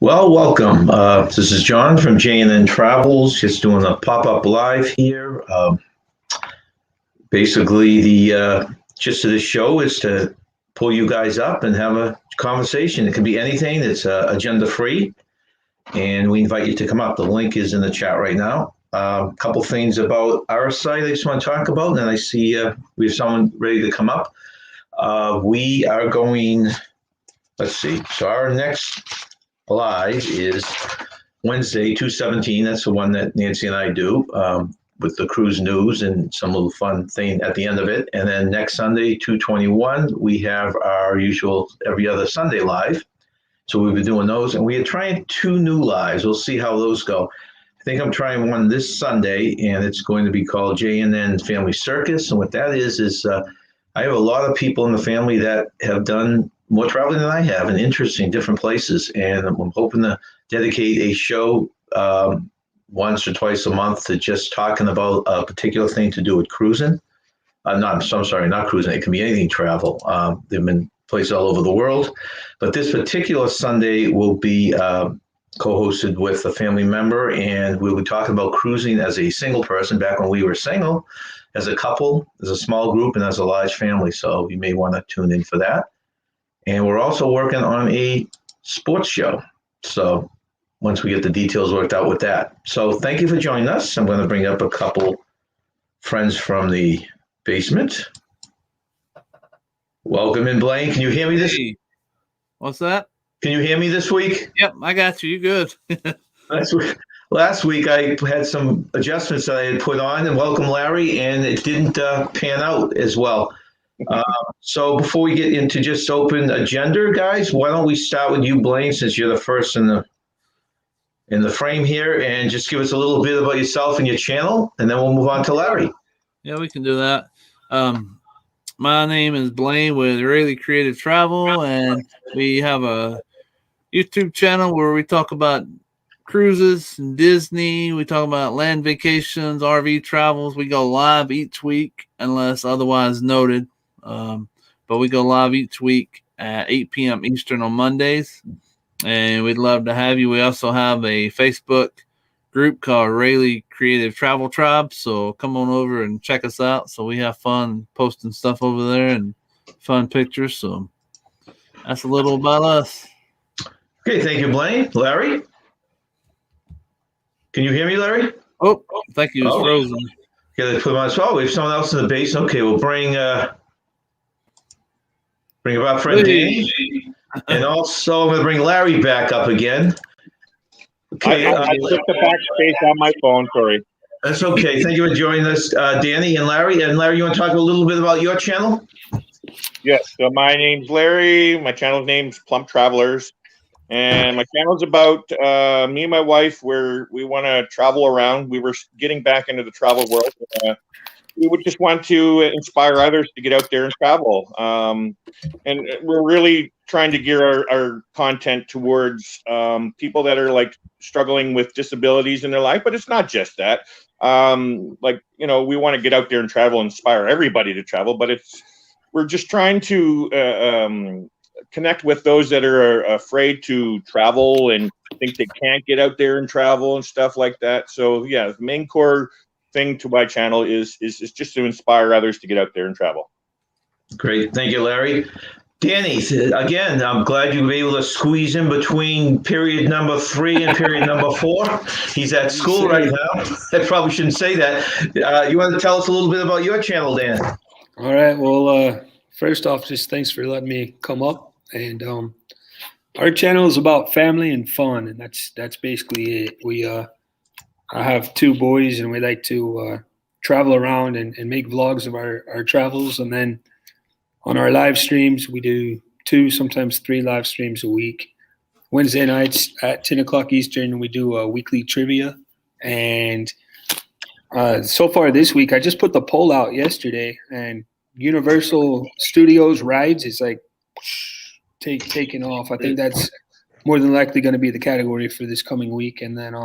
Well, welcome. This is John from J&N Travels, just doing a pop-up live here. Basically, the gist of the show is to pull you guys up and have a conversation. It can be anything. It's agenda-free, and we invite you to come up. The link is in the chat right now. A couple things about our site I just want to talk about, and then I see we have someone ready to come up. We are going, let's see, so our next live is Wednesday, 2/17. That's the one that Nancy and I do with the cruise news and some little fun thing at the end of it. And then next Sunday, 2/21, we have our usual every other Sunday live. So we've been doing those, and we are trying 2 new lives. We'll see how those go. I think I'm trying one this Sunday, and it's going to be called J&N Family Circus. And what that is I have a lot of people in the family that have done more traveling than I have in interesting different places. And I'm hoping to dedicate a show once or twice a month to just talking about a particular thing to do with cruising. I'm sorry, not cruising. It can be anything travel. There have been places all over the world. But this particular Sunday will be co-hosted with a family member, and we'll be talking about cruising as a single person back when we were single, as a couple, as a small group, and as a large family. So you may want to tune in for that. And we're also working on a sports show. So once we get the details worked out with that. So thank you for joining us. I'm going to bring up a couple friends from the basement. Welcome in, Blaine. Can you hear me this week? What's that? Can you hear me this week? Yep, I got you. You good. Last week I had some adjustments that I had put on, and welcome, Larry, and it didn't pan out as well. So before we get into just open agenda, guys, why don't we start with you, Blaine, since you're the first in the frame here, and just give us a little bit about yourself and your channel, and then we'll move on to Larry. Yeah, we can do that. My name is Blaine with Rayleigh Creative Travel, and we have a YouTube channel where we talk about cruises and Disney. We talk about land vacations, RV travels. We go live each week unless otherwise noted. But we go live each week at 8 p.m. Eastern on Mondays, and we'd love to have you. We also have a Facebook group called Rayleigh Creative Travel Tribe, so come on over and check us out. So we have fun posting stuff over there and fun pictures. So that's a little about us. Okay, thank you, Blaine. Larry? Can you hear me, Larry? Oh, thank you. It's frozen. Okay, put him on. So we have someone else in the base. Okay, we'll bring up our friend Danny. And also I'm going to bring Larry back up again. Okay, I took the backspace on my phone, sorry. That's okay. Thank you for joining us, Danny and Larry. And Larry, you want to talk a little bit about your channel? Yes, so my name's Larry. My channel's name's Plump Travelers. And my channel's about me and my wife, where we want to travel around. We were getting back into the travel world. We would just want to inspire others to get out there and travel. And we're really trying to gear our content towards people that are like struggling with disabilities in their life, but it's not just that. We want to get out there and travel, inspire everybody to travel, but we're just trying to connect with those that are afraid to travel and think they can't get out there and travel and stuff like that. So yeah, the main core thing to my channel is just to inspire others to get out there and travel. Great. Thank you, Larry. Danny, again, I'm glad you were able to squeeze in between period number 3 and period number 4. He's at school right now. I probably shouldn't say that. You want to tell us a little bit about your channel, Dan? All right. Well, first off, just thanks for letting me come up. And our channel is about family and fun, and that's basically it. I have 2 boys, and we like to travel around and make vlogs of our travels. And then on our live streams, we do 2, sometimes 3 live streams a week. Wednesday nights at 10 o'clock Eastern, we do a weekly trivia. And so far this week, I just put the poll out yesterday, and Universal Studios rides is like taking off. I think that's more than likely going to be the category for this coming week. And then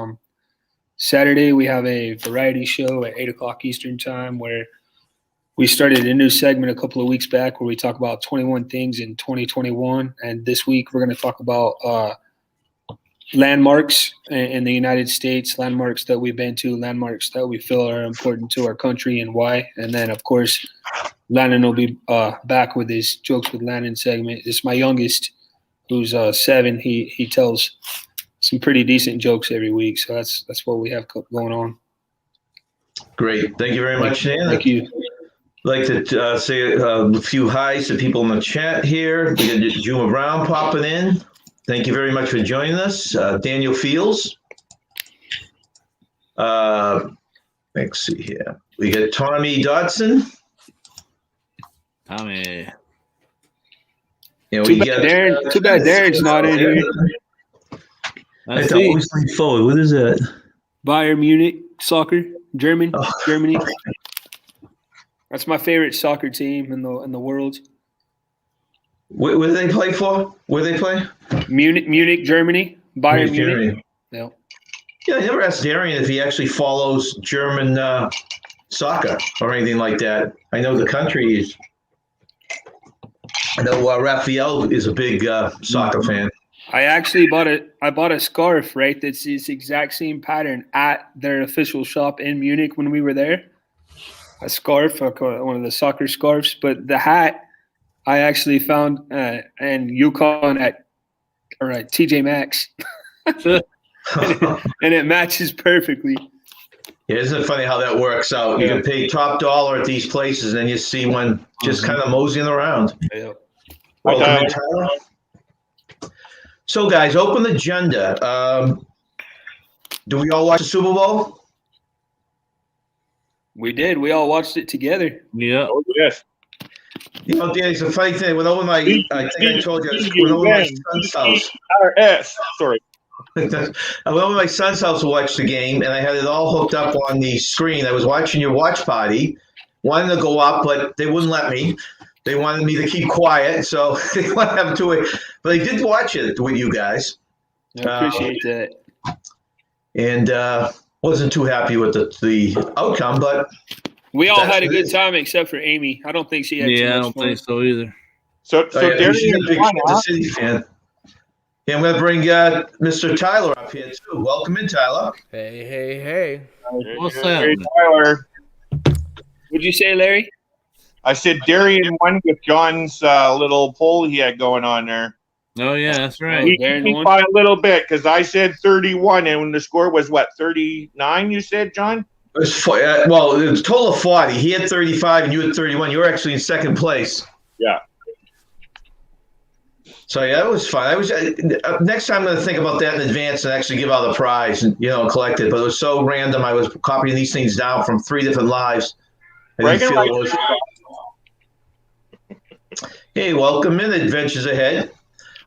Saturday, we have a variety show at 8 o'clock Eastern time, where we started a new segment a couple of weeks back where we talk about 21 things in 2021. And this week, we're going to talk about landmarks in the United States, landmarks that we've been to, landmarks that we feel are important to our country and why. And then, of course, Landon will be back with his Jokes with Landon segment. It's my youngest, who's 7. He tells some pretty decent jokes every week. So that's what we have going on. Great. Thank you very much, Dan. Thank you. I'd like to say a few highs to people in the chat here. We got Juma Brown popping in. Thank you very much for joining us. Daniel Fields. Let's see here. We got Tommy Dodson. Tommy. Yeah, Too bad Darren's not in here. I I see. always lean forward. What is that? Bayern Munich soccer, Germany. That's my favorite soccer team in the world. Where do they play for? Where do they play? Munich, Germany. Bayern Munich. Germany. Yeah. Yeah, I never asked Darian if he actually follows German soccer or anything like that. I know the country is. I know Raphael is a big soccer fan. I actually bought a scarf, right? That's this exact same pattern at their official shop in Munich when we were there. A scarf, one of the soccer scarves, but the hat I actually found in Yukon at TJ Maxx, and it matches perfectly. Yeah, isn't it funny how that works out? You can pay top dollar at these places, and then you see one just kind of moseying around. Yeah. Welcome in, Tyler. So, guys, open agenda. Do we all watch the Super Bowl? We did. We all watched it together. Yeah. Oh, yes. You know, Dan, it's a funny thing. When over my, I think I told you, I went over my son's house. RS. Sorry. I went over to my son's house to watch the game, and I had it all hooked up on the screen. I was watching your watch party, wanted to go up, but they wouldn't let me. They wanted me to keep quiet, so they wanted to have to wait. But I did watch it with you guys. I appreciate that. And wasn't too happy with the outcome, but We all had a good time except for Amy. I don't think she had too Yeah, I much don't fun. think so either. So yeah, she's a Darian big won, huh? Kansas City fan. And I'm going to bring Mr. Tyler up here, too. Welcome in, Tyler. Hey. What's Hey, that? Tyler. What'd you say, Larry? I said Darian won with John's little poll he had going on there. Oh, yeah, that's right. He Darren beat won? by a little bit because I said 31, and when the score was, what, 39, you said, John? It was it was a total of 40. He had 35 and you had 31. You were actually in second place. Yeah. So, yeah, that was fun. I was next time I'm going to think about that in advance and actually give out a prize and, collect it. But it was so random. I was copying these things down from 3 different lives. I didn't feel it was. Hey, welcome in Adventures Ahead.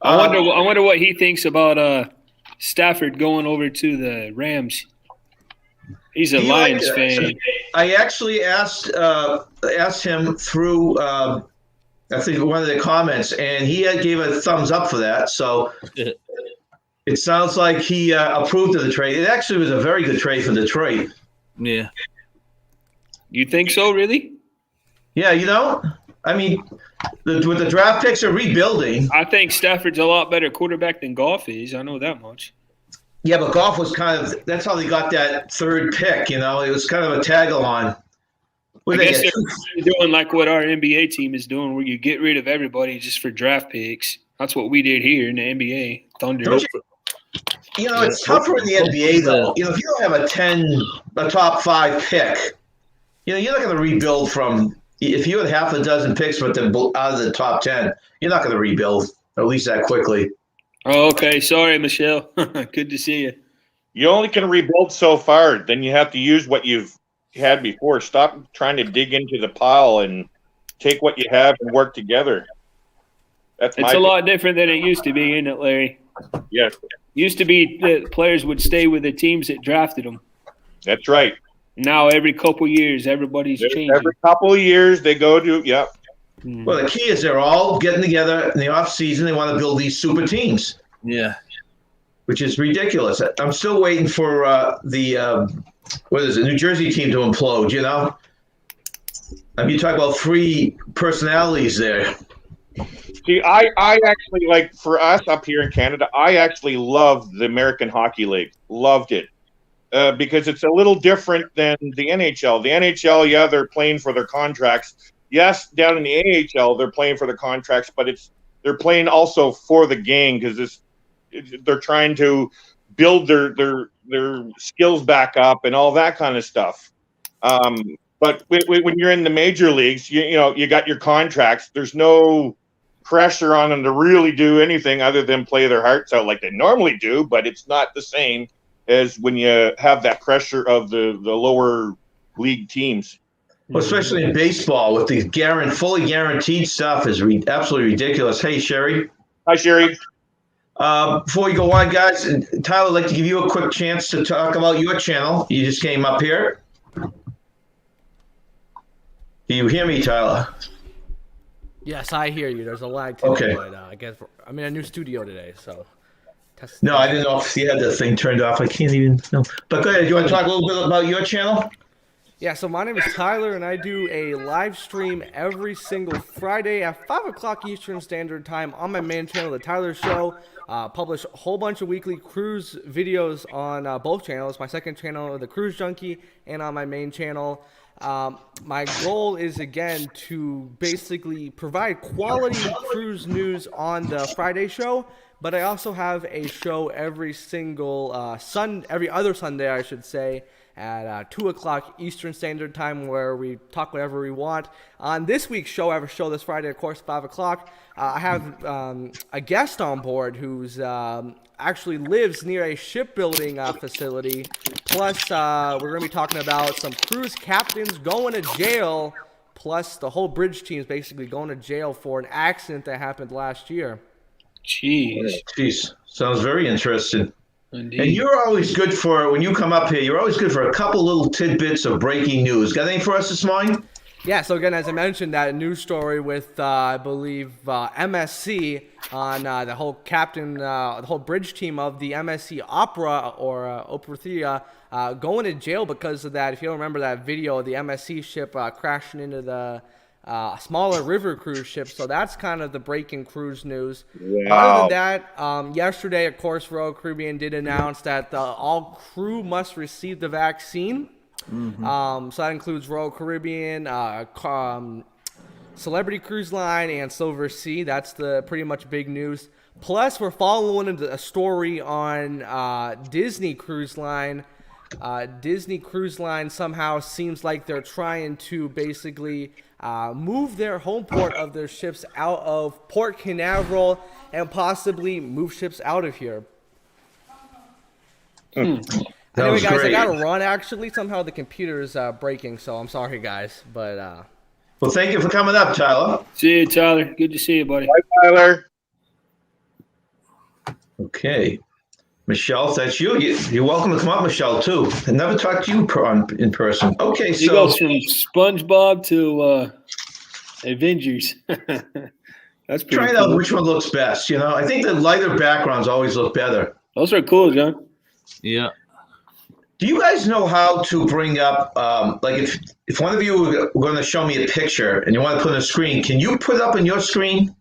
I wonder what he thinks about Stafford going over to the Rams. He's a He Lions liked it. fan. I actually asked him through I think one of the comments, and he gave a thumbs up for that. So it sounds like he approved of the trade. It actually was a very good trade for Detroit. Yeah. You think so, really? Yeah, I mean, with the draft picks are rebuilding. I think Stafford's a lot better quarterback than Goff is. I know that much. Yeah, but Goff was that's how they got that third pick. It was kind of a tag-along. I guess they're doing like what our NBA team is doing, where you get rid of everybody just for draft picks. That's what we did here in the NBA. Thunder. It's tougher in the NBA though. If you don't have a top 5 pick, you're not going to rebuild from. If you had half a dozen picks, but then out of the top 10, you're not going to rebuild at least that quickly. Oh, okay. Sorry, Michelle. Good to see you. You only can rebuild so far. Then you have to use what you've had before. Stop trying to dig into the pile and take what you have and work together. It's a lot different than it used to be, isn't it, Larry? Yes. Used to be that players would stay with the teams that drafted them. That's right. Now every couple years, everybody's changing. Every couple of years, they go to Well, the key is they're all getting together in the off season. They want to build these super teams. Yeah. Which is ridiculous. I'm still waiting for New Jersey team to implode. I mean, you talk about 3 personalities there. See, I actually like for us up here in Canada. I actually loved the American Hockey League. Loved it because it's a little different than the NHL. The NHL, yeah, they're playing for their contracts. Yes, down in the AHL, they're playing for the contracts, but they're playing also for the game because they're trying to build their skills back up and all that kind of stuff. But when you're in the major leagues, you know you got your contracts. There's no pressure on them to really do anything other than play their hearts out like they normally do. But it's not the same as when you have that pressure of the lower league teams. Well, especially in baseball with the fully guaranteed stuff is absolutely ridiculous. Hey, Sherry. Hi, Sherry. Before we go on, guys, Tyler, I'd like to give you a quick chance to talk about your channel. You just came up here. Do you hear me, Tyler? Yes, I hear you. There's a lag today, Okay. but I guess I'm in a new studio today, so. No, I didn't know if you had the thing turned off. I can't even know. But go ahead. You want to talk a little bit about your channel? Yeah, so my name is Tyler, and I do a live stream every single Friday at 5 o'clock Eastern Standard Time on my main channel, The Tyler Show. Publish a whole bunch of weekly cruise videos on both channels, my second channel, The Cruise Junkie, and on my main channel. My goal is, again, to basically provide quality cruise news on the Friday show, but I also have a show every other Sunday, I should say, at 2 o'clock Eastern Standard Time, where we talk whatever we want. On this week's show, I have a show this Friday, of course, 5 o'clock. I have a guest on board who's actually lives near a shipbuilding facility. Plus, we're going to be talking about some cruise captains going to jail, plus the whole bridge team is basically going to jail for an accident that happened last year. Jeez. Sounds very interesting. Indeed. And you're always good for, when you come up here, you're always good for a couple little tidbits of breaking news. Got anything for us this morning? Yeah, so again, as I mentioned, that news story with, I believe, MSC on the whole the whole bridge team of the MSC Opera or Operathea going to jail because of that. If you don't remember that video, the MSC ship crashing into the smaller river cruise ship. So that's kind of the breaking cruise news. Wow. Other than that, yesterday, of course, Royal Caribbean did announce that all crew must receive the vaccine. So that includes Royal Caribbean, Celebrity Cruise Line, and Silver Sea. That's the pretty much big news. Plus, we're following a story on Disney Cruise Line. Disney Cruise Line somehow seems like they're trying to basically move their home port of their ships out of Port Canaveral and possibly move ships out of here. Anyway, guys, great. I gotta run. Actually, somehow the computer is breaking, so I'm sorry, guys. But Well, thank you for coming up, Tyler. See you, Tyler. Good to see you, buddy. Hi, Tyler. Okay. Michelle, if that's you. You're welcome to come up, Michelle, too. I never talked to you in person. Okay, He so goes from SpongeBob to Avengers. That's pretty try cool. out which one looks best. You know, I think the lighter backgrounds always look better. Those are cool, John. Yeah. Do you guys know how to bring up, like if one of you were going to show me a picture and you want to put it on a screen, can you put it up on your screen?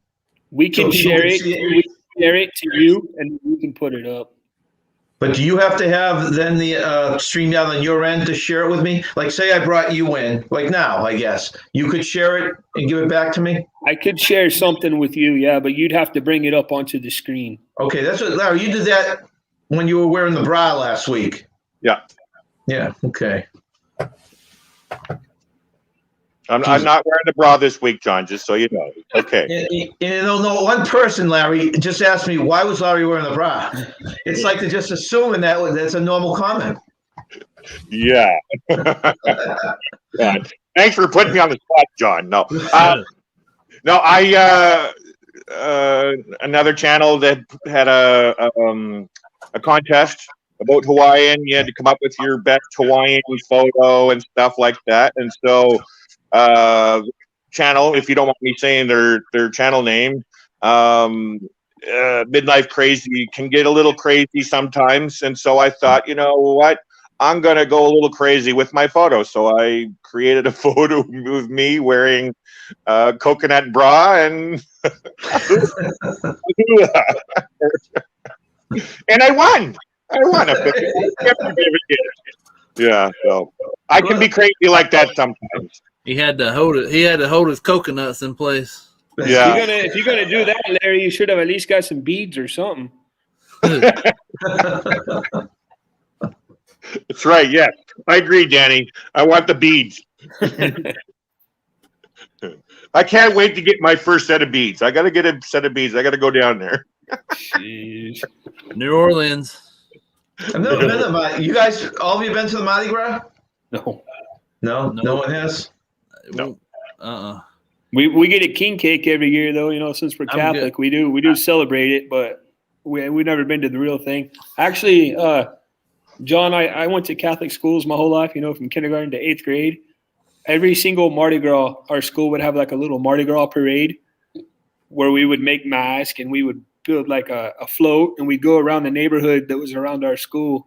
We can So people share can it. see it? We can share it to you, and we can put it up. But do you have to have then the stream down on your end to share it with me? Like, say I brought you in, like now, I guess. You could share it and give it back to me? I could share something with you, yeah, but you'd have to bring it up onto the screen. Okay, that's what, Larry, you did that when you were wearing the bra last week. Yeah. Yeah, okay. I'm not wearing the bra this week, John, just so you know. Okay. And you know, one person, Larry, just asked me, why was Larry wearing the bra? It's like they're just assuming that's a normal comment. Yeah. Yeah. Thanks for putting me on the spot, John. No. No, another channel that had a contest about Hawaiian. You had to come up with your best Hawaiian photo and stuff like that. And so channel, if you don't want me saying their channel name, Midlife Crazy can get a little crazy sometimes. And so I thought, you know what? I'm going to go a little crazy with my photo. So I created a photo of me wearing coconut bra, and and I won. A 50 Yeah, so I can be crazy like that sometimes. He had to hold it. He had to hold his coconuts in place. Yeah. If you're gonna do that, Larry, you should have at least got some beads or something. That's right. Yeah, I agree, Danny. I want the beads. I can't wait to get my first set of beads. I got to get a set of beads. I got to go down there. Jeez. New Orleans. I've never been to you guys, all of you been to the Mardi Gras? No. No one has? No. We get a king cake every year, though. Since we're Catholic, we do celebrate it, but we've never been to the real thing. Actually, John, I went to Catholic schools my whole life. From kindergarten to 8th grade. Every single Mardi Gras, our school would have like a little Mardi Gras parade where we would make masks and we would build like a float and we'd go around the neighborhood that was around our school,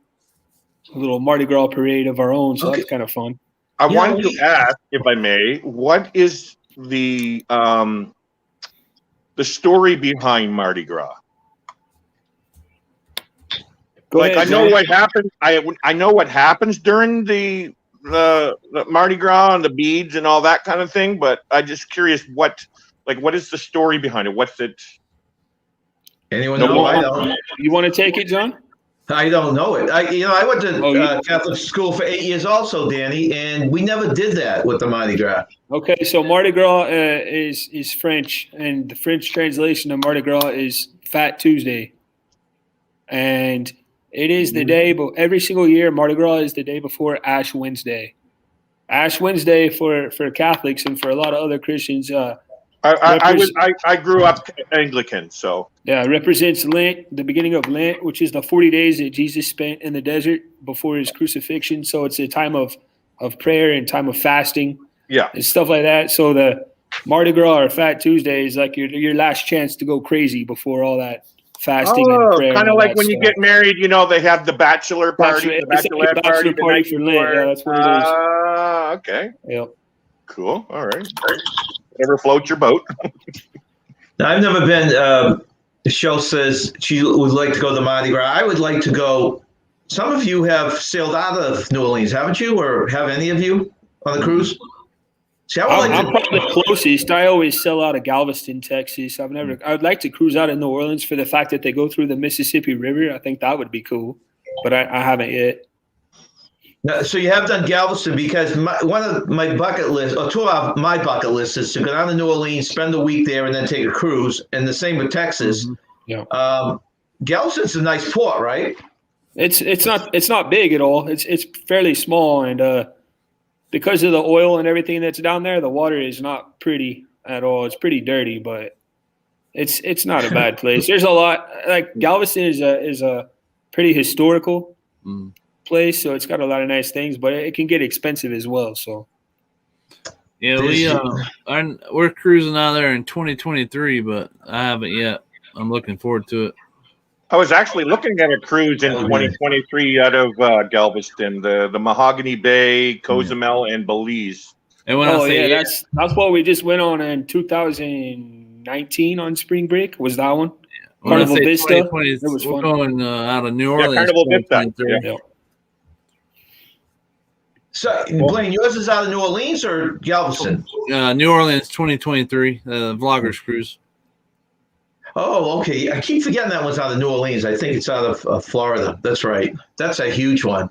a little Mardi Gras parade of our own. So that's kind of fun. I wanted to ask, if I may, what is the story behind Mardi Gras? I know what happens. I know what happens during the Mardi Gras and the beads and all that kind of thing, but I'm just curious what is the story behind it? What's it? Anyone know? I don't. You want to take it, John? I don't know it. I went to Catholic school for 8 years also, Danny, and we never did that with the Mardi Gras. Okay, so Mardi Gras is French, and the French translation of Mardi Gras is Fat Tuesday. And it is the day, but every single year, Mardi Gras is the day before Ash Wednesday. Ash Wednesday for Catholics and for a lot of other Christians. I grew up Anglican, so yeah, it represents Lent, the beginning of Lent, which is the 40 days that Jesus spent in the desert before his crucifixion. So it's a time of prayer and time of fasting, and stuff like that. So the Mardi Gras or Fat Tuesday is like your last chance to go crazy before all that fasting and prayer. Kind of like when you get married, they have the bachelor party, bachelor party for Lent. Yeah, that's what it is. Okay. Yep. Cool. All right. Whatever floats your boat. Now, I've never been. The show says she would like to go to Mardi Gras. I would like to go. Some of you have sailed out of New Orleans, haven't you? Or have any of you on the cruise? See, I'm probably the closest. I always sell out of Galveston, Texas. I would like to cruise out of New Orleans for the fact that they go through the Mississippi River. I think that would be cool, but I haven't yet. Now, so you have done Galveston, because one of my bucket list, or two of my bucket lists, is to go down to New Orleans, spend a week there, and then take a cruise. And the same with Texas. Mm-hmm. Yeah. Galveston's a nice port, right? It's not big at all. It's fairly small, and because of the oil and everything that's down there, the water is not pretty at all. It's pretty dirty, but it's not a bad place. There's a lot. Like Galveston is a pretty historical place, so it's got a lot of nice things, but it can get expensive as well. So yeah, we're cruising out there in 2023, but I haven't yet. I'm looking forward to it. I was actually looking at a cruise in 2023 out of Galveston, the Mahogany Bay, Cozumel, and Belize. And when that's what we just went on in 2019 on spring break. Was that one? Yeah. Carnival Vista. It was fun. Going out of New Orleans. Carnival Vista. Yeah. So, Blaine, yours is out of New Orleans or Galveston? New Orleans 2023, Vloggers Cruise. Oh, okay. I keep forgetting that one's out of New Orleans. I think it's out of Florida. That's right. That's a huge one.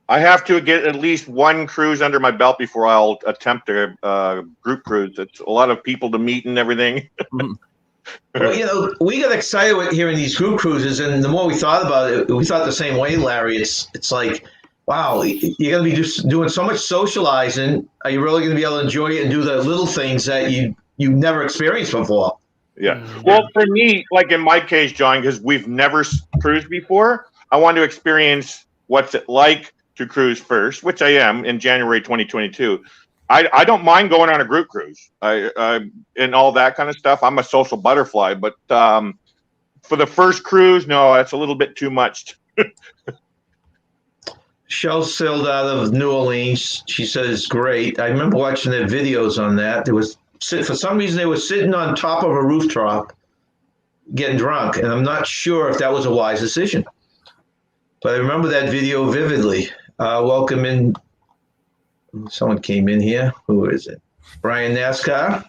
I have to get at least one cruise under my belt before I'll attempt a group cruise. It's a lot of people to meet and everything. Well, we got excited with hearing these group cruises, and the more we thought about it, we thought the same way, Larry. It's like, wow, you're going to be just doing so much socializing. Are you really going to be able to enjoy it and do the little things that you never experienced before? Yeah. Well, for me, like in my case, John, because we've never cruised before, I want to experience what's it like to cruise first, which I am in January 2022. I don't mind going on a group cruise and all that kind of stuff. I'm a social butterfly, but for the first cruise, no, that's a little bit too much. Shell sailed out of New Orleans. She said it's great. I remember watching their videos on that. There was for some reason they were sitting on top of a rooftop getting drunk, and I'm not sure if that was a wise decision. But I remember that video vividly. Welcome in. Someone came in here. Who is it? Brian NASCAR.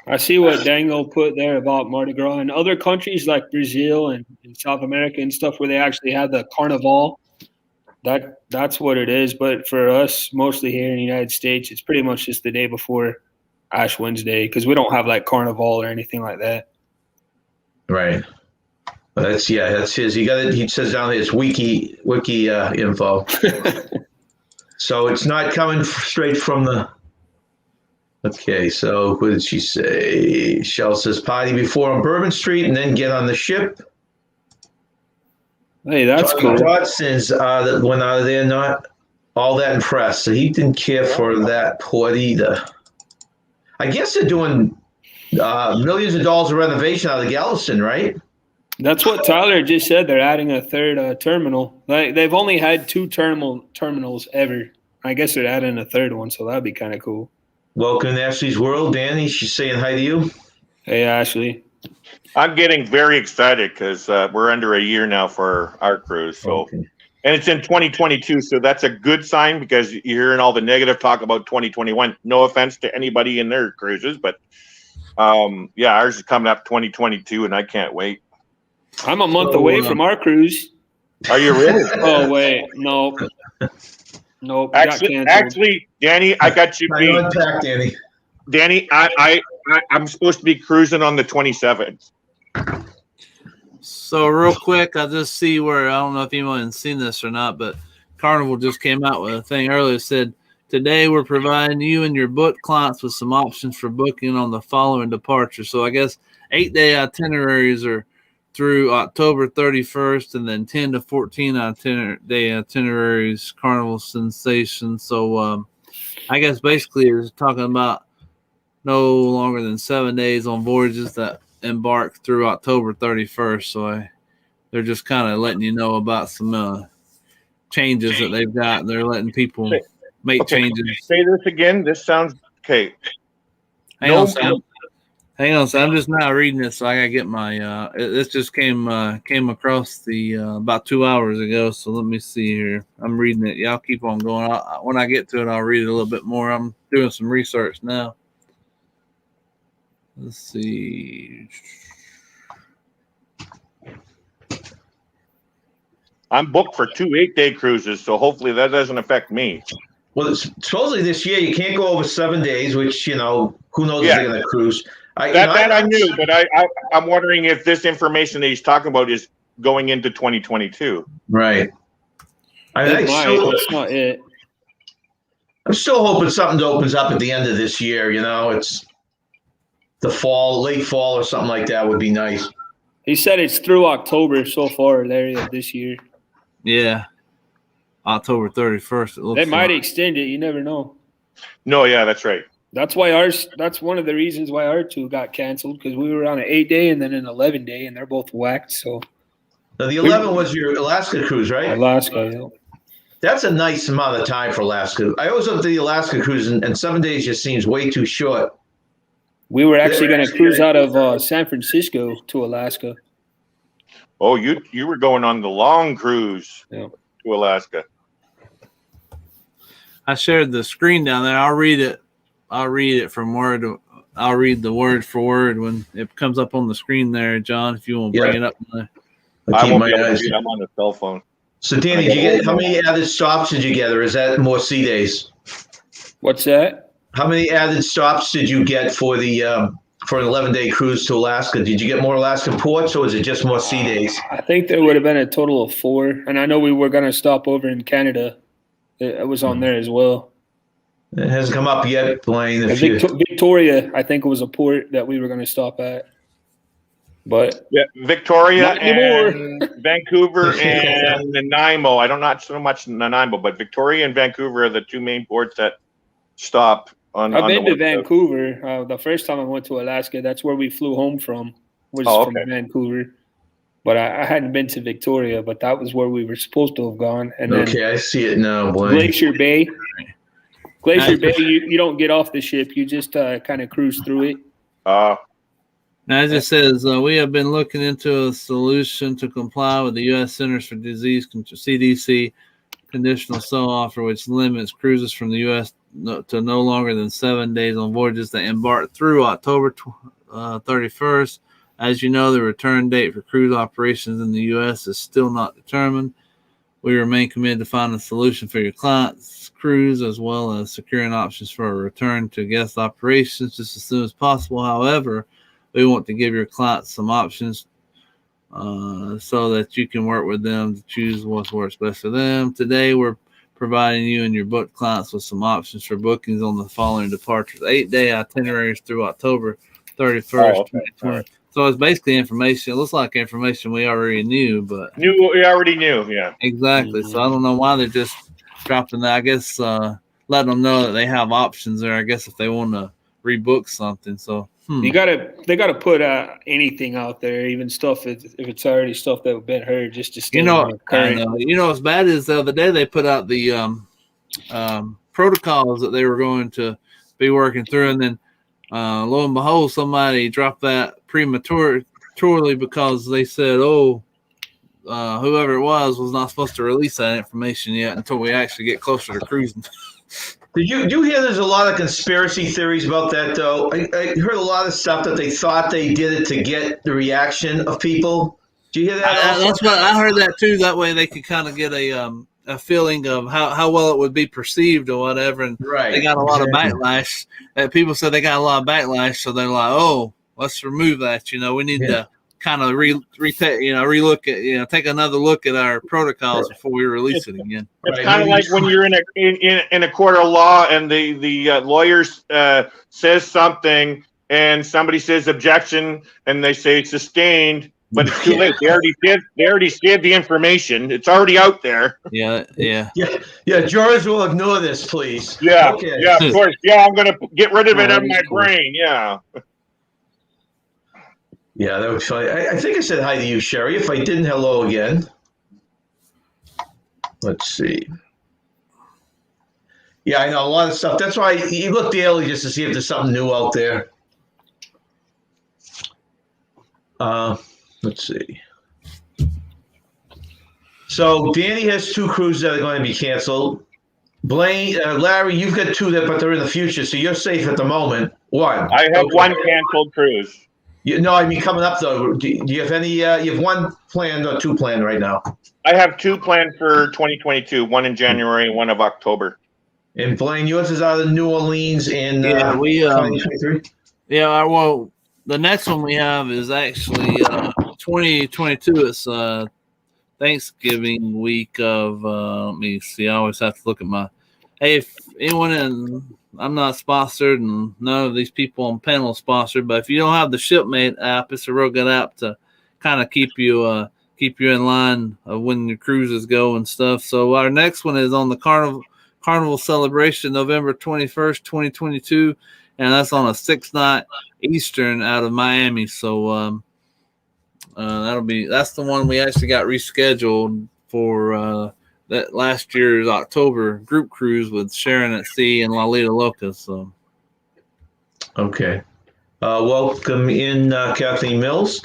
I see what Dango put there about Mardi Gras. In other countries like Brazil and South America and stuff where they actually have the carnival, that's what it is. But for us, mostly here in the United States, it's pretty much just the day before Ash Wednesday because we don't have like carnival or anything like that. Right. That's his. He says down there it's wiki info. So it's not coming straight from the. Okay, so what did she say? Shell says party before on Bourbon Street and then get on the ship. Hey, that's cool. Watson's that went out of there not all that impressed. So he didn't care for that port either. I guess they're doing millions of dollars of renovation out of Galveston, right? That's what Tyler just said. They're adding a third terminal. Like they've only had two terminals ever. I guess they're adding a third one, so that'd be kind of cool. Welcome to Ashley's World, Danny. She's saying hi to you. Hey, Ashley. I'm getting very excited because we're under a year now for our cruise. So, Okay. And it's in 2022, so that's a good sign because you're hearing all the negative talk about 2021. No offense to anybody in their cruises, but ours is coming up 2022, and I can't wait. I'm a month away from our cruise. Are you really? Oh wait, nope. Actually, Danny, I got you beat. Unpack, Danny. Danny, I'm supposed to be cruising on the 27th. So real quick, I just see where I don't know if anyone's seen this or not, but Carnival just came out with a thing earlier. Said today we're providing you and your book clients with some options for booking on the following departure. So I guess 8-day itineraries are through October 31st, and then 10 to 14 day itineraries, Carnival Sensation. So I guess basically it's talking about no longer than 7 days on voyages that embark through October 31st. So they're just kind of letting you know about some changes that they've got. They're letting people make changes. Say this again. This sounds okay. Hang on, so I'm just now reading it, so I gotta get my. This just came across the about 2 hours ago. So let me see here. I'm reading it. Y'all keep on going. When I get to it, I'll read it a little bit more. I'm doing some research now. Let's see. I'm booked for 2 8-day cruises, so hopefully that doesn't affect me. Well, supposedly this year you can't go over 7 days, which who knows if they're going to cruise. I knew, but I'm wondering if this information that he's talking about is going into 2022. Right. That's not it. I'm still hoping something opens up at the end of this year. It's the fall, late fall, or something like that would be nice. He said it's through October so far, Larry, of this year. Yeah, October 31st. It looks. They might extend it. You never know. No, yeah, that's right. That's why that's one of the reasons why our 2 got canceled, because we were on an 8-day and then an 11-day, and they're both whacked. So now the 11 was your Alaska cruise, right? Alaska, yeah. That's a nice amount of time for Alaska. I always look at the Alaska cruise, and 7 days just seems way too short. We were actually going to cruise out of San Francisco to Alaska. Oh, you were going on the long cruise to Alaska. I shared the screen down there. I'll read it from word. I'll read the word for word when it comes up on the screen there, John. If you want to bring it up. I won't be able to read. I'm on the cell phone. So, Danny, how many added stops did you get, or is that more sea days? What's that? How many added stops did you get for the for an 11-day cruise to Alaska? Did you get more Alaskan ports, or was it just more sea days? I think there would have been a total of 4, and I know we were going to stop over in Canada. It was on there as well. It hasn't come up yet, Blaine. Victoria, I think it was a port that we were going to stop at. But yeah, Victoria and Vancouver and Nanaimo. I don't not so much Nanaimo, but Victoria and Vancouver are the 2 main ports that stop on. I've been to Vancouver. The first time I went to Alaska, that's where we flew home from. Was from Vancouver. but I hadn't been to Victoria, but that was where we were supposed to have gone. And then Okay, I see it now, boy. Glacier Bay. Glacier Bay, you don't get off the ship. You just kind of cruise through it. Uh, Now, as it says, we have been looking into a solution to comply with the U.S. Centers for Disease CDC conditional sell offer, which limits cruises from the U.S. to no longer than 7 days on voyages that embark through October 31st. As you know, the return date for cruise operations in the U.S. is still not determined. We remain committed to finding a solution for your clients' cruise, as well as securing options for a return to guest operations just as soon as possible. However, we want to give your clients some options so that you can work with them to choose what works best for them. Today, we're providing you and your booked clients with some options for bookings on the following departures: 8-day itineraries through October 31st, 2020. Right. So it's basically information. It looks like information we already knew, but we already knew, yeah. exactly. So I don't know why they're just dropping that. I guess letting them know that they have options there. I guess if they want to rebook something. So they gotta put anything out there, even stuff if it's already stuff that have been heard, just to stay current. As bad as the other day they put out the protocols that they were going to be working through, and then lo and behold, somebody dropped that prematurely because they said, whoever it was not supposed to release that information yet until we actually get closer to cruising. Did you hear there's a lot of conspiracy theories about that, though? I heard a lot of stuff that they thought they did it to get the reaction of people. Do you hear that? That's what I heard that too. That way they could kind of get a feeling of how well it would be perceived or whatever. And they got a lot of backlash. People said they got a lot of backlash, so they're like, "Oh, let's remove that." We need to kind of relook at, take another look at our protocols before we release it again. It's kind of like when you're in a court of law and the lawyers says something and somebody says objection and they say sustained, but it's too late. They already shared the information. It's already out there. Yeah. Jurors will ignore this, please. Yeah. Okay. Yeah. Of course. Yeah. I'm gonna get rid of it out of my brain. Yeah. Yeah, that was funny. I think I said hi to you, Sherry. If I didn't, hello again. Let's see. Yeah, I know a lot of stuff. That's why you look daily just to see if there's something new out there. Let's see. So Danny has 2 cruises that are going to be canceled. Blaine, Larry, you've got 2 but they're in the future, so you're safe at the moment. 1. I have 1 canceled cruise. I mean, coming up, though, do you have any, you have 1 planned or 2 planned right now? I have 2 planned for 2022, 1 in January and 1 of October. And Blaine, yours is out of New Orleans in 2023? Yeah, well, the next one we have is actually 2022. It's Thanksgiving week of, let me see, I always have to look at hey, if anyone I'm not sponsored, and none of these people on panel are sponsored. But if you don't have the Shipmate app, it's a real good app to kind of keep you in line of when your cruises go and stuff. So our next one is on the Carnival Celebration, November 21st, 2022, and that's on a 6-night Eastern out of Miami. So that's the one we actually got rescheduled for. That last year's October group cruise with Sharon at Sea and Lalita Loca. So, okay. Welcome in, Kathleen Mills.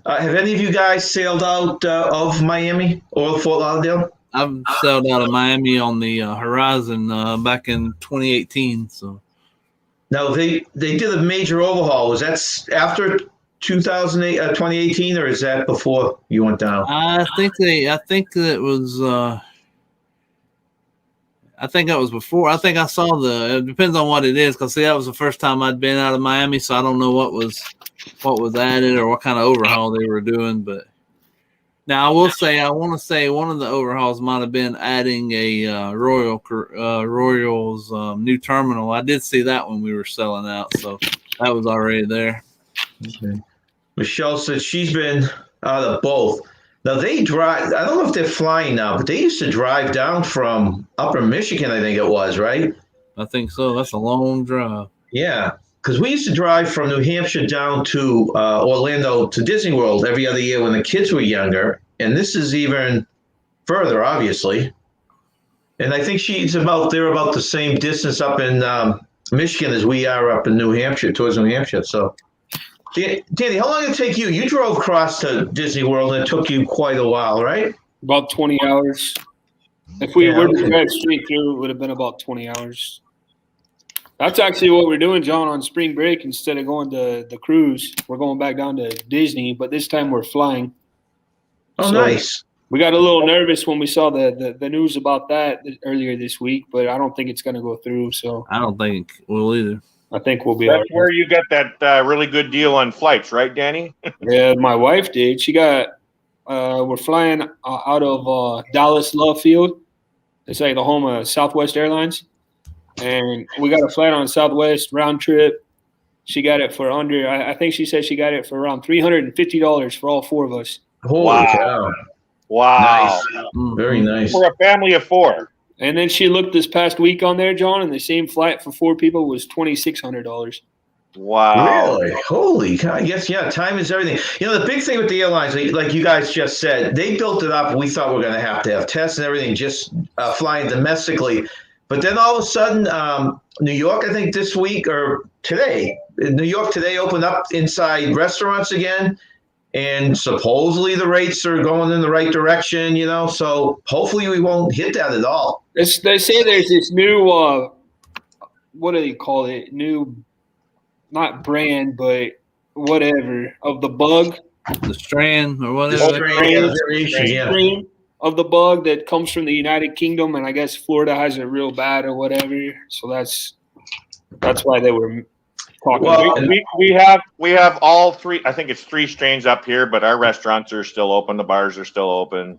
Have any of you guys sailed out of Miami or Fort Lauderdale? I've sailed out of Miami on the Horizon back in 2018. So, now they did a major overhaul. Was that after 2018, or is that before you went down? I think that was. I think that was before. I think I saw it depends on what it is, because that was the first time I'd been out of Miami, so I don't know what was added or what kind of overhaul they were doing. But now I want to say one of the overhauls might have been adding a Royal's new terminal. I did see that when we were selling out, so that was already there. Okay. Michelle said she's been out of both. Now they drive. I don't know if they're flying now, but they used to drive down from Upper Michigan. I think it was, right. I think so. That's a long drive. Yeah, because we used to drive from New Hampshire down to Orlando to Disney World every other year when the kids were younger, and this is even further, obviously. And I think they're about the same distance up in Michigan as we are up in New Hampshire, towards New Hampshire. So, Danny, how long did it take you? You drove across to Disney World, and it took you quite a while, right? About 20 hours. If we were to drive straight through, it would have been about 20 hours. That's actually what we're doing, John, on spring break. Instead of going to the cruise, we're going back down to Disney, but this time we're flying. Oh, nice. We got a little nervous when we saw the news about that earlier this week, but I don't think it's going to go through. So I don't think we'll either. I think we'll be all right. That's where you got that really good deal on flights, right, Danny? Yeah, my wife did. She got we're flying out of Dallas Love Field. It's like the home of Southwest Airlines. And we got a flight on Southwest round trip. She got it for under, I think she said she got it for around $350 for all four of us. Holy cow. Wow. Nice. Very nice. For a family of four. And then she looked this past week on there, John, and the same flight for four people was $2,600. Wow. Really? Holy cow. Yes, yeah, time is everything. You know, the big thing with the airlines, like you guys just said, they built it up. We thought we were going to have tests and everything, just flying domestically. But then all of a sudden, New York, I think this week or today, New York today opened up inside restaurants again. And supposedly the rates are going in the right direction, you know, so hopefully we won't hit that at all. They say there's this new, what do they call it? New, not brand, but whatever, of the bug. The strand or The whatever. strain Of the bug that comes from the United Kingdom, and I guess Florida has it real bad or whatever. So that's why they were talking. Well, we have all three. I think it's three strains up here, but our restaurants are still open. The bars are still open.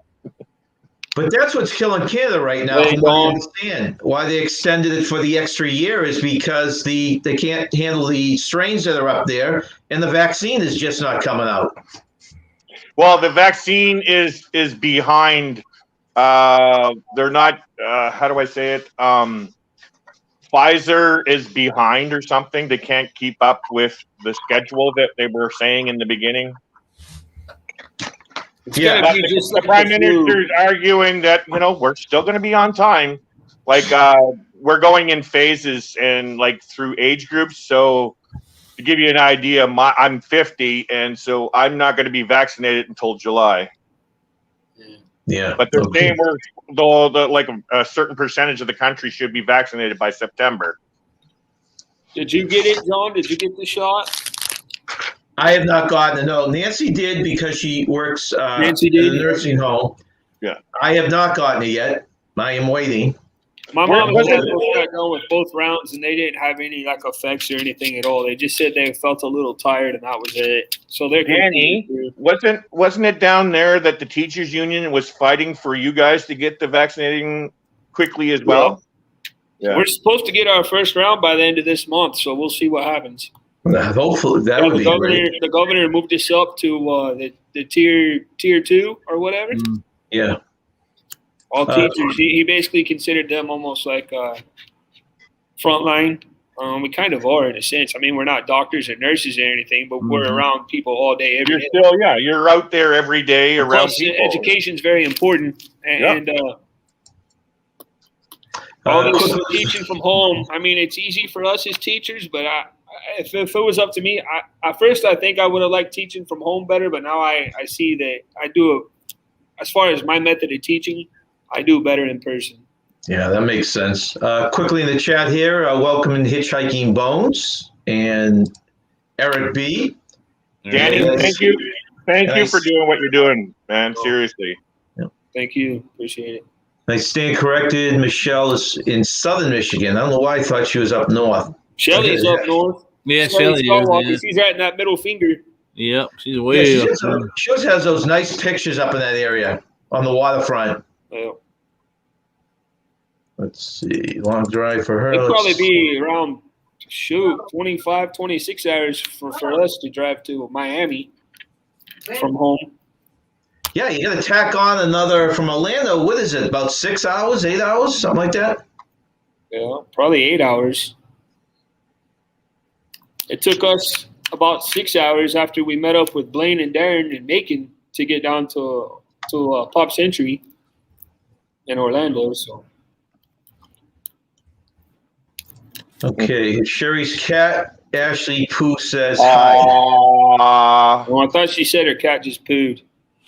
But that's what's killing Canada right now. From what I understand, why they extended it for the extra year is because they can't handle the strains that are up there, and the vaccine is just not coming out. Well, the vaccine is behind. They're not. How do I say it? Pfizer is behind or something. They can't keep up with the schedule that they were saying in the beginning. Yeah, but the prime minister is arguing that we're still going to be on time. Like we're going in phases and like through age groups. So to give you an idea, I'm 50, and so I'm not going to be vaccinated until July. Yeah, but they're saying like a certain percentage of the country should be vaccinated by September. Did you get it, John? Did you get the shot? I have not gotten it. No, Nancy did because she works in a nursing home. Yeah, I have not gotten it yet. I am waiting. My mom got going with both rounds, and they didn't have any like effects or anything at all. They just said they felt a little tired, and that was it. So they're Danny, wasn't it down there that the teachers union was fighting for you guys to get the vaccinating quickly as well? Yeah. We're supposed to get our first round by the end of this month, so we'll see what happens. Hopefully that would be great. The governor moved us up to the tier 2 or whatever. Yeah. All teachers, he basically considered them almost like frontline. We kind of are in a sense. I mean, we're not doctors or nurses or anything, but we're around people all day, every day. You're out there every day around people. Education is very important, and all this teaching from home. I mean, it's easy for us as teachers, but if it was up to me, at first I think I would have liked teaching from home better, but now I see that I do. As far as my method of teaching, I do better in person. Yeah, that makes sense. Quickly in the chat here, welcoming Hitchhiking Bones and Eric B. Danny, thank you. Thank you for doing what you're doing, man. Seriously. Yep. Thank you. Appreciate it. I stand corrected. Michelle is in southern Michigan. I don't know why I thought she was up north. Shelly's up north. Yeah, Shelly is. She's right in that middle finger. Yep, she's way up. She always has those nice pictures up in that area on the waterfront. Yeah. Let's see. Long drive for her. It'd probably be around, 25, 26 hours for us to drive to Miami from home. Yeah, you got to tack on another from Orlando. What is it? About 6 hours, 8 hours, something like that? Yeah, probably 8 hours. It took us about 6 hours after we met up with Blaine and Darren in Macon to get down to Pop Century in Orlando. So Okay, Sherry's cat, Ashley Pooh, says hi. well, I thought she said her cat just pooed.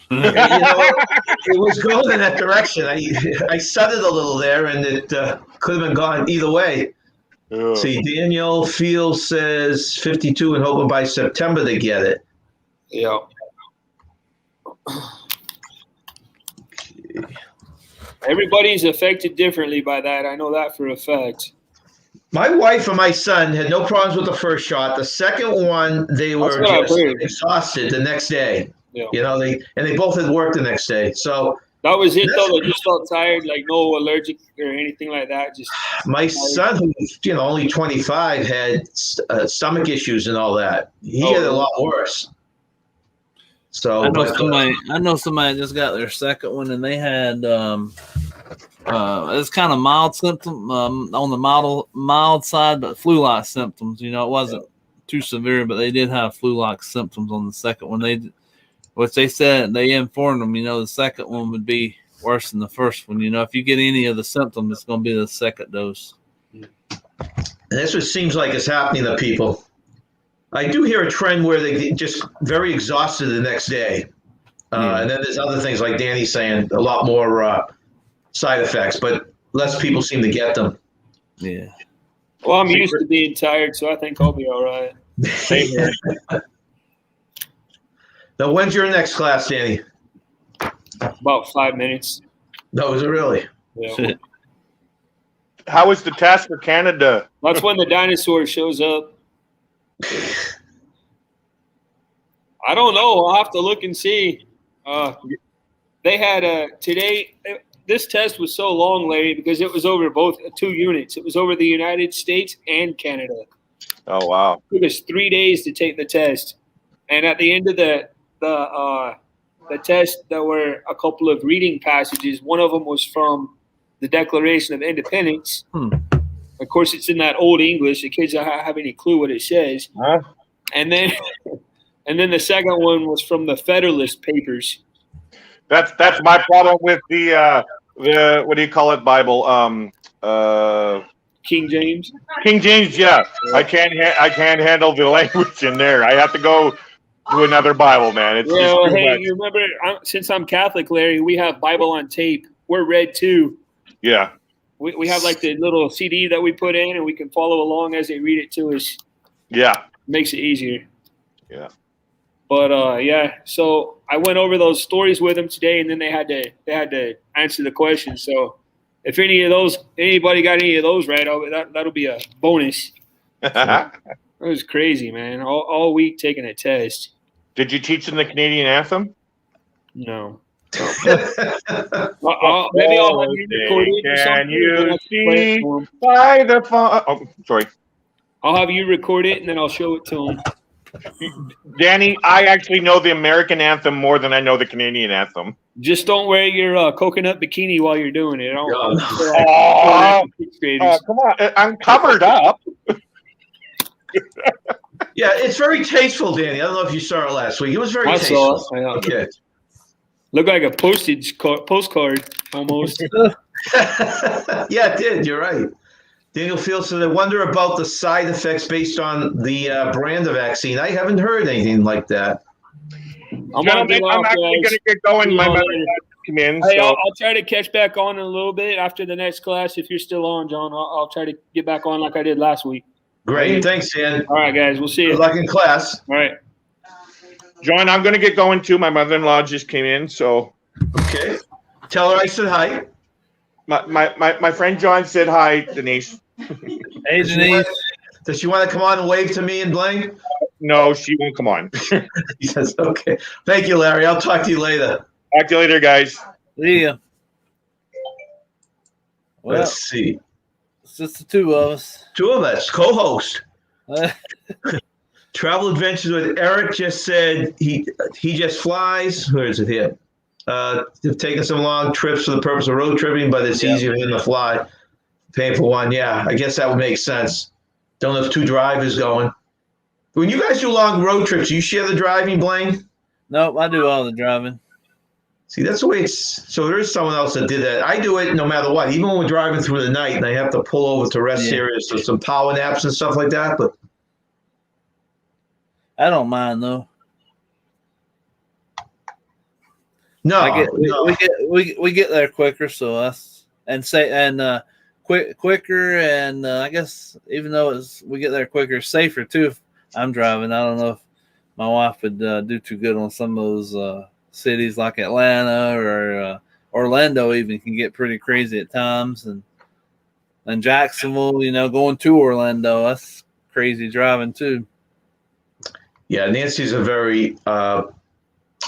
You know, it was going in that direction. I stuttered a little there, and it could have been gone either way. See, Daniel Field says 52 and hoping by September they get it. Yeah. Everybody's affected differently by that. I know that for a fact. My wife and my son had no problems with the first shot. The second one, they were just exhausted the next day. Yeah. You know, they both had work the next day. So that was it, though. They just felt tired, like no allergic or anything like that. Just my son, who's only 25, had stomach issues and all that. He had a lot worse. So I know somebody just got their second one, and they had it's kind of mild symptom on the mild side, but flu-like symptoms. You know, it wasn't too severe, but they did have flu-like symptoms on the second one. Which they said, they informed them, the second one would be worse than the first one. If you get any of the symptoms, it's going to be the second dose. And that's what seems like is happening to people. I do hear a trend where they get just very exhausted the next day. And then there's other things like Danny's saying, a lot more side effects, but less people seem to get them. Yeah. Well, I'm used to being tired, so I think I'll be all right. Same here. Now, when's your next class, Danny? About 5 minutes. No, is it really? Yeah. How was the test for Canada? That's when the dinosaur shows up. I don't know. I'll have to look and see. They had today. This test was so long, Larry, because it was over both 2 units. It was over the United States and Canada. Oh, wow. It took us 3 days to take the test. And at the end of the test, there were a couple of reading passages. One of them was from the Declaration of Independence. Of course, it's in that old English. The kids don't have any clue what it says. Huh? And then the second one was from the Federalist Papers. That's my problem with the what do you call it, Bible? King James. King James, yeah. I can't handle the language in there. I have to go to another Bible, man. It's well, just hey, you remember? Since I'm Catholic, Larry, we have Bible on tape. We're read too. Yeah. We have like the little CD that we put in, and we can follow along as they read it to us. Yeah. Makes it easier. Yeah. But yeah, so I went over those stories with them today, and then they had to answer the questions. So if anybody got any of those right, that'll be a bonus. It was crazy, man. All week taking a test. Did you teach them the Canadian anthem? No. Maybe I'll have you record it or something. Can you see by the far? Oh, sorry. I'll have you record it, and then I'll show it to them. Danny, I actually know the American anthem more than I know the Canadian anthem. Just don't wear your coconut bikini while you're doing it. Come on. I'm covered up. Yeah, it's very tasteful, Danny. I don't know if you saw it last week. It was very tasteful. Saw it. Okay. Looked like a postcard almost. Yeah, it did. You're right. Daniel Fields said, I wonder about the side effects based on the brand of vaccine. I haven't heard anything like that. I'm actually going to get going. My mother come in. Hey, so. I'll try to catch back on in a little bit after the next class. If you're still on, John, I'll try to get back on like I did last week. Great. Thanks, Dan. All right, guys. We'll see you. Good luck in class. All right. John, I'm going to get going too. My mother-in-law just came in, so. Okay. Tell her I said hi. My friend John said hi, Denise. Hey, Denise. Does she want to come on and wave to me and Blaine? No, she won't come on. He says, okay. Thank you, Larry. I'll talk to you later. Talk to you later, guys. See ya. Well, Let's see. it's just the two of us. Two of us, co-host. Travel Adventures with Eric just said he just flies. Where is it here? They've taken some long trips for the purpose of road tripping, but it's easier than to fly. Paying for one, yeah. I guess that would make sense. Don't have two drivers going. When you guys do long road trips, you share the driving, Blaine? Nope, I do all the driving. See, that's the way it's. So there is someone else that did that. I do it no matter what, even when we're driving through the night and I have to pull over to rest Yeah. areas or some power naps and stuff like that. But I don't mind though. no, I get no. we get there quicker, so us quicker, and I guess even though we get there quicker, safer too. If I'm driving, I don't know if my wife would do too good on some of those cities like Atlanta or Orlando. Even can get pretty crazy at times, and Jacksonville, going to Orlando, that's crazy driving too. Yeah, Nancy's a very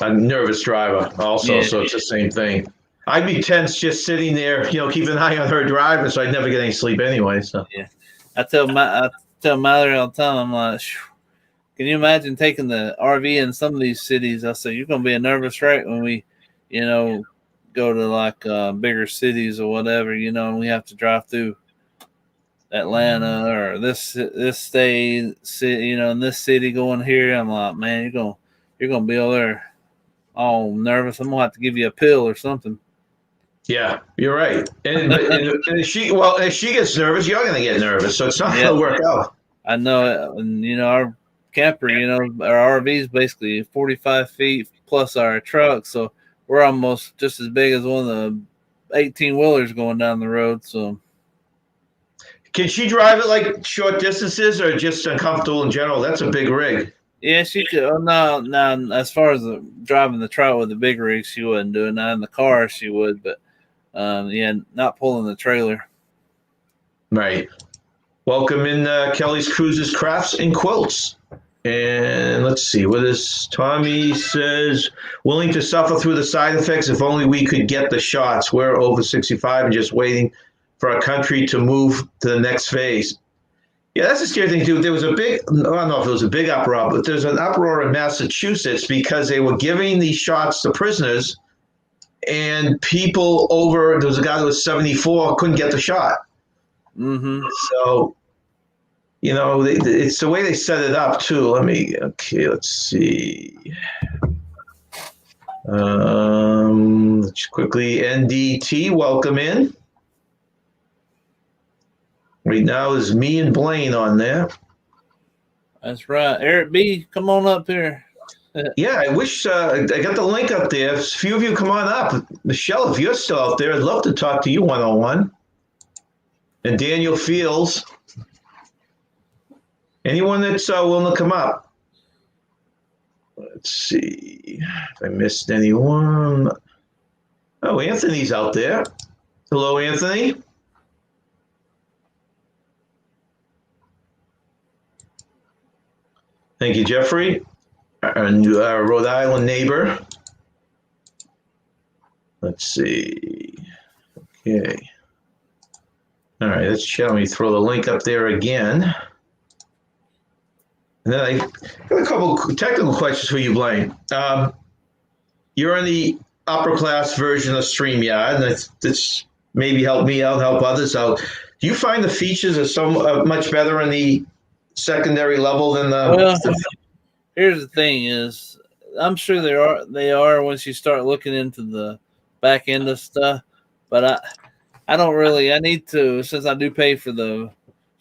a nervous driver also, Yeah. so it's the same thing. I'd be tense just sitting there, keeping an eye on her driving, so I'd never get any sleep anyway. So I tell Mallory all the time, I'm like, can you imagine taking the RV in some of these cities? I say, you're going to be a nervous wreck when we, go to like bigger cities or whatever, and we have to drive through Atlanta or this state, in this city going here. I'm like, man, you're gonna be over there all nervous. I'm gonna have to give you a pill or something. yeah, you're right. And if she gets nervous, you're going to get nervous, so it's not going to work out. I know it, and our camper, our RV is basically 45 feet plus our truck, so we're almost just as big as one of the 18 wheelers going down the road. So, can she drive it like short distances or just uncomfortable in general? That's a big rig. yeah, she could. Oh, no. As far as driving the truck with the big rig, she wouldn't do it. Not in the car, she would, but not pulling the trailer. Right. Welcome in Kelly's Cruises, Crafts, and Quilts. And let's see, what is Tommy says, willing to suffer through the side effects if only we could get the shots. We're over 65 and just waiting for our country to move to the next phase. Yeah, that's a scary thing too. There was I don't know if it was a big uproar, but there's an uproar in Massachusetts because they were giving these shots to prisoners and there was a guy that was 74, couldn't get the shot. Mm-hmm. So, it's the way they set it up too. Let's see. Let's quickly, NDT, welcome in. Right now is me and Blaine on there. That's right. Eric B., come on up here. Yeah, I wish I got the link up there. A few of you come on up. Michelle, if you're still out there, I'd love to talk to you one-on-one. And Daniel Fields. Anyone that's willing to come up. Let's see if I missed anyone. Oh, Anthony's out there. Hello, Anthony. Thank you, Jeffrey. Our Rhode Island neighbor. Let's see. Okay. All right, let's let me throw the link up there again. And then I got a couple technical questions for you, Blaine. You're in the upper class version of StreamYard, and that's maybe help me out, help others out. Do you find the features are so much better in the secondary level than the? Well, here's the thing: is I'm sure they are once you start looking into the back end of stuff, but I don't really. I need to, since I do pay for the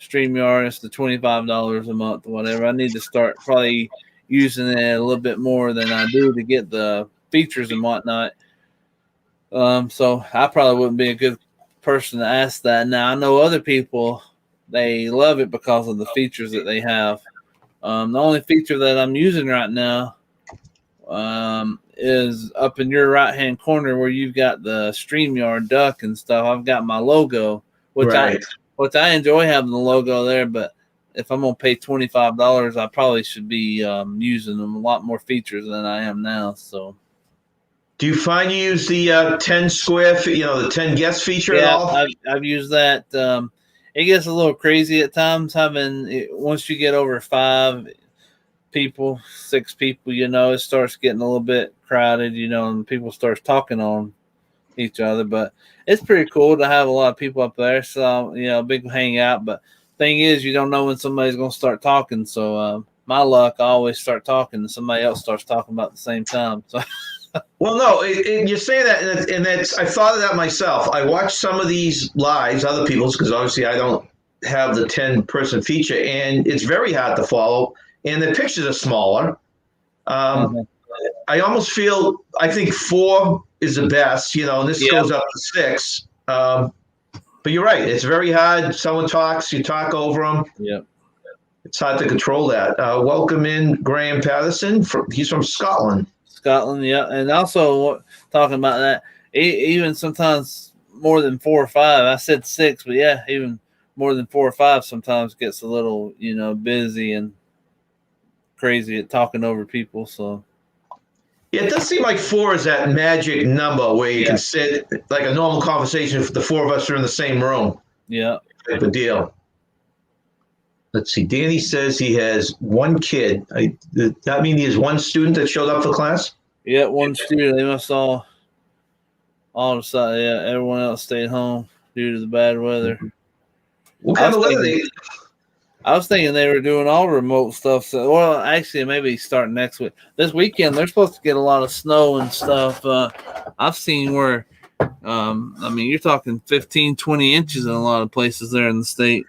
StreamYard, it's the $25 a month or whatever. I need to start probably using it a little bit more than I do to get the features and whatnot. So I probably wouldn't be a good person to ask that. Now I know other people, they love it because of the features that they have. The only feature that I'm using right now is up in your right-hand corner where you've got the StreamYard duck and stuff. I've got my logo, which I enjoy having the logo there, but if I'm going to pay $25, I probably should be using them a lot more features than I am now. So, do you find you use the 10 square, the 10 guest feature at all? I've used that. It gets a little crazy at times once you get over 5 people, 6 people, it starts getting a little bit crowded, and people start talking on each other, but it's pretty cool to have a lot of people up there. So, big hangout, but thing is, you don't know when somebody's going to start talking. So, my luck, I always start talking and somebody else starts talking about the same time. So Well, no, you say that, and that's I thought of that myself. I watched some of these lives, other people's, because obviously I don't have the 10-person feature, and it's very hard to follow, and the pictures are smaller. I almost feel I think 4 is the best, and this goes up to 6. But you're right; it's very hard. Someone talks, you talk over them. Yep. It's hard to control that. Welcome in Graham Patterson. He's from Scotland. Scotland, yeah, and also talking about that, even sometimes more than 4 or 5. I said 6, but yeah, even more than 4 or 5 sometimes gets a little, busy and crazy at talking over people. So yeah, it does seem like 4 is that magic number where you can sit like a normal conversation if the 4 of us are in the same room. Yeah, Type of deal. Let's see. Danny says he has 1 kid. Does that mean he has 1 student that showed up for class? yeah, 1 student. They must all decide. Yeah, everyone else stayed home due to the bad weather. What kind of weather? I was thinking they were doing all remote stuff. So, well, actually, maybe starting next week. This weekend, they're supposed to get a lot of snow and stuff. I've seen where, you're talking 15, 20 inches in a lot of places there in the state.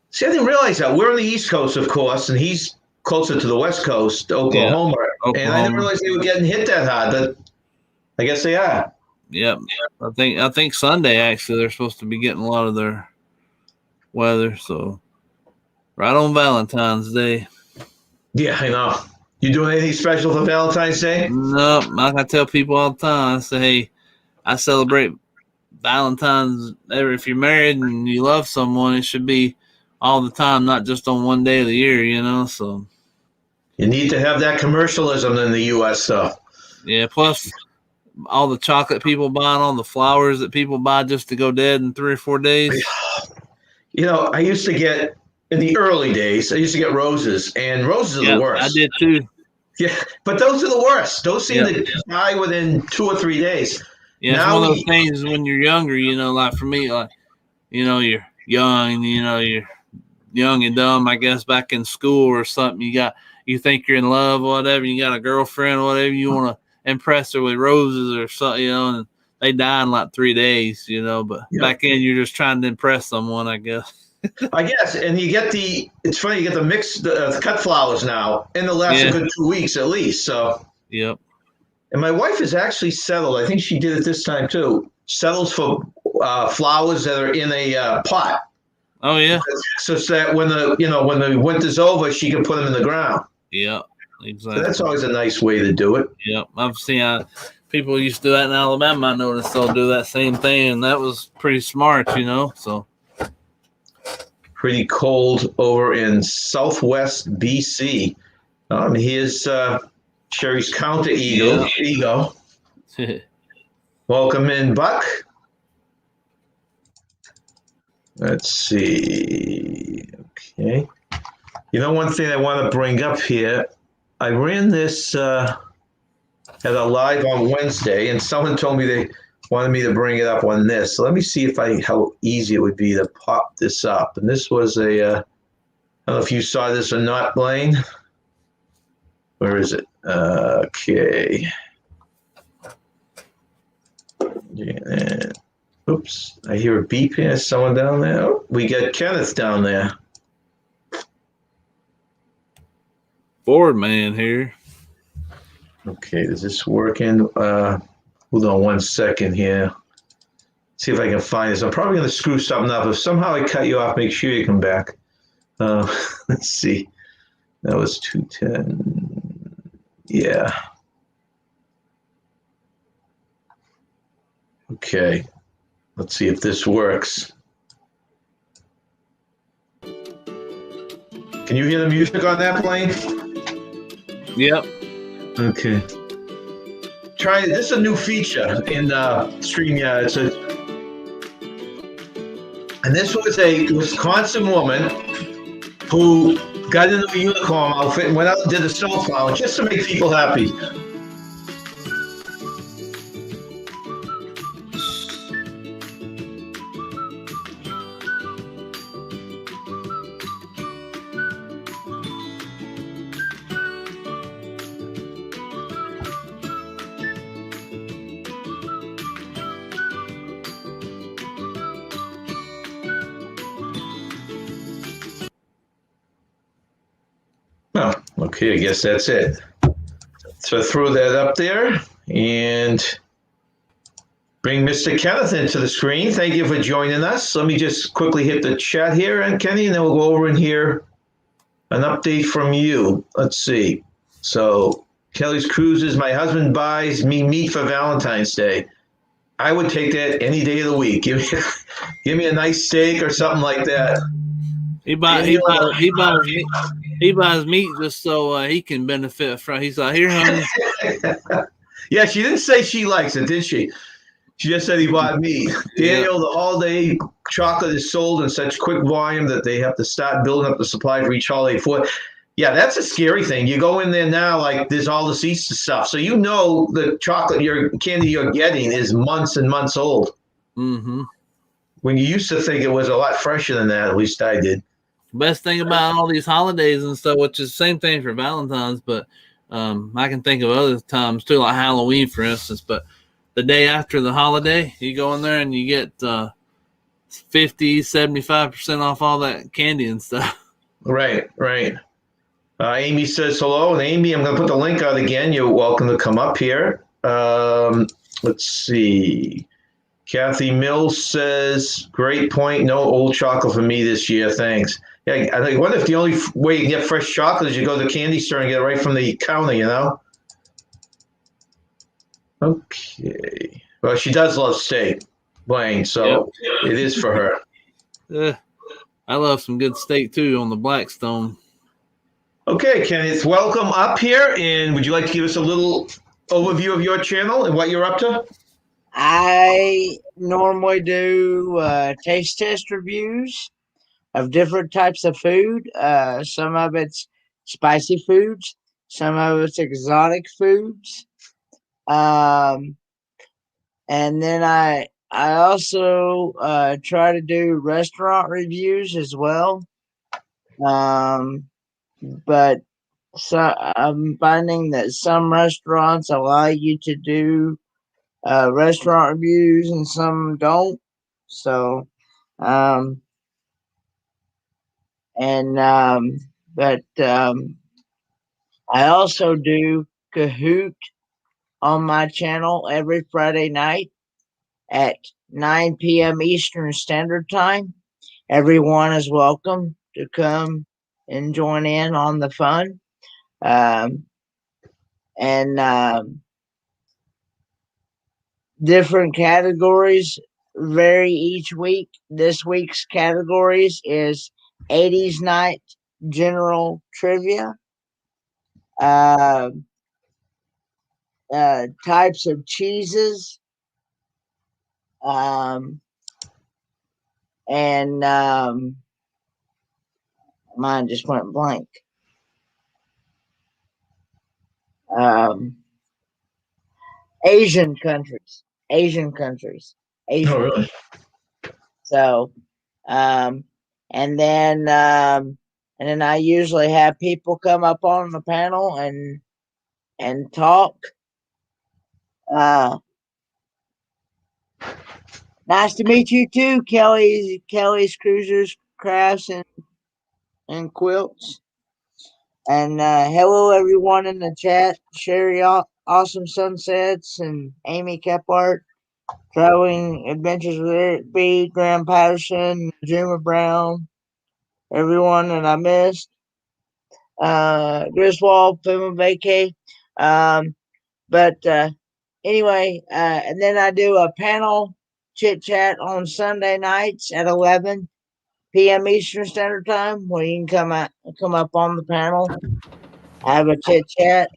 See, I didn't realize that. We're on the East Coast, of course, and he's closer to the West Coast, Oklahoma. And I didn't realize they were getting hit that hard, but I guess they are. Yep. I think Sunday, actually, they're supposed to be getting a lot of their weather. So right on Valentine's Day. Yeah, I know. You doing anything special for Valentine's Day? No, I tell people all the time. I say, hey, I celebrate Valentine's. If you're married and you love someone, it should be all the time, not just on one day of the year, So you need to have that commercialism in the U.S. stuff. Yeah, plus all the chocolate people buy and all the flowers that people buy just to go dead in 3 or 4 days. I used to get, in the early days, I used to get roses, and roses are the worst. I did too. Yeah, but those are the worst. Those seem to die within 2 or 3 days. Yeah, it's one of those things when you're younger, like for me, you're young, you're young and dumb, I guess, back in school or something. You think you're in love or whatever, you got a girlfriend or whatever, you want to impress her with roses or something, and they die in like 3 days, but back then you're just trying to impress someone, I guess. I guess, and it's funny, you get the mixed cut flowers now, and they'll last a good 2 weeks at least. So, yep. And my wife is actually settled. I think she did it this time too. Settles for flowers that are in a pot. Oh yeah. So that when the winter's over, she can put them in the ground. Yeah, exactly. So that's always a nice way to do it. Yep, I've seen people used to do that in Alabama. I noticed they'll do that same thing, and that was pretty smart, So. Pretty cold over in Southwest BC. Here's Sherry's counter ego. Welcome in, Buck. Let's see. Okay. One thing I want to bring up here, I ran this at a live on Wednesday, and someone told me they wanted me to bring it up on this. So let me see how easy it would be to pop this up. And this was I don't know if you saw this or not, Blaine. Where is it? Okay. Yeah. Oops, I hear a beep here. Someone down there. Oh, we got Kenneth down there. Board man here. Okay, does this work in? Hold on 1 second here. See if I can find this. I'm probably going to screw something up. If somehow I cut you off, make sure you come back. Let's see. That was 210. Yeah. Okay. Let's see if this works. Can you hear the music on that plane? Yep. Okay. This is a new feature in StreamYard. And this was a Wisconsin woman who got into a unicorn outfit and went out and did a snowplow just to make people happy. Okay, I guess that's it. So throw that up there and bring Mr. Kenneth into the screen. Thank you for joining us. Let me just quickly hit the chat here, and Kenny, and then we'll go over and hear an update from you. Let's see. So Kelly's Cruises, my husband buys me meat for Valentine's Day. I would take that any day of the week. Give me a nice steak or something like that. He buys meat just so he can benefit from. He's like, here, honey. Yeah, she didn't say she likes it, did she? She just said he bought meat. Daniel, the holiday chocolate is sold in such quick volume that they have to start building up the supply for each holiday. Yeah, that's a scary thing. You go in there now, like there's all this Easter stuff. So you know the chocolate, your candy you're getting is months and months old. Mm-hmm. When you used to think it was a lot fresher than that, at least I did. Best thing about all these holidays and stuff, which is the same thing for Valentine's, but I can think of other times too, like Halloween, for instance. But the day after the holiday, you go in there and you get 50, 75% off all that candy and stuff. Right. Amy says hello. And Amy, I'm going to put the link out again. You're welcome to come up here. Let's see. Kathy Mills says, great point. No old chocolate for me this year. Thanks. Yeah, I wonder if the only way you can get fresh chocolate is you go to the candy store and get it right from the counter, you know? Okay. Well, she does love steak, Blaine, so It is for her. I love some good steak, too, on the Blackstone. Okay, Kenneth, welcome up here. And would you like to give us a little overview of your channel and what you're up to? I normally do taste test reviews of different types of food. Some of it's spicy foods, some of it's exotic foods. And then I also try to do restaurant reviews as well. But so I'm finding that some restaurants allow you to do restaurant reviews and some don't. So, but I also do Kahoot on my channel every Friday night at 9 p.m. Eastern Standard Time. Everyone is welcome to come and join in on the fun. Different categories vary each week. This week's categories is 80s night general trivia, types of cheeses, and mine just went blank. Asian countries. Oh, really? So, and then I usually have people come up on the panel and talk. Nice to meet you too, Kelly's Cruisers, Crafts, and Quilts. And hello everyone in the chat. Sherry Awesome Sunsets and Amy Kephart. Traveling Adventures with Eric B, Graham Patterson, Juma Brown, everyone that I missed. Griswold, Puma Vacay. But anyway, and then I do a panel chit chat on Sunday nights at 11 p.m. Eastern Standard Time, where you can come up on the panel, have a chit chat.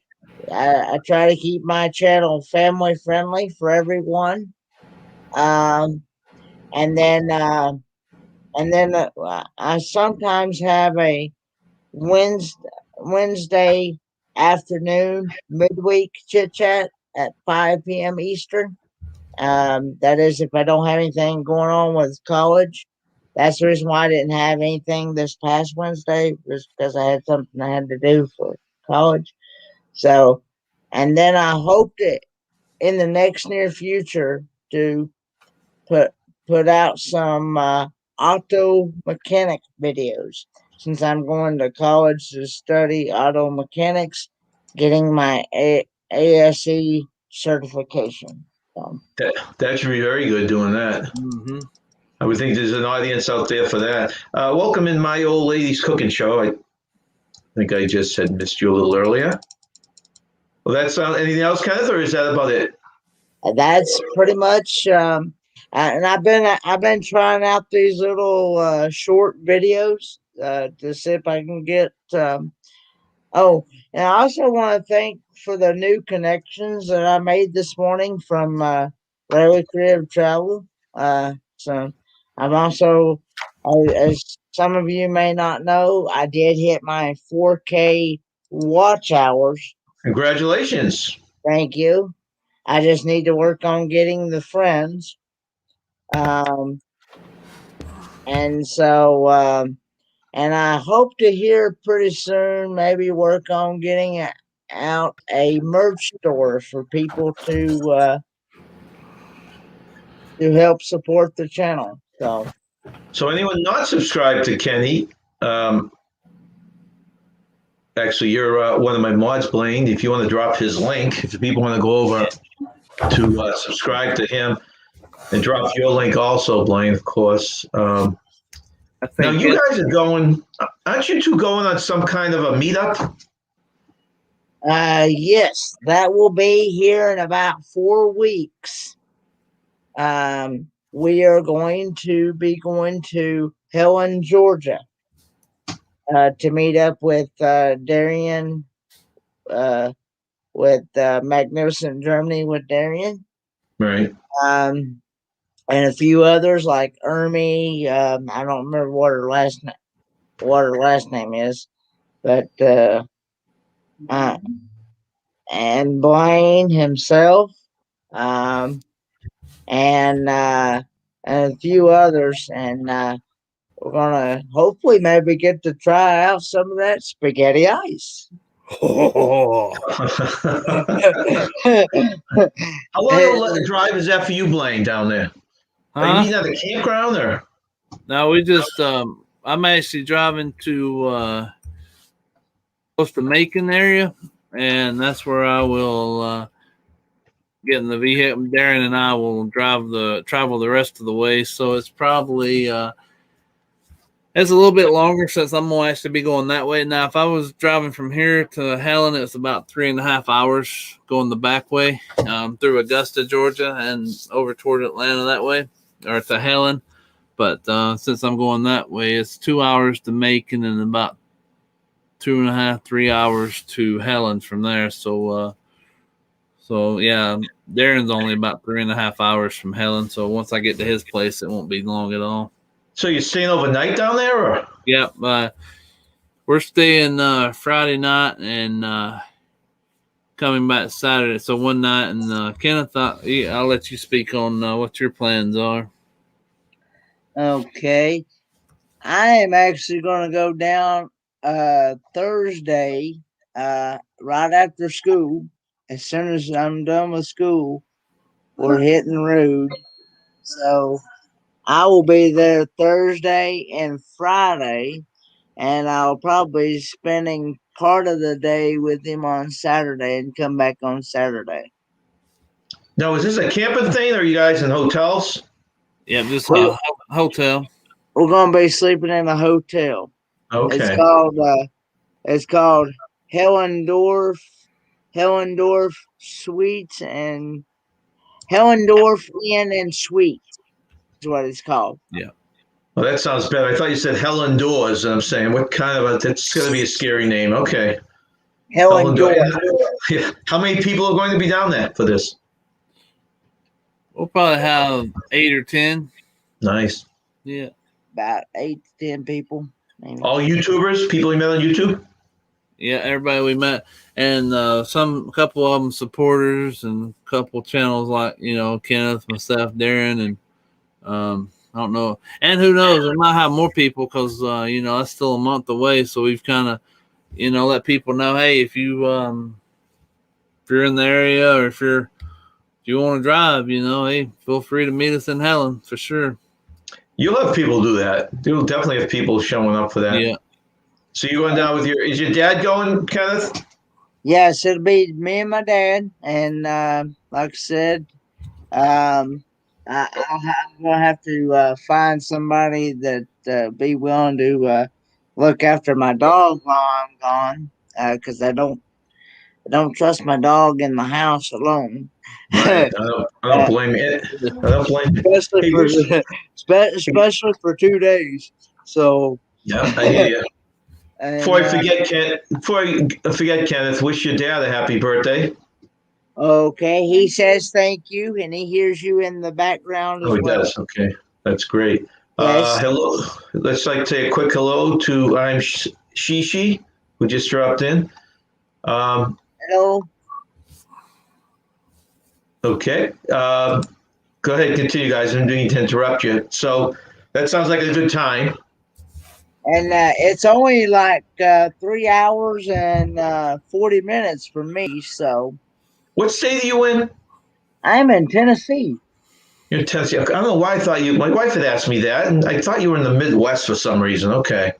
I try to keep my channel family friendly for everyone. And then I sometimes have a Wednesday afternoon midweek chit chat at 5 p.m. Eastern. That is if I don't have anything going on with college. That's the reason why I didn't have anything this past Wednesday, was because I had something I had to do for college. So, and then I hope that in the next near future to put out some auto mechanic videos. since I'm going to college to study auto mechanics, getting my ASE certification. So, That should be very good doing that. Mm-hmm. I would think there's an audience out there for that. Welcome in my old lady's cooking show. I think I just had missed you a little earlier. Well, that's anything else, Kenneth, or is that about it? that's pretty much. And I've been trying out these little short videos to see if I can get. Oh, and I also want to thank for the new connections that I made this morning from Larry Creative Travel. So I'm also, as some of you may not know, I did hit my 4K watch hours. Congratulations. Thank you. I just need to work on getting the friends. And so, and I hope to hear pretty soon, maybe work on getting out a merch store for people to help support the channel. So anyone not subscribed to Kenny, actually, you're one of my mods, Blaine. If you want to drop his link, if the people want to go over to subscribe to him, and drop your link also, Blaine, of course. Now you guys are going. Aren't you two going on some kind of a meetup? Yes, that will be here in about 4 weeks. We are going to be going to Helen, Georgia, to meet up with Darian, with Magnificent Germany with Darian. Right. And a few others like Ermi. I don't remember what her last name is, but and Blaine himself, and a few others, and we're gonna hopefully maybe get to try out some of that spaghetti ice. Oh. How long a drive is that for you, Blaine, down there? Are you meeting at the campground or? No, we just I'm actually driving to close to Macon area, and that's where I will get in the vehicle. Darren and I will travel the rest of the way. So it's probably it's a little bit longer since I'm gonna actually be going that way. Now, if I was driving from here to Helen, it's about 3.5 hours going the back way through Augusta, Georgia, and over toward Atlanta that way, or to Helen. But since I'm going that way, it's 2 hours to Macon and about 2.5, 3 hours to Helen from there. So yeah, Darren's only about 3.5 hours from Helen. So once I get to his place, it won't be long at all. So you're staying overnight down there, or? Yep. We're staying Friday night and coming back Saturday. So one night, and Kenneth, I'll let you speak on what your plans are. Okay. I am actually going to go down Thursday, right after school. As soon as I'm done with school, we're hitting the road. So I will be there Thursday and Friday, and I'll probably be spending part of the day with him on Saturday and come back on Saturday. Now, is this a camping thing, or are you guys in hotels? Yeah, just a hotel. We're going to be sleeping in a hotel. Okay. It's called Hellendorf Suites and Hellendorf Inn and Suite is what it's called. Yeah. Well, that sounds better. I thought you said Helen Doors, and I'm saying, what kind of that's going to be a scary name. Okay. Hellendorf. Yeah. How many people are going to be down there for this? We'll probably have 8 or 10. Nice. Yeah. About 8 to 10 people. Maybe. All YouTubers, people you met on YouTube? Yeah, everybody we met, and a couple of them supporters, and a couple channels like Kenneth, myself, Darren, and I don't know, and who knows, we might have more people because that's still a month away. So we've kind of let people know, hey, if you're in the area or if you want to drive, hey, feel free to meet us in Helen for sure. You'll have people do that. You'll definitely have people showing up for that. Yeah. So you going down with is your dad going, Kenneth? Yes, it'll be me and my dad, and like I said, I'm gonna have to find somebody that be willing to look after my dog while I'm gone, because I don't trust my dog in the house alone. Right. I don't blame it. I don't blame it. especially Hey, for especially for 2 days. So yeah, I hear you. and Before I forget, Kenneth, wish your dad a happy birthday. okay, he says thank you, and he hears you in the background Oh, as he well. does. Okay, that's great. Yes. Hello. Let's say a quick hello to I'm Shishi, who just dropped in. Hello. Okay. Go ahead, continue, guys. I didn't mean to interrupt you. So that sounds like a good time. And it's only like 3 hours and 40 minutes for me. So What state are you in? I'm in Tennessee. You're in Tennessee. I don't know why I thought you. My wife had asked me that, and I thought you were in the Midwest for some reason. Okay.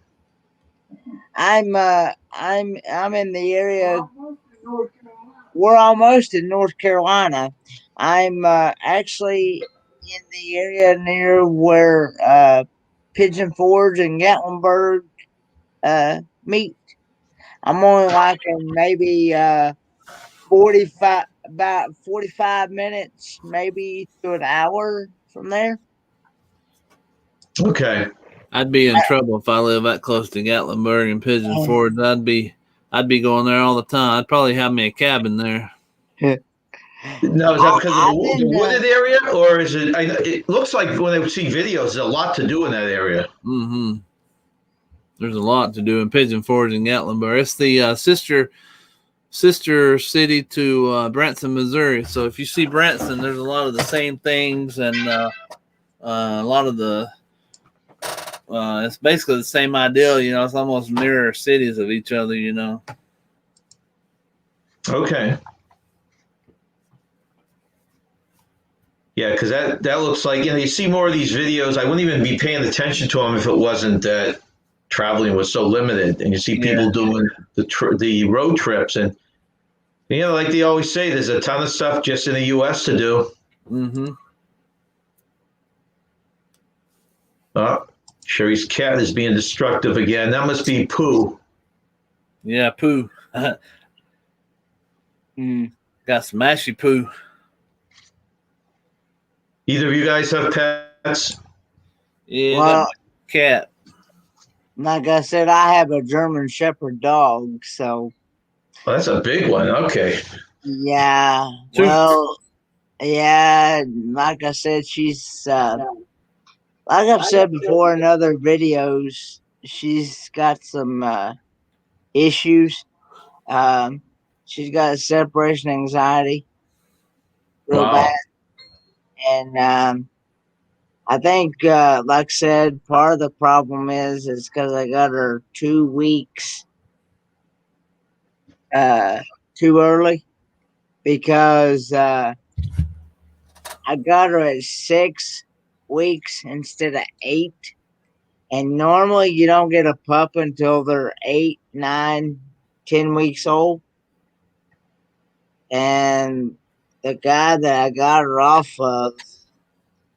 I'm in the area. We're almost in North Carolina. I'm actually in the area near where Pigeon Forge and Gatlinburg meet. I'm only like in maybe 45 minutes, maybe to an hour from there. Okay. I'd be in trouble if I lived that close to Gatlinburg and Pigeon Forge. I'd be going there all the time. I'd probably have me a cabin there. Now, is that because of the been, wooded area, or is it? It looks like when I see videos, there's a lot to do in that area. Mm-hmm. There's a lot to do in Pigeon Forge and Gatlinburg. It's the sister city to Branson, Missouri. So if you see Branson, there's a lot of the same things, and a lot of the it's basically the same idea. You know, it's almost mirror cities of each other. You know. Okay. Yeah, because that looks like, you see more of these videos. I wouldn't even be paying attention to them if it wasn't that traveling was so limited, and you see people doing the road trips, and like they always say, there's a ton of stuff just in the U.S. to do. Mm-hmm. Oh, Sherry's cat is being destructive again. That must be Pooh. Yeah, Pooh. Got some mashy Pooh. Either of you guys have pets? Yeah, Well, cat. like I said, I have a German Shepherd dog, so. Well, that's a big one. Okay. Yeah. Well, yeah. Like I said, she's like I've said before in other videos, she's got some issues. She's got separation anxiety real Wow. bad. And I think, like I said, part of the problem is because I got her 2 weeks too early, because I got her at 6 weeks instead of 8. And normally you don't get a pup until they're 8, 9, 10 weeks old. And the guy that I got her off of,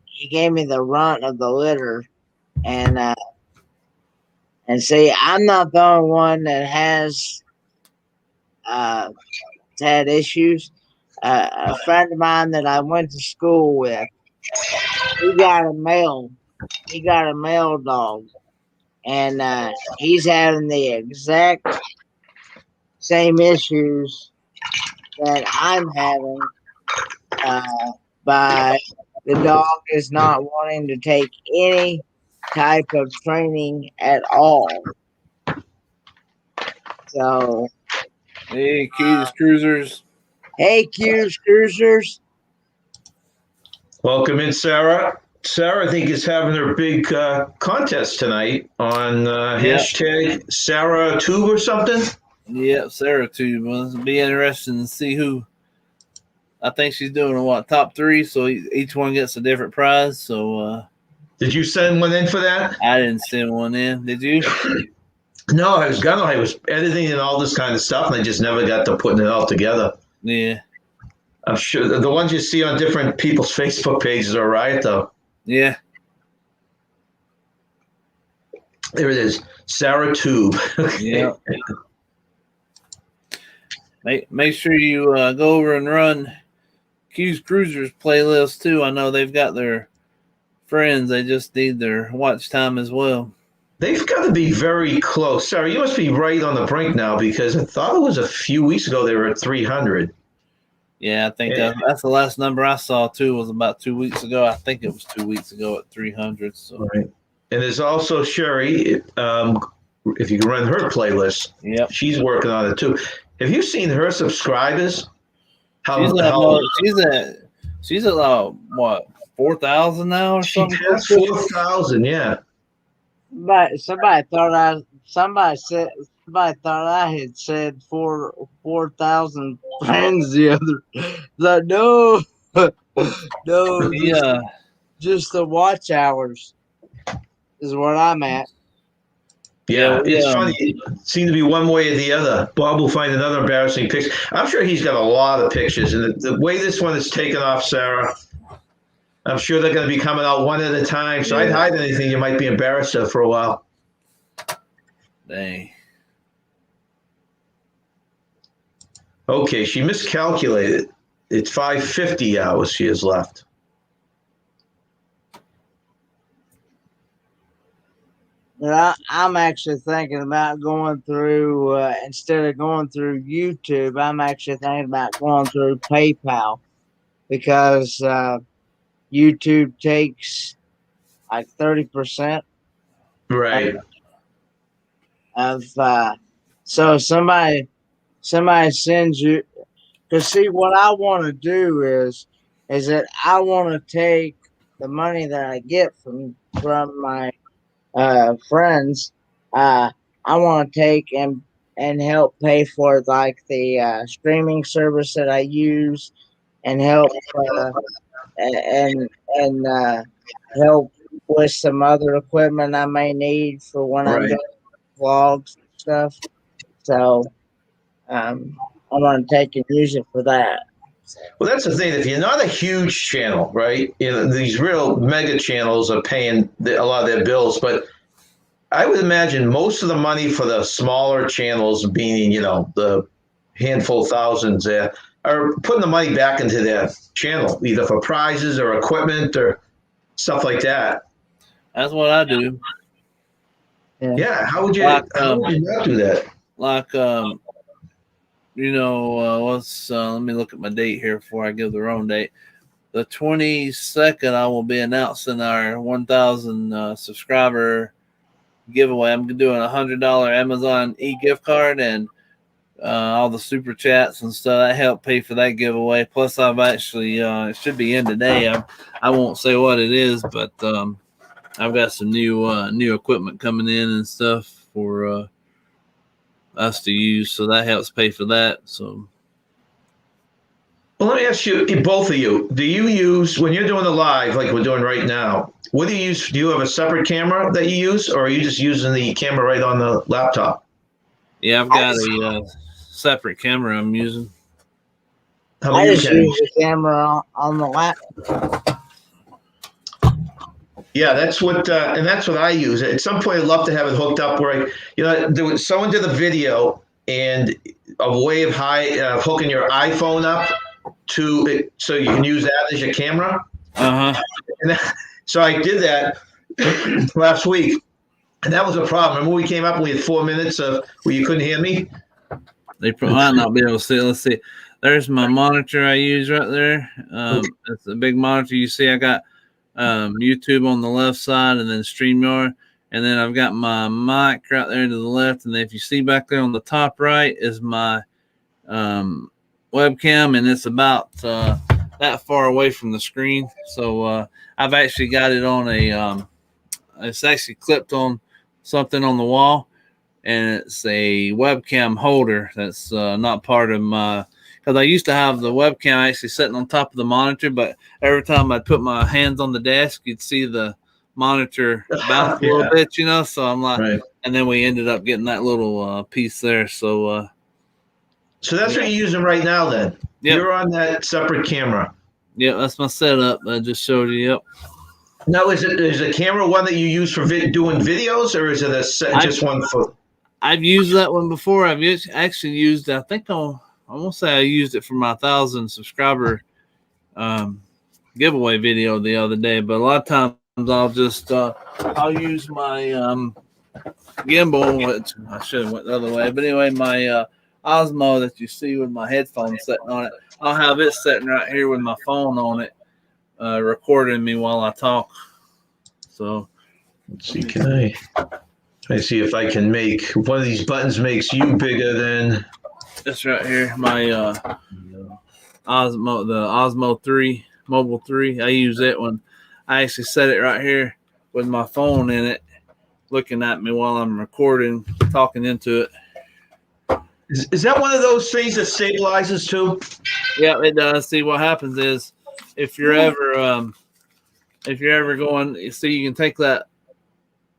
he gave me the runt of the litter. And see, I'm not the only one that has had issues. A friend of mine that I went to school with, he got a male dog, and he's having the exact same issues that I'm having, by the dog is not wanting to take any type of training at all. So, hey, Keys Cruisers. Hey, Q's Cruisers. Welcome in, Sarah. Sarah, I think, is having her big contest tonight on hashtag SarahTube or something. Yep, Sarah too. Well, it'll be interesting to see who. I think she's doing top 3, so each one gets a different prize. So, did you send one in for that? I didn't send one in. Did you? No, I was editing and all this kind of stuff, and I just never got to putting it all together. Yeah. I'm sure the ones you see on different people's Facebook pages are right, though. Yeah. There it is, Sarah Tube. Yeah. Make sure you go over and run Q's Cruisers playlist too. I know they've got their friends. They just need their watch time as well. They've got to be very close. Sarah, you must be right on the brink now, because I thought it was a few weeks ago they were at 300. Yeah, I think that's the last number I saw too. Was about 2 weeks ago. I think it was 2 weeks ago at 300. So. Right. And there's also Sherry. If you can run her playlist, she's working on it too. Have you seen her subscribers? She's at what, 4,000 now or something? She has 4,000. Yeah. But somebody thought I had said 4,000 friends the other. Like, no, no, Yeah, just the watch hours is where I'm at. Yeah, it's funny. It seemed to be one way or the other. Bob will find another embarrassing picture. I'm sure he's got a lot of pictures, and the way this one is taken off, Sarah, I'm sure they're going to be coming out one at a time. So I'd hide anything you might be embarrassed of for a while. dang. Okay, she miscalculated. It's 550 hours she has left. I'm actually thinking about going through, instead of going through YouTube, I'm actually thinking about going through PayPal, because YouTube takes like 30% Right. of so somebody sends you, because see, what I want to do is that I want to take the money that I get from my friends, I want to take and help pay for like the streaming service that I use, and help and help with some other equipment I may need for when I'm doing vlogs and stuff. So I want to take and use it for that. Well, that's the thing. If you're not a huge channel, right? You know, these real mega channels are paying a lot of their bills, but I would imagine most of the money for the smaller channels, being, you know, the handful of thousands there, are putting the money back into their channel, either for prizes or equipment or stuff like that. That's what I do. Yeah. How would you not do that? Like, you know, let me look at my date here before I give the wrong date. The 22nd, I will be announcing our 1,000 subscriber giveaway. I'm doing a $100 Amazon e-gift card, and all the super chats and stuff that help pay for that giveaway. Plus, I've actually it should be in today. I won't say what it is, but I've got some new equipment coming in and stuff for us to use, so that helps pay for that. So, well, let me ask you, both of you, do you use, when you're doing the live like we're doing right now, what do you use? Do you have a separate camera that you use, or are you just using the camera right on the laptop? Yeah, I've got a separate camera I'm using. I just use the camera on the laptop. Yeah, that's what, and that's what I use. At some point, I'd love to have it hooked up where someone did a video and a way of hooking your iPhone up to it, so you can use that as your camera. So I did that last week, and that was a problem. Remember, we came up and we had 4 minutes of where you couldn't hear me. They might not be able to see. Let's see. There's my monitor I use right there. It's a big monitor. You see, I got YouTube on the left side, and then StreamYard, and then I've got my mic right there to the left. And then if you see back there on the top right is my webcam, and it's about that far away from the screen. So I've actually got it on it's actually clipped on something on the wall, and it's a webcam holder that's not part of my, because I used to have the webcam actually sitting on top of the monitor, but every time I'd put my hands on the desk, you'd see the monitor bounce a little bit, you know. So I'm like, and then we ended up getting that little piece there. So that's what you're using right now then? Yep. You're on that separate camera. Yeah, that's my setup I just showed you. Yep. Now, is a camera one that you use for doing videos, or is it just one for? I've used that one before. Actually used. I think I won't say I used it for my 1,000 subscriber giveaway video the other day, but a lot of times I'll just I'll use my gimbal, which I should have went the other way. But anyway, my Osmo that you see with my headphones sitting on it, I'll have it sitting right here with my phone on it, recording me while I talk. So let's see, I see if I can make one of these buttons makes you bigger than this right here, my Osmo, the Osmo 3, Mobile 3. I use it when I actually set it right here with my phone in it, looking at me while I'm recording, talking into it. Is that one of those things that stabilizes too? Yeah, it does. See, what happens is if you're ever going, you see, you can take that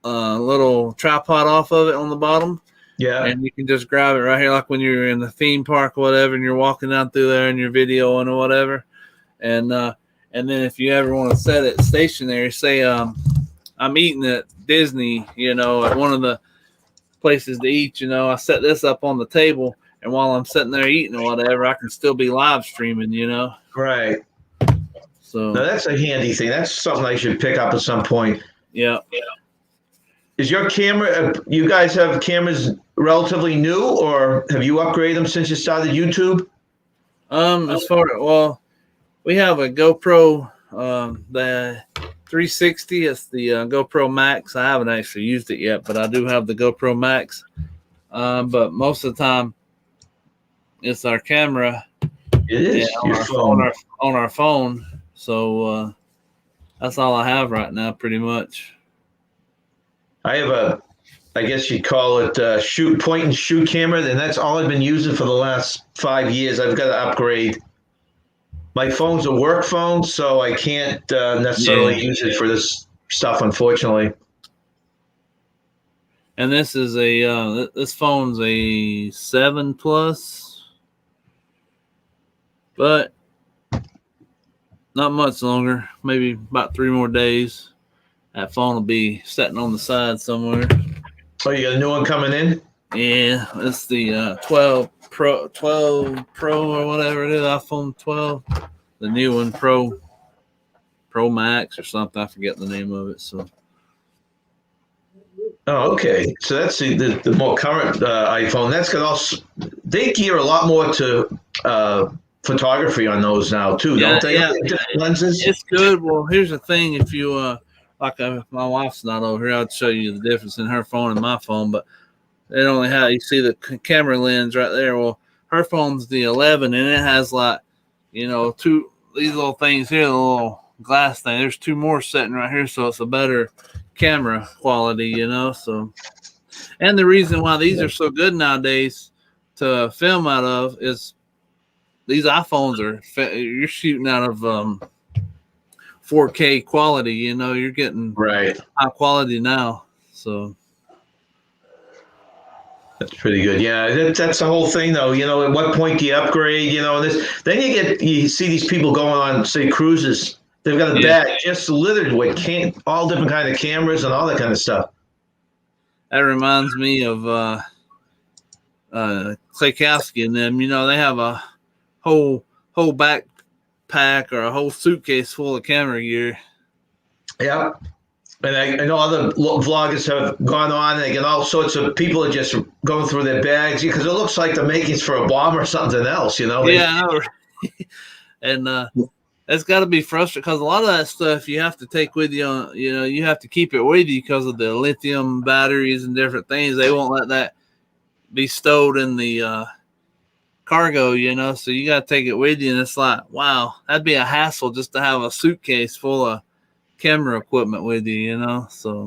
little tripod off of it on the bottom. Yeah. And you can just grab it right here, like when you're in the theme park or whatever, and you're walking down through there and you're videoing or whatever. And then if you ever want to set it stationary, say I'm eating at Disney, at one of the places to eat, I set this up on the table, and while I'm sitting there eating or whatever, I can still be live streaming, Right. So now that's a handy thing. That's something I should pick up at some point. Yeah. Is your camera, you guys have cameras relatively new, or have you upgraded them since you started YouTube? We have a GoPro, the 360. It's the GoPro Max. I haven't actually used it yet, but I do have the GoPro Max. But most of the time, it's our camera. It is on our phone. So that's all I have right now, pretty much. I have I guess you'd call it point and shoot camera, and that's all I've been using for the last 5 years. I've got to upgrade. My phone's a work phone, so I can't necessarily use it for this stuff, unfortunately. And this is this phone's a 7 Plus, but not much longer. Maybe about 3 more days. That phone will be sitting on the side somewhere. Oh, you got a new one coming in? Yeah, it's the 12 Pro or whatever it is, iPhone 12. The new one, Pro Max or something. I forget the name of it. So. Oh, okay. So that's the more current iPhone. That's got also. They gear a lot more to photography on those now too, don't they? Yeah, different lenses. It's good. Well, here's the thing: if you my wife's not over here, I'd show you the difference in her phone and my phone. But it only has, you see the camera lens right there. Well, her phone's the 11, and it has two these little things here, the little glass thing. There's 2 more sitting right here, so it's a better camera quality, So, and the reason why these are so good nowadays to film out of is these iPhones you're shooting out of 4K quality, you're getting right high quality now. So that's pretty good. Yeah, that's the whole thing, though. At what point do you upgrade? Then you see these people going on, say, cruises. They've got a bag just littered with all different kind of cameras and all that kind of stuff. That reminds me of Klakowski and them. They have a whole backpack or a whole suitcase full of camera gear. Yeah. And I know other vloggers have gone on, and they get all sorts of people are just going through their bags because it looks like the makings for a bomb or something else, Yeah, I know. And it's got to be frustrating because a lot of that stuff you have to take with you. You have to keep it with you because of the lithium batteries and different things. They won't let that be stowed in the cargo, so you got to take it with you. And it's like, wow, that'd be a hassle just to have a suitcase full of camera equipment with you, So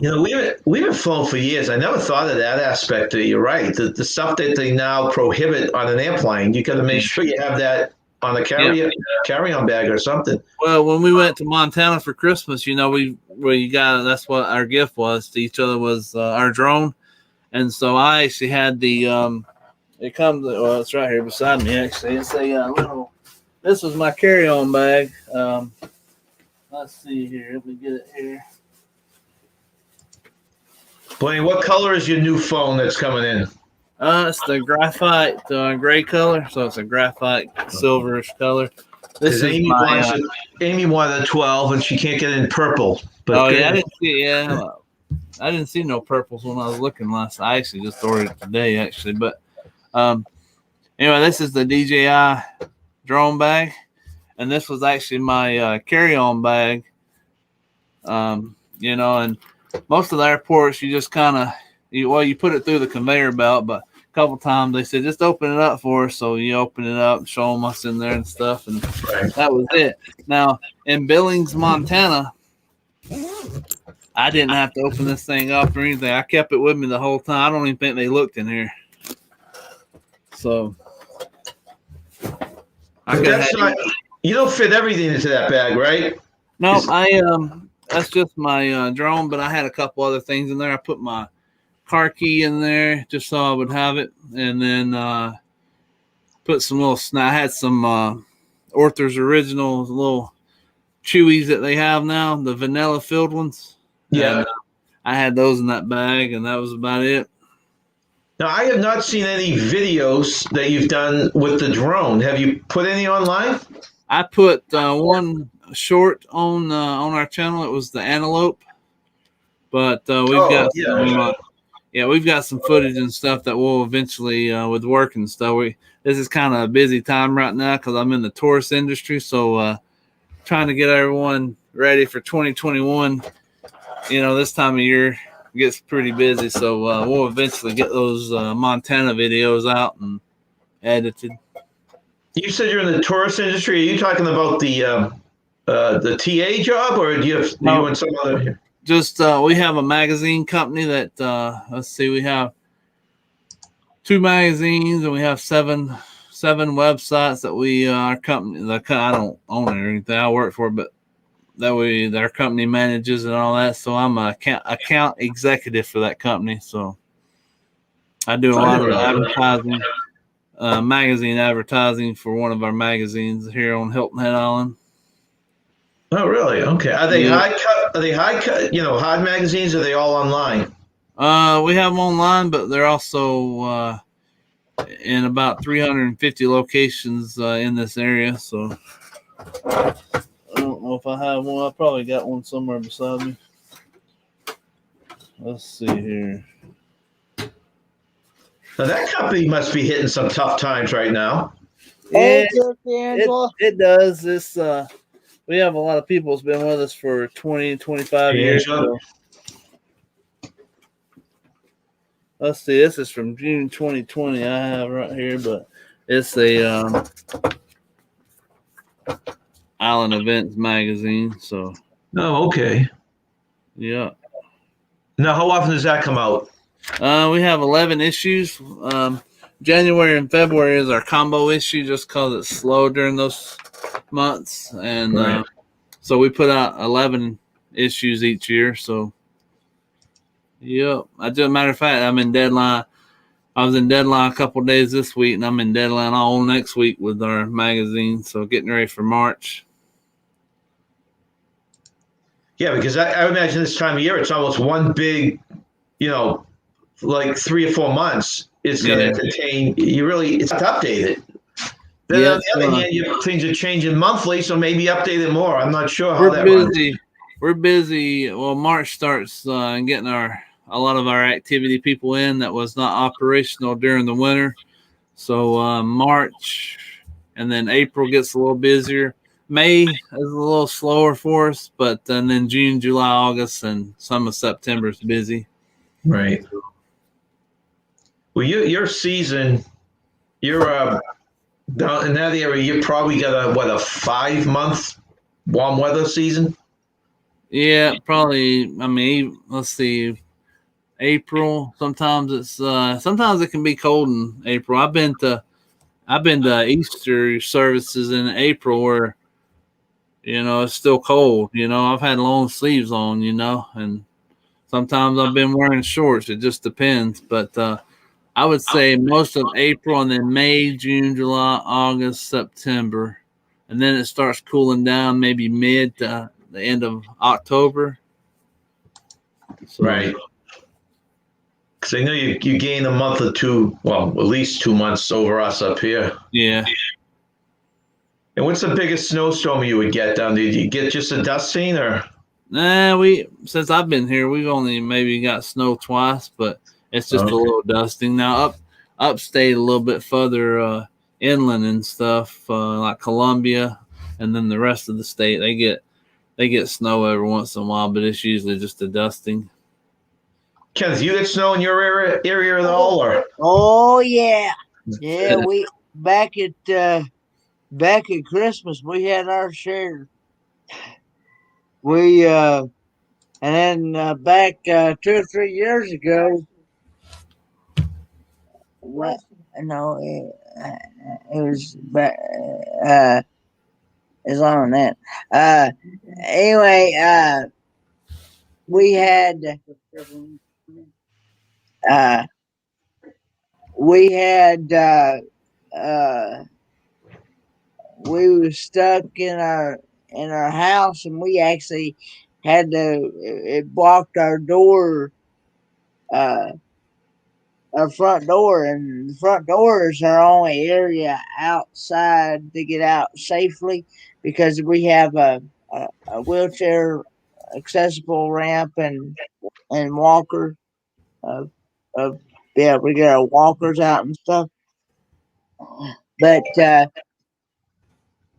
we've been flown for years. I never thought of that aspect. You're right. The stuff that they now prohibit on an airplane, you got to make sure you have that on a carry-on bag or something. Well, when we went to Montana for Christmas, we got, that's what our gift was to each other, was our drone. And so I actually had the it comes, well, it's right here beside me actually. It's a little. This was my carry-on bag. Let's see here. Let me get it here. Blaine, what color is your new phone that's coming in? It's the graphite gray color, so it's a graphite silverish color. This is Amy my. Amy wanted a 12, and she can't get it in purple. But Oh yeah, I didn't see. Yeah, I didn't see no purples when I was looking last. I actually just ordered it today, actually. But anyway, this is the DJI drone bag, and this was actually my carry-on bag. You know, and most of the airports, you just kind of, you put it through the conveyor belt, but a couple times they said, just open it up for us. So you open it up, show them what's in there and stuff. And that was it. Now, in Billings, Montana, I didn't have to open this thing up or anything. I kept it with me the whole time. I don't even think they looked in here. So you don't fit everything into that bag, right? No, that's just my drone, but I had a couple other things in there. I put my car key in there just so I would have it, and then put some little I had some Orther's Originals, little chewies that they have now, the vanilla filled ones. Yeah. And, I had those in that bag, and that was about it. Now, I have not seen any videos that you've done with the drone. Have you put any online? I put one short on our channel. It was the antelope, but we've got some footage and stuff that we'll eventually with work and stuff. This is kind of a busy time right now because I'm in the tourist industry, so trying to get everyone ready for 2021. You know, this time of year gets pretty busy, so we'll eventually get those Montana videos out and edited. You said you're in the tourist industry. Are you talking about the TA job, or do you have you and some other? Just we have a magazine company that let's see, we have 2 magazines and we have seven websites that we our company. I don't own it or anything. I work for it, but that our company manages and all that. So I'm a account executive for that company. So I do a lot of the advertising. Magazine advertising for one of our magazines here on Hilton Head Island. Oh, really? Okay. Are they high cut? Are they high cut? You know, hard magazines? Or are they all online? We have them online, but they're also in about 350 locations in this area. So I don't know if I have one. I probably got one somewhere beside me. Let's see here. Now, that company must be hitting some tough times right now. Yeah, it does. This we have a lot of people that's been with us for 20, 25 years. So. Let's see. This is from June 2020. I have right here, but it's a Island Events magazine. So. Oh, okay. Yeah. Now, how often does that come out? We have 11 issues. January and February is our combo issue just because it's slow during those months. And so we put out 11 issues each year. So, yeah. As a matter of fact, I'm in deadline. I was in deadline a couple of days this week, and I'm in deadline all next week with our magazine. So, getting ready for March. Yeah, because I imagine this time of year, it's almost one big, like 3 or 4 months. It's going to contain, it's to update it. Then on the other hand, things are changing monthly, so maybe update it more. I'm not sure how that runs. We're busy. Well, March starts getting a lot of our activity people in that was not operational during the winter. So March and then April gets a little busier. May is a little slower for us, but then June, July, August, and some of September is busy. Right. Well, your season, you're down in that area. You probably got a 5-month warm weather season. Yeah, probably. I mean, let's see, April. Sometimes it can be cold in April. I've been to Easter services in April where, it's still cold. I've had long sleeves on, and Sometimes I've been wearing shorts. It just depends. But I would say most of April and then May, June, July, August, September. And then it starts cooling down maybe mid to the end of October. So, Right. Because I know you gain a month or two, well, at least 2 months over us up here. yeah. And what's the biggest snowstorm you would get down? Did you get just a dusting or? Nah, since I've been here, we've only maybe got snow twice, but it's just a little dusting. Now upstate a little bit further inland and stuff, like Columbia, and then the rest of the state, they get snow every once in a while, but it's usually just a dusting. Kenneth, you get snow in your area at all, or? Oh yeah, yeah. We back at Christmas we had our share. We and then back 2 or 3 years ago. What? No, it was back. It's on that. Anyway, we had we had we were stuck in our house, and we actually had to. It blocked our door, our front door, and the front door is our only area outside to get out safely because we have a wheelchair accessible ramp and walker. Yeah, we got our walkers out and stuff. But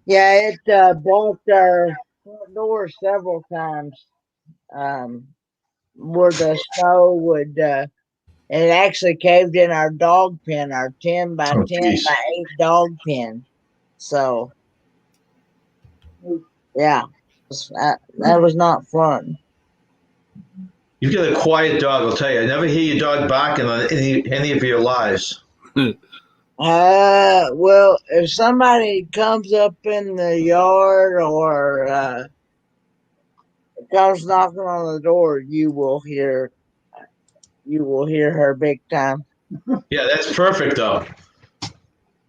yeah, it blocked our front door several times. Where the snow would, and it actually caved in our dog pen, our 10 by 10 geez. by 8 dog pen. So, yeah, that was not fun. You've got a quiet dog, I'll tell you. I never hear your dog barking on any of your lives. Well, if somebody comes up in the yard or comes knocking on the door, you will hear her big time. Yeah, that's perfect, though.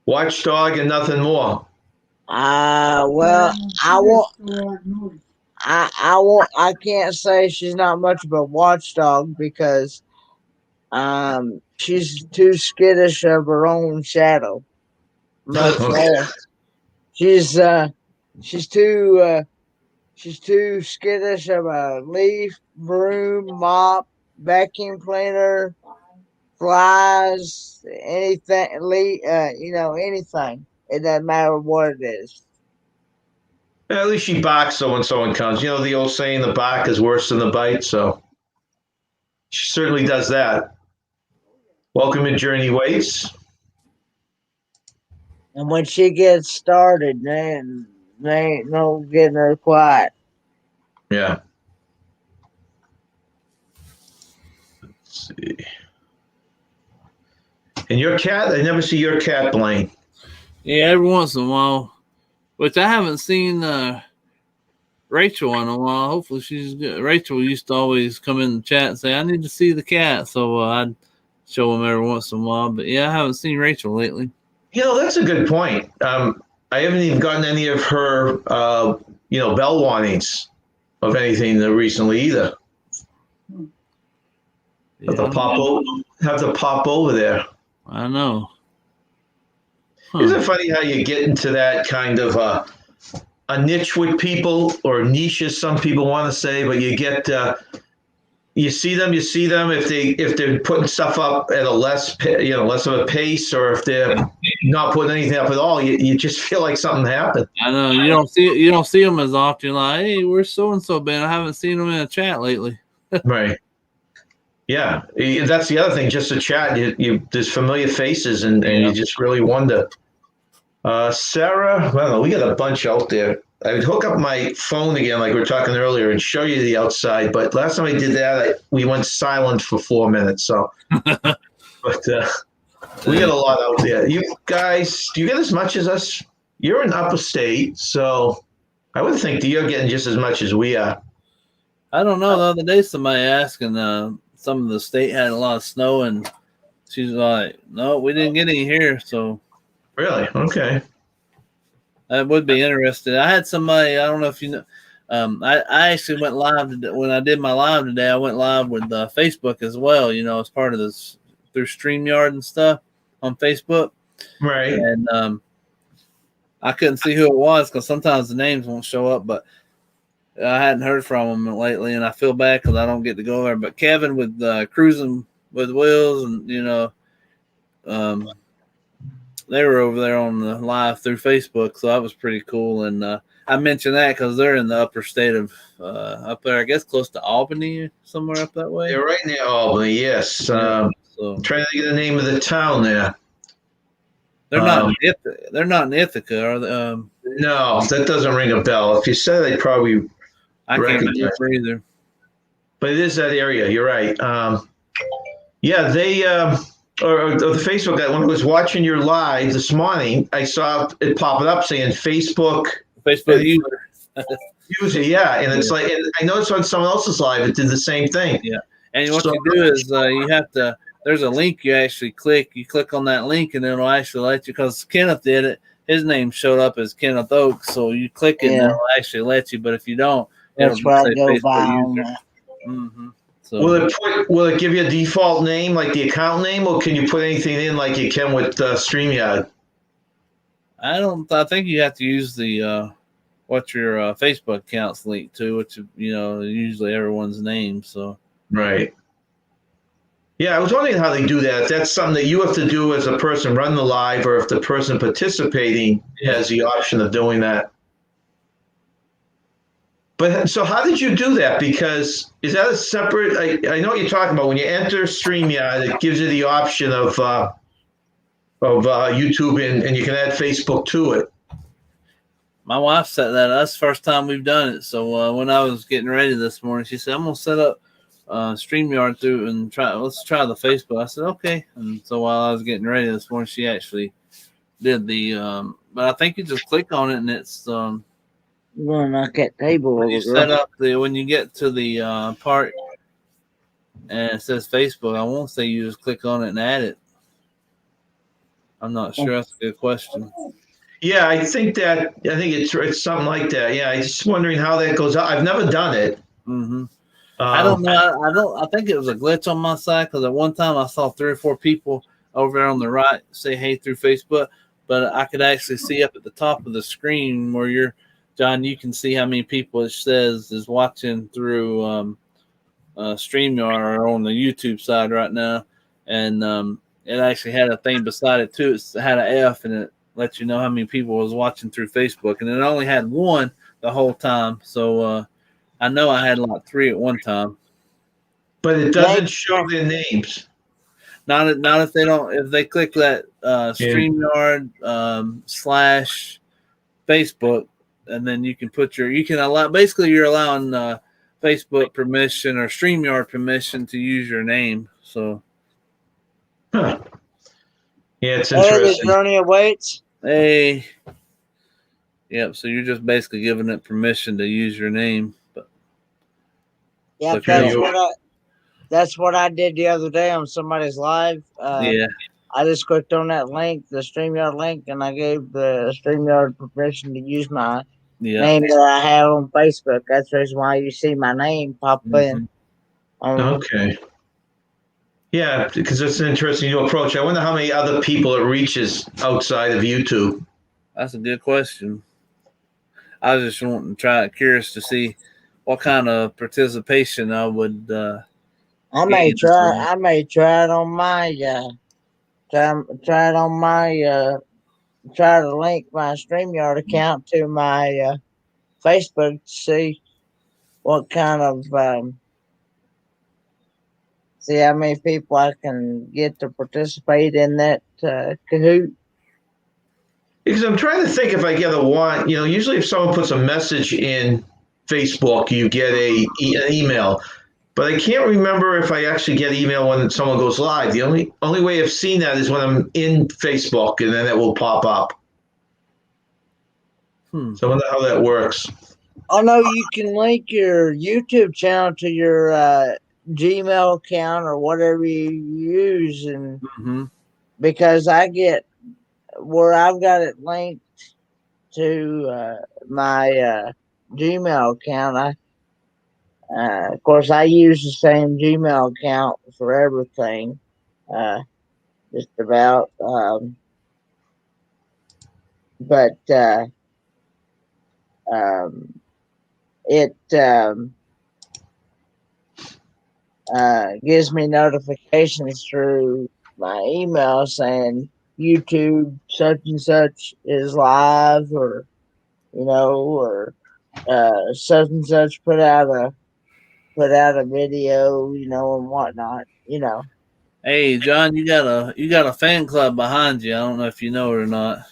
Watchdog and nothing more. Well, I can't say she's not much of a watchdog because she's too skittish of her own shadow. Much more. She's too skittish of a leaf, broom, mop, vacuum cleaner, flies, anything, anything. It doesn't matter what it is. At least she barks so when someone comes. You know the old saying, the bark is worse than the bite, so she certainly does that. Welcome to Journey Waits. And when she gets started, then they ain't no getting her quiet. Yeah. Let's see. And your cat? I never see your cat, Blaine. Yeah, every once in a while, which I haven't seen Rachel in a while. Hopefully she's good. Rachel used to always come in the chat and say, I need to see the cat. So I'd show him every once in a while. But yeah, I haven't seen Rachel lately. You know, that's a good point. I haven't even gotten any of her, bell warnings of anything recently either. Yeah, Have to pop over there. I know. Isn't it funny how you get into that kind of a niche with people, or niche as some people want to say, but you get you see them if they're putting stuff up at a less of a pace, or if they're not putting anything up at all, you just feel like something happened. I know you don't see them as often. You're like, hey, where's so and so been? I haven't seen them in a chat lately. Right. Yeah, that's the other thing. Just a chat, there's familiar faces, and you just really wonder. Sarah, well, we got a bunch out there. I would hook up my phone again, like we were talking earlier, and show you the outside. But last time I did that, we went silent for 4 minutes. So, but we got a lot out there. You guys, do you get as much as us? You're in upper state, so I would think that you're getting just as much as we are. I don't know. The other day, somebody asked, and some of the state had a lot of snow, and she's like, "No, we didn't get any here." So Really? Okay. that would be interesting. I had somebody. I don't know if you know. I actually went live today, when I did my live today. I went live with Facebook as well. You know, as part of this through StreamYard and stuff on Facebook, Right. and I couldn't see who it was because sometimes the names won't show up, but I hadn't heard from him lately, and I feel bad because I don't get to go there. But Kevin with Cruising with Wheels, and they were over there on the live through Facebook, so that was pretty cool. And I mentioned that because they're in the upper state of up there, I guess, close to Albany, somewhere up that way. They're right near Albany. Yes. So I'm trying to get the name of the town there. they're not they're not in Ithaca, are they? No, that doesn't ring a bell. If you said it, I'd probably I can't recognize. remember either. But it is that area. You're right. Yeah, they or the Facebook guy. When I was watching your live this morning, I saw it popping up saying Facebook user. user. Yeah, and it's like, and I noticed on someone else's live, it did the same thing. Yeah, and what you do is you have to. There's a link you actually click. You click on that link, and it'll actually let you. Because Kenneth did it. His name showed up as Kenneth Oaks, so you click it, and it'll actually let you. But if you don't, That's it'll why I say go Facebook by on user. that. Mm-hmm. So Will it give you a default name like the account name, or can you put anything in like you can with StreamYard? I think you have to use the what your Facebook account's linked to, which usually everyone's name. So right. Yeah, I was wondering how they do that. If that's something that you have to do as a person run the live, or if the person participating has the option of doing that. But so how did you do that? Because is that a separate? I know what you're talking about. When you enter StreamYard, it gives you the option of YouTube, and you can add Facebook to it. my wife set that up. That's the first time we've done it. So when I was getting ready this morning, she said, "I'm gonna set up StreamYard through and let's try the Facebook." I said, "Okay." And so while I was getting ready this morning, she actually did the. But I think you just click on it, and it's I'm gonna knock that table over. you set up when you get to the part and it says Facebook. I won't say you just click on it and add it. I'm not sure. That's a good question. Yeah, I think it's something like that. Yeah, I'm just wondering how that goes out. I've never done it. Mm-hmm. I don't know. I think it was a glitch on my side because at one time I saw 3 or 4 people over there on the right say hey through Facebook, but I could actually see up at the top of the screen where you're, John, you can see how many people it says is watching through StreamYard or on the YouTube side right now. And it actually had a thing beside it too. It had an F, and it lets you know how many people was watching through Facebook. And it only had 1 the whole time. So I know I had like 3 at one time. But it doesn't show their names. Not if they don't. If they click that StreamYard / Facebook, and then you can allow. Basically, you're allowing Facebook permission or StreamYard permission to use your name. So, Huh. Yeah, it's Hey, there's interesting. Bernie Waits. hey, yep. So you're just basically giving it permission to use your name. But Yeah, that's what I did the other day on somebody's live. yeah, I just clicked on that link, the StreamYard link, and I gave the StreamYard permission to use my name that I have on Facebook. That's the reason why you see my name pop in. Okay. Yeah, because it's an interesting new approach. I wonder how many other people it reaches outside of YouTube. That's a good question. I was just wanting to curious to see what kind of participation I would. I may try it on my try to link my StreamYard account to my Facebook to see what kind of see how many people I can get to participate in that Kahoot. Because I'm trying to think if I get usually if someone puts a message in Facebook, you get an email. But I can't remember if I actually get email when someone goes live. The only way I've seen that is when I'm in Facebook, and then it will pop up. So I wonder how that works. Oh no, you can link your YouTube channel to your Gmail account or whatever you use, and Mm-hmm. because I get where I've got it linked to my Gmail account. Of course, I use the same Gmail account for everything, just about. But it gives me notifications through my email saying YouTube such and such is live, or or such and such put out a video, and whatnot. Hey, John, you got a fan club behind you. I don't know if you know it or not.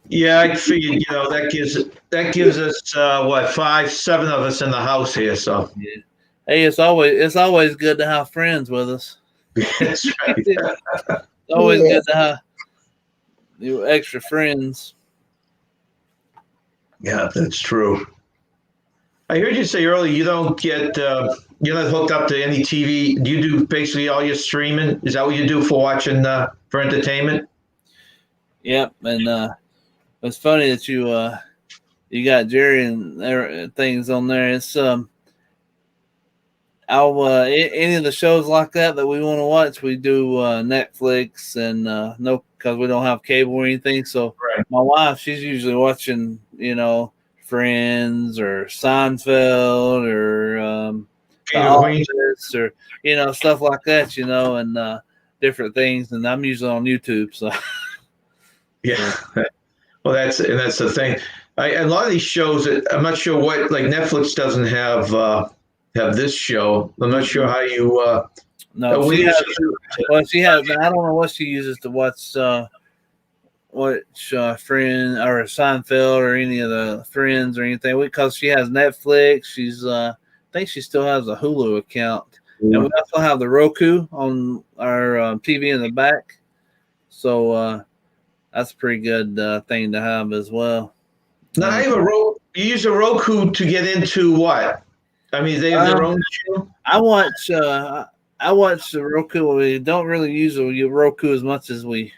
Yeah, I figured, that gives us what, 5, 7 of us in the house here. So Yeah. Hey, it's always good to have friends with us. that's right. It's always Yeah. good to have extra friends. Yeah, that's true. I heard you say earlier you don't get you're not hooked up to any TV. Do you do basically all your streaming? Is that what you do for watching for entertainment? Yep, and it's funny that you got Jerry and things on there. It's I'll any of the shows like that we want to watch, we do Netflix, and no, because we don't have cable or anything. So Right. my wife, she's usually watching, Friends or Seinfeld or The King of Queens. Office, or stuff like that, and different things. And I'm usually on YouTube. So Yeah. Well, that's the thing. A lot of these shows, I'm not sure what, like Netflix doesn't have this show. I'm not sure how you. no, what do she you has. subscribe to? Well, she has. I don't know what she uses to watch. Friend or Seinfeld or any of the Friends or anything, because she has Netflix. I think she still has a Hulu account, and we also have the Roku on our TV in the back. So that's a pretty good thing to have as well. Now, I have you use a Roku to get into what? I mean, they have their own channel. I watch the Roku. We don't really use the Roku as much as we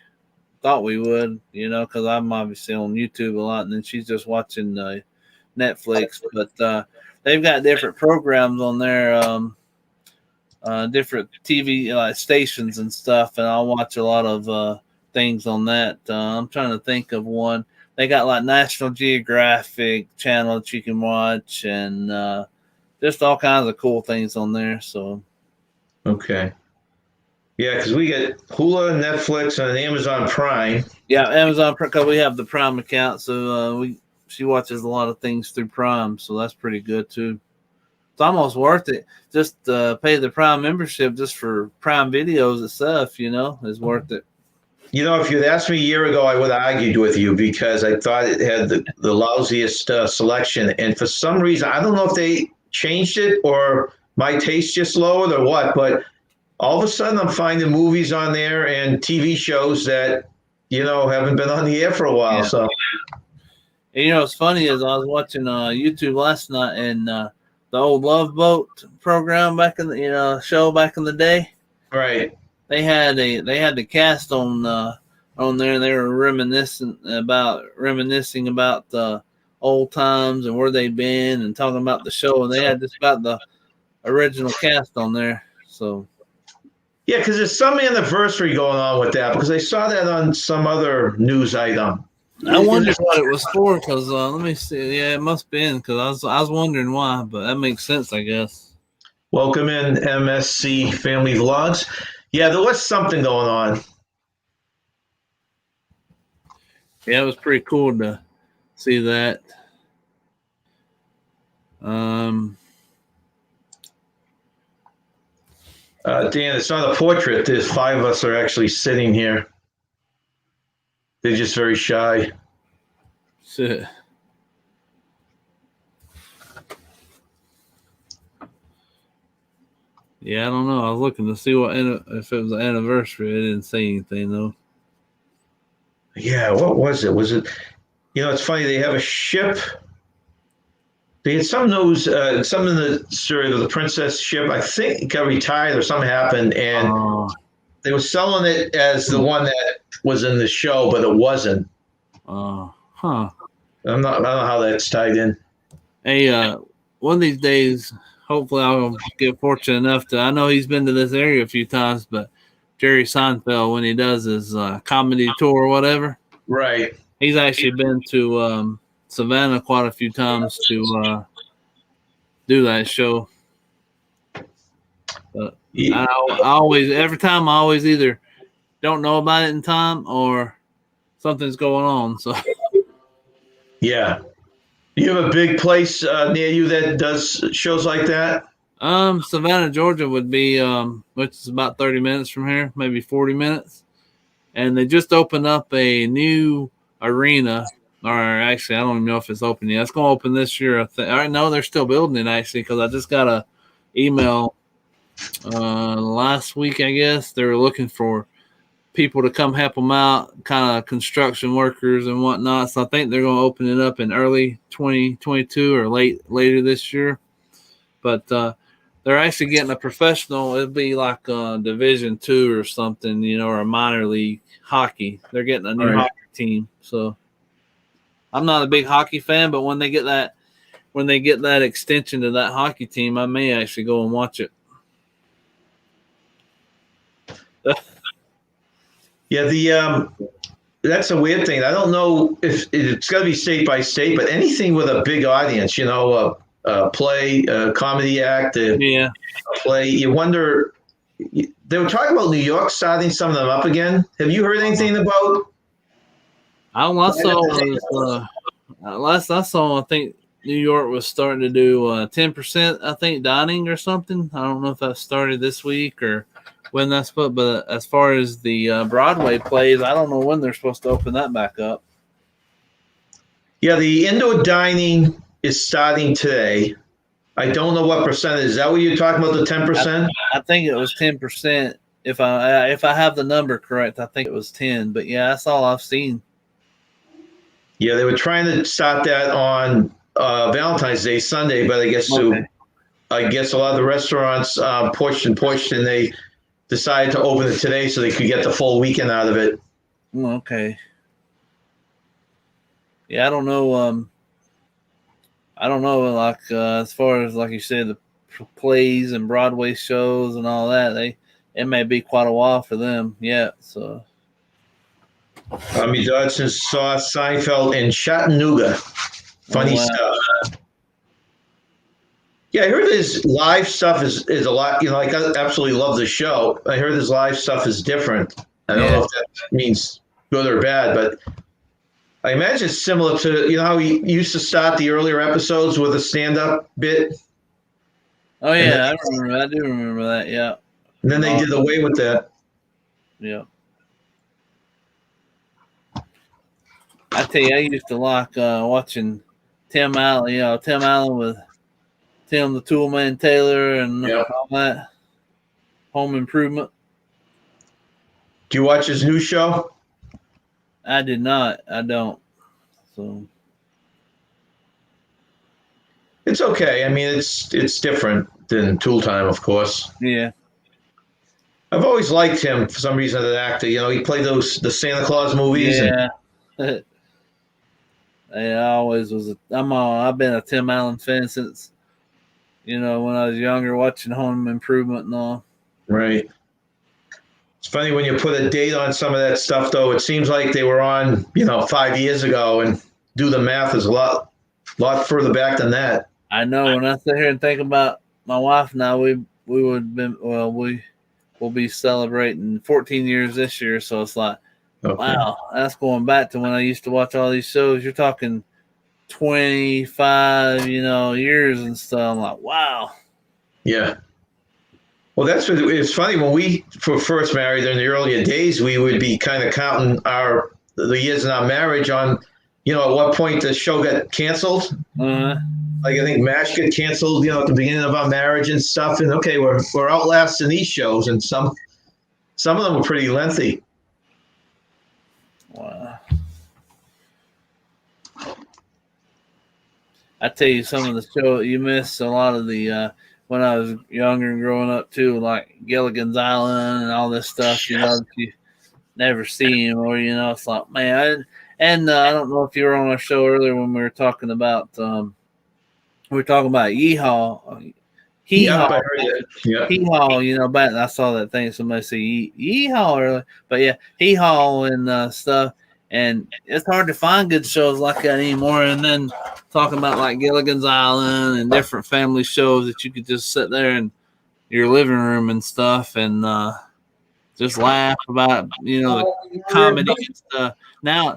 thought we would, because I'm obviously on YouTube a lot, and then she's just watching Netflix. But they've got different programs on there, different TV stations and stuff, and I'll watch a lot of things on that. I'm trying to think of one. They got like National Geographic channel that you can watch, and just all kinds of cool things on there. So Okay. Yeah, because we get Hulu, Netflix, and Amazon Prime. yeah, Amazon, because we have the Prime account, so she watches a lot of things through Prime, so that's pretty good too. It's almost worth it. Just pay the Prime membership just for Prime videos itself. Is worth it. If you'd asked me a year ago, I would have argued with you because I thought it had the lousiest selection. And for some reason, I don't know if they changed it or my taste just lowered or what, but all of a sudden I'm finding movies on there and TV shows that, haven't been on the air for a while. Yeah. So, And, what's funny is I was watching YouTube last night, and the old Love Boat program back in the show back in the day. right. They had the cast on there, and they were reminiscing about the old times and where they've been, and talking about the show, and they had just about the original cast on there. So Yeah, because there's some anniversary going on with that because I saw that on some other news item. I wondered what it was for, because let me see. Yeah, it must be because I was wondering why, but that makes sense, I guess. Welcome in MSC Family Vlogs. Yeah, there was something going on. Yeah, it was pretty cool to see that. Dan, it's not a portrait. There's 5 of us are actually sitting here. They're just very shy. So, yeah, I don't know. I was looking to see if it was an anniversary. It didn't say anything though. Yeah, what was it? Was it? It's funny. They have a ship They had some news, some in the story of the Princess ship. I think it got retired or something happened, and Oh, they were selling it as the one that was in the show, but it wasn't. huh. I don't know how that's tied in. Hey, one of these days, hopefully I'll get fortunate enough to. I know he's been to this area a few times, but Jerry Seinfeld, when he does his comedy tour or whatever, Right. he's actually been to Savannah quite a few times to do that show. But I always, every time, I always either don't know about it in time or something's going on. So, Yeah. You have a big place near you that does shows like that? Savannah, Georgia would be, which is about 30 minutes from here, maybe 40 minutes. And they just opened up a new arena, or actually, I don't even know if it's open yet. It's going to open this year. I know they're still building it actually, because I just got a email last week. I guess they were looking for people to come help them out, kind of construction workers and whatnot. So I think they're going to open it up in early 2022 or later this year. But they're actually getting a professional. It'd be like Division II or something, or a minor league hockey. They're getting a new hockey team. So I'm not a big hockey fan, but when they get that extension to that hockey team, I may actually go and watch it. Yeah, that's a weird thing. I don't know if it's got to be state by state, but anything with a big audience, play, comedy act, Yeah. play. You wonder. They were talking about New York starting some of them up again. Have you heard anything about? Last I saw, I think New York was starting to do 10%, I think, dining or something. I don't know if that started this week or when that's put, but as far as the Broadway plays, I don't know when they're supposed to open that back up. Yeah, the indoor dining is starting today. I don't know what percentage. Is that what you're talking about? The 10%? I think it was 10%. If I have the number correct, I think it was 10. But yeah, that's all I've seen. Yeah, they were trying to start that on Valentine's Day, Sunday, but I guess a lot of the restaurants pushed, and they decided to open it today so they could get the full weekend out of it. Okay. Yeah, I don't know. Like as far as like you said, the plays and Broadway shows and all that, it may be quite a while for them yet. So, Tommy Dodson saw Seinfeld in Chattanooga. Funny stuff. Yeah, I heard his live stuff is a lot. I absolutely love the show. I heard his live stuff is different. I don't know if that means good or bad, but I imagine it's similar to how he used to start the earlier episodes with a stand-up bit. Oh yeah, I do remember that. Yeah. And then they did away with that. Yeah. I tell you, I used to like watching Tim Allen. Tim Allen with Tim the Toolman Taylor and all that. Home Improvement. Do you watch his new show? I did not. I don't. So it's okay. I mean, it's different than Tool Time, of course. Yeah. I've always liked him for some reason as an actor. He played the Santa Claus movies. Yeah. I always was. I've been a Tim Allen fan since when I was younger, watching Home Improvement and all. Right. It's funny when you put a date on some of that stuff, though. It seems like they were on, 5 years ago, and do the math is a lot further back than that. I know. When I sit here and think about my wife now, we will be celebrating 14 years this year. So it's like, wow, that's going back to when I used to watch all these shows. You're talking 25, years and stuff. I'm like, wow. Yeah. Well, it's funny when we were first married in the earlier days, we would be kind of counting the years in our marriage on, at what point the show got canceled. Like I think MASH got canceled, at the beginning of our marriage and stuff. And okay, we're outlasting these shows, and some of them were pretty lengthy. Wow. I tell you, some of the show you miss a lot of the when I was younger and growing up too, like Gilligan's Island and all this stuff. You know, that you never see anymore. You know, it's like man. I don't know if you were on our show earlier when we were talking about Yeehaw. Hee Yep, haw, I heard that. Yeah. hee haw. You know, back I saw that thing. Somebody say yeehaw earlier, but yeah, hee haw and stuff. And it's hard to find good shows like that anymore. And then talking about like Gilligan's Island and different family shows that you could just sit there in your living room and stuff and just laugh about, you know, the comedy and stuff. Now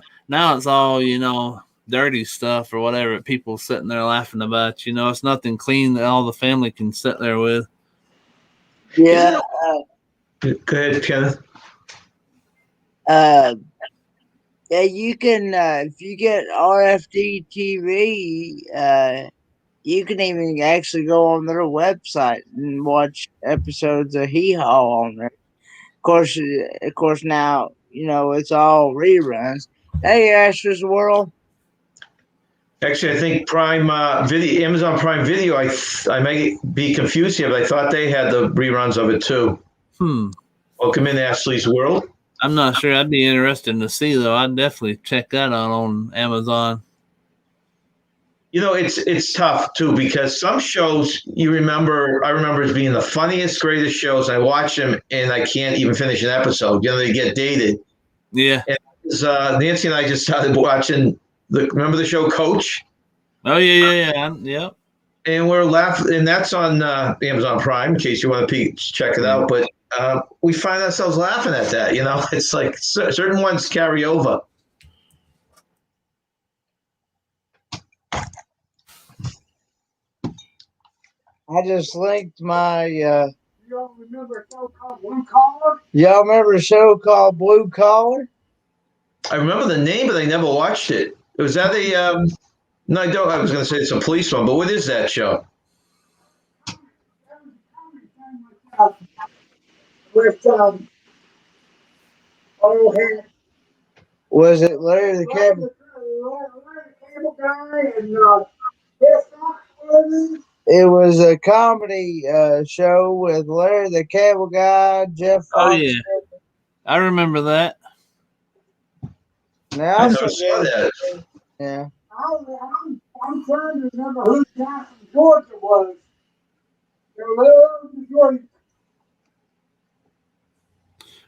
it's all, you know, dirty stuff or whatever that people sitting there laughing about. You know, it's nothing clean that all the family can sit there with. Yeah. Go ahead, Kenneth. Yeah, you can if you get RFD TV, you can even actually go on their website and watch episodes of Hee Haw on there. Of course, now you know it's all reruns. Hey, Ashes World. Actually, I think Prime Video, Amazon Prime Video. I may be confused here, but I thought they had the reruns of it too. Welcome in Ashley's World. I'm not sure. I'd be interested to see though. I'd definitely check that out on Amazon. You know, it's tough too because some shows I remember as being the funniest, greatest shows. I watch them and I can't even finish an episode. You know, they get dated. Yeah. And Nancy and I just started watching remember the show Coach? Oh yeah. And we're laughing, and that's on Amazon Prime in case you want to check it out. But we find ourselves laughing at that. You know, it's like certain ones carry over. I just linked my. Y'all remember a show called Blue Collar? Y'all remember a show called Blue Collar? I remember the name, but I never watched it. Was that a? No, I don't. I was going to say it's a police one, but what is that show? With was it Larry the Cable? Larry the Cable Guy and it was a comedy show with Larry the Cable Guy, Jeff Foxx. Oh yeah, I remember that. Now, I never saw that. Yeah. I'm trying to remember who the guy from Georgia was.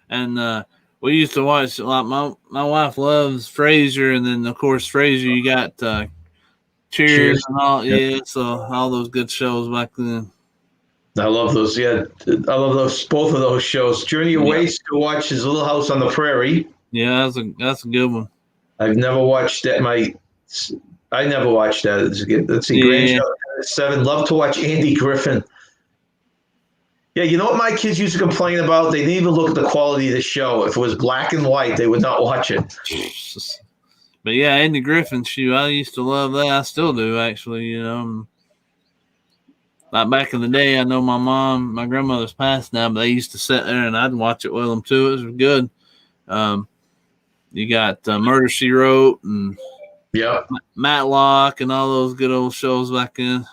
And we used to watch like my wife loves Frasier, and then of course Frasier you got Cheers and all, yeah. So all those good shows back then. I love those. Yeah, I love those. Both of those shows. Journey Away to watch his Little House on the Prairie. Yeah, that's a good one. I've never watched that. I never watched that. Let's see, Grandchild 7. Love to watch Andy Griffin. Yeah, you know what my kids used to complain about? They didn't even look at the quality of the show. If it was black and white, they would not watch it. But yeah, Andy Griffin, I used to love that. I still do, actually. You know, like back in the day, I know my grandmother's passed now, but they used to sit there and I'd watch it with them too. It was good. You got Murder She Wrote and Matlock and all those good old shows back then.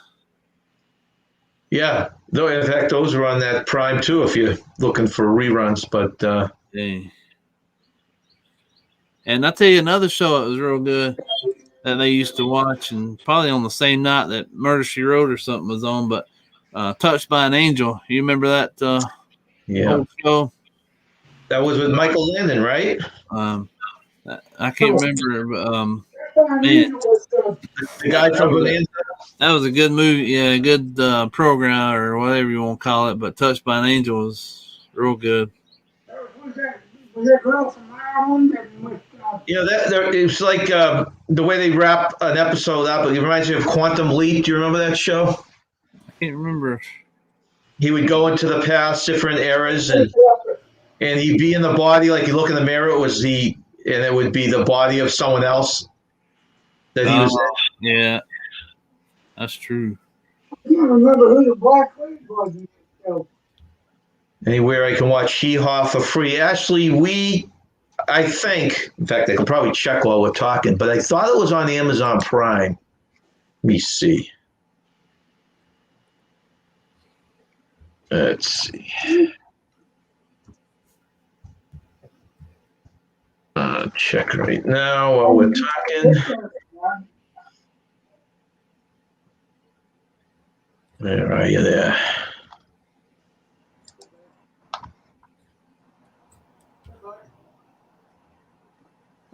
Yeah, though in fact those are on that Prime too if you're looking for reruns. But yeah. And I'll tell you another show that was real good that they used to watch, and probably on the same night that Murder She Wrote or something was on, but Touched by an Angel. You remember that old show? That was with Michael Landon, right? I can't remember. Man, the guy from Bonanza. That was a good movie. Yeah, a good program or whatever you want to call it, but Touched by an Angel was real good. Was that girl from Ireland? You know, it's like the way they wrap an episode up. It reminds me of Quantum Leap. Do you remember that show? I can't remember. He would go into the past, different eras, and he'd be in the body. Like you look in the mirror, and it would be the body of someone else that he was in. Yeah, that's true. I can't remember who the Black Lead was in the show. Anywhere I can watch Hee Haw for free. Actually, I think, in fact, I could probably check while we're talking, but I thought it was on Amazon Prime. Let me see. Let's see. Check right now while we're talking. Where are you there?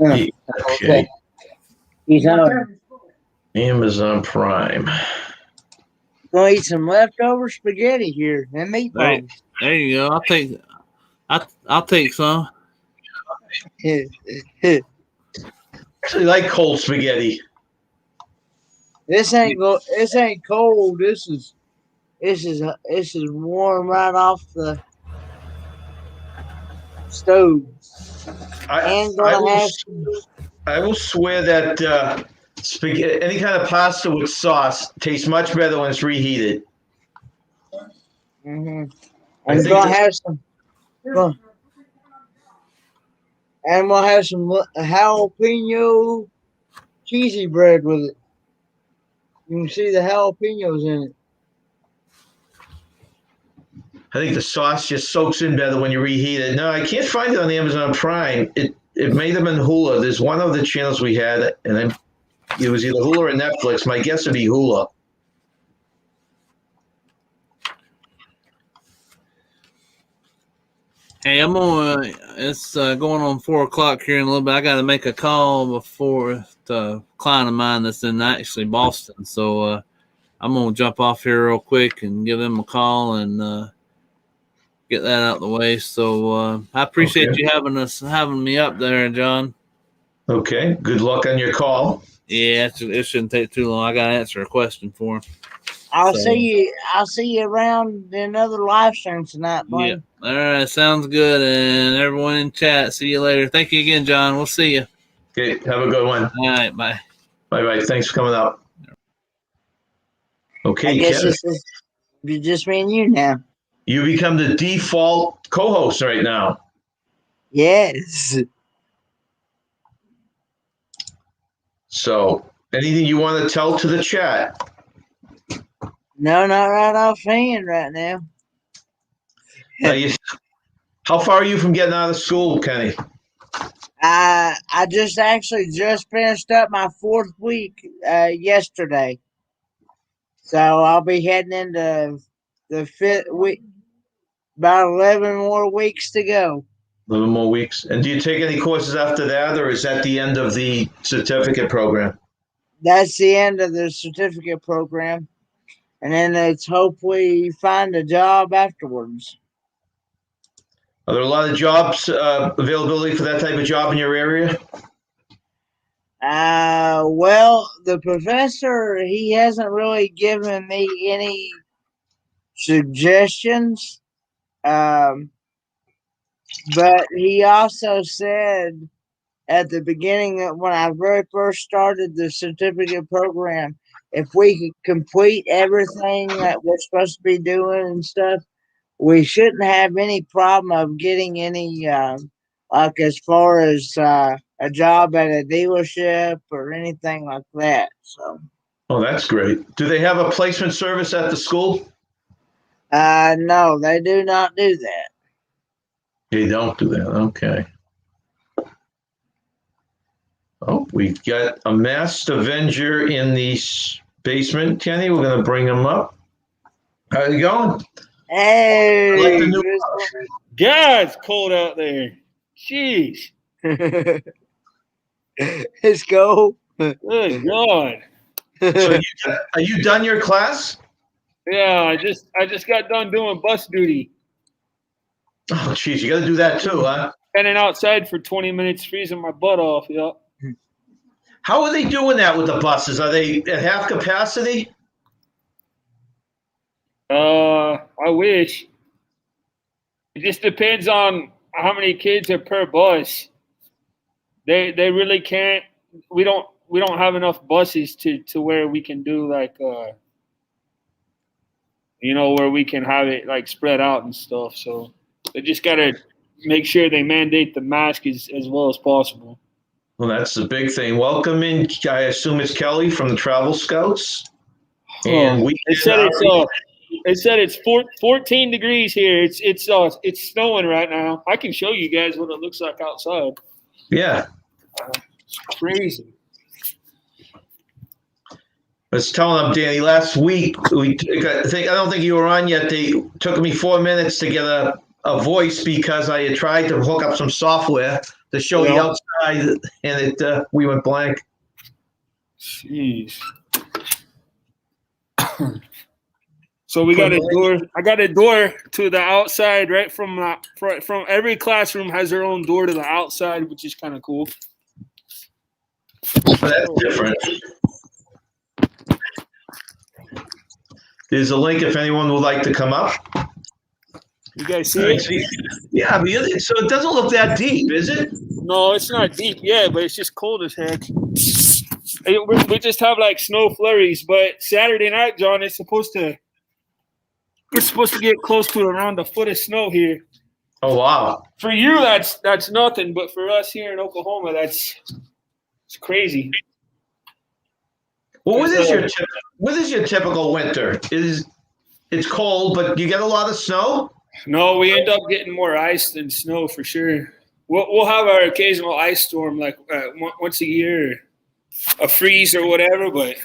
Huh. Okay. He's on. Amazon Prime. Gonna eat some leftover spaghetti here and meatballs. There you go. I'll take some. Actually like cold spaghetti. This ain't cold. This is warm right off the stove. I, And I gonna will have I will swear that spaghetti, any kind of pasta with sauce, tastes much better when it's reheated. and I think gonna that- have some. And we'll have some jalapeno cheesy bread with it. You can see the jalapenos in it. I think the sauce just soaks in better when you reheat it. No, I can't find it on Amazon Prime. It may have been Hula. There's one of the channels we had, and it was either Hula or Netflix. My guess would be Hula. Hey, it's going on 4:00 here in a little bit. I got to make a call before the client of mine that's in actually Boston. So I'm going to jump off here real quick and give them a call and get that out of the way. So I appreciate you having me up there, John. Okay. Good luck on your call. Yeah, it shouldn't take too long. I got to answer a question for him. I'll see you around in another live stream tonight, Blaine. Yeah. All right. Sounds good. And everyone in chat, see you later. Thank you again, John. We'll see you. Okay. Have a good one. All right. Bye. Bye-bye. Thanks for coming up. Okay, I guess Kevin. it's just me and you now. You become the default co-host right now. Yes. So, anything you want to tell to the chat? No, not right offhand right now. How far are you from getting out of school, Kenny? I just finished up my 4th week yesterday. So I'll be heading into the 5th week. About 11 more weeks to go. 11 more weeks. And do you take any courses after that, or is that the end of the certificate program? That's the end of the certificate program. And then it's hopefully find a job afterwards. Are there a lot of jobs, availability for that type of job in your area? Well, the professor, he hasn't really given me any suggestions. But he also said at the beginning when I very first started the certificate program, if we could complete everything that we're supposed to be doing and stuff, we shouldn't have any problem of getting any, like as far as a job at a dealership or anything like that. So. Oh, that's great. Do they have a placement service at the school? No, they do not do that. They don't do that. Okay. Oh, we've got a masked Avenger in the basement, Kenny. We're going to bring him up. How you going? Hey, Like the new- God, it's cold out there. Jeez. Let's go. Good God. So are you done your class? Yeah, I just got done doing bus duty. Oh, geez, you got to do that too, huh? Standing outside for 20 minutes, freezing my butt off. Yeah. How are they doing that with the buses? Are they at half capacity? I wish. It just depends on how many kids are per bus. They really can't. We don't have enough buses to where we can do like where we can have it like spread out and stuff. So they just gotta make sure they mandate the mask as well as possible. Well, that's the big thing. Welcome in. I assume it's Kelly from the Travel Scouts. And we It said it's 14 degrees here. It's snowing right now. I can show you guys what it looks like outside. yeah. It's crazy. I was telling them, Danny, last week, I don't think you were on yet. They took me 4 minutes to get a voice because I had tried to hook up some software to show the outside, and we went blank. Jeez. So we got a door. I got a door to the outside, right from every classroom has their own door to the outside, which is kind of cool. That's different. There's a link if anyone would like to come up. You guys see it? Yeah, but so it doesn't look that deep, is it? No, it's not deep. Yeah, but it's just cold as heck. We just have like snow flurries, but Saturday night, John, we're supposed to get close to around a foot of snow here. Oh wow! For you, that's nothing, but for us here in Oklahoma, it's crazy. Well, what is your typical winter? It's cold, but you get a lot of snow? No, we end up getting more ice than snow for sure. We'll have our occasional ice storm like once a year, a freeze or whatever, but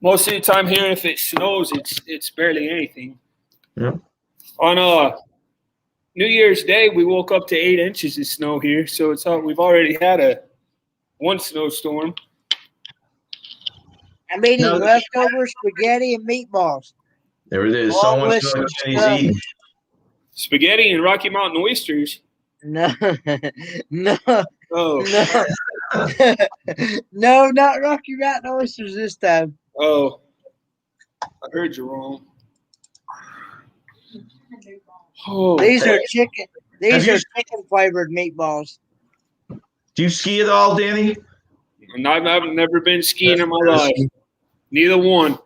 most of the time here, if it snows, it's barely anything. Yeah. On New Year's Day, we woke up to 8 inches of snow here, so we've already had one snowstorm. I'm eating leftover spaghetti and meatballs. There it is. All Someone's with some eating. Spaghetti and Rocky Mountain oysters. No, no, Oh, no, not Rocky Mountain oysters this time. oh, I heard you wrong. Oh, These are chicken. These Have are chicken flavored meatballs. Do you ski at all, Danny? I've never been skiing in my life. Neither one.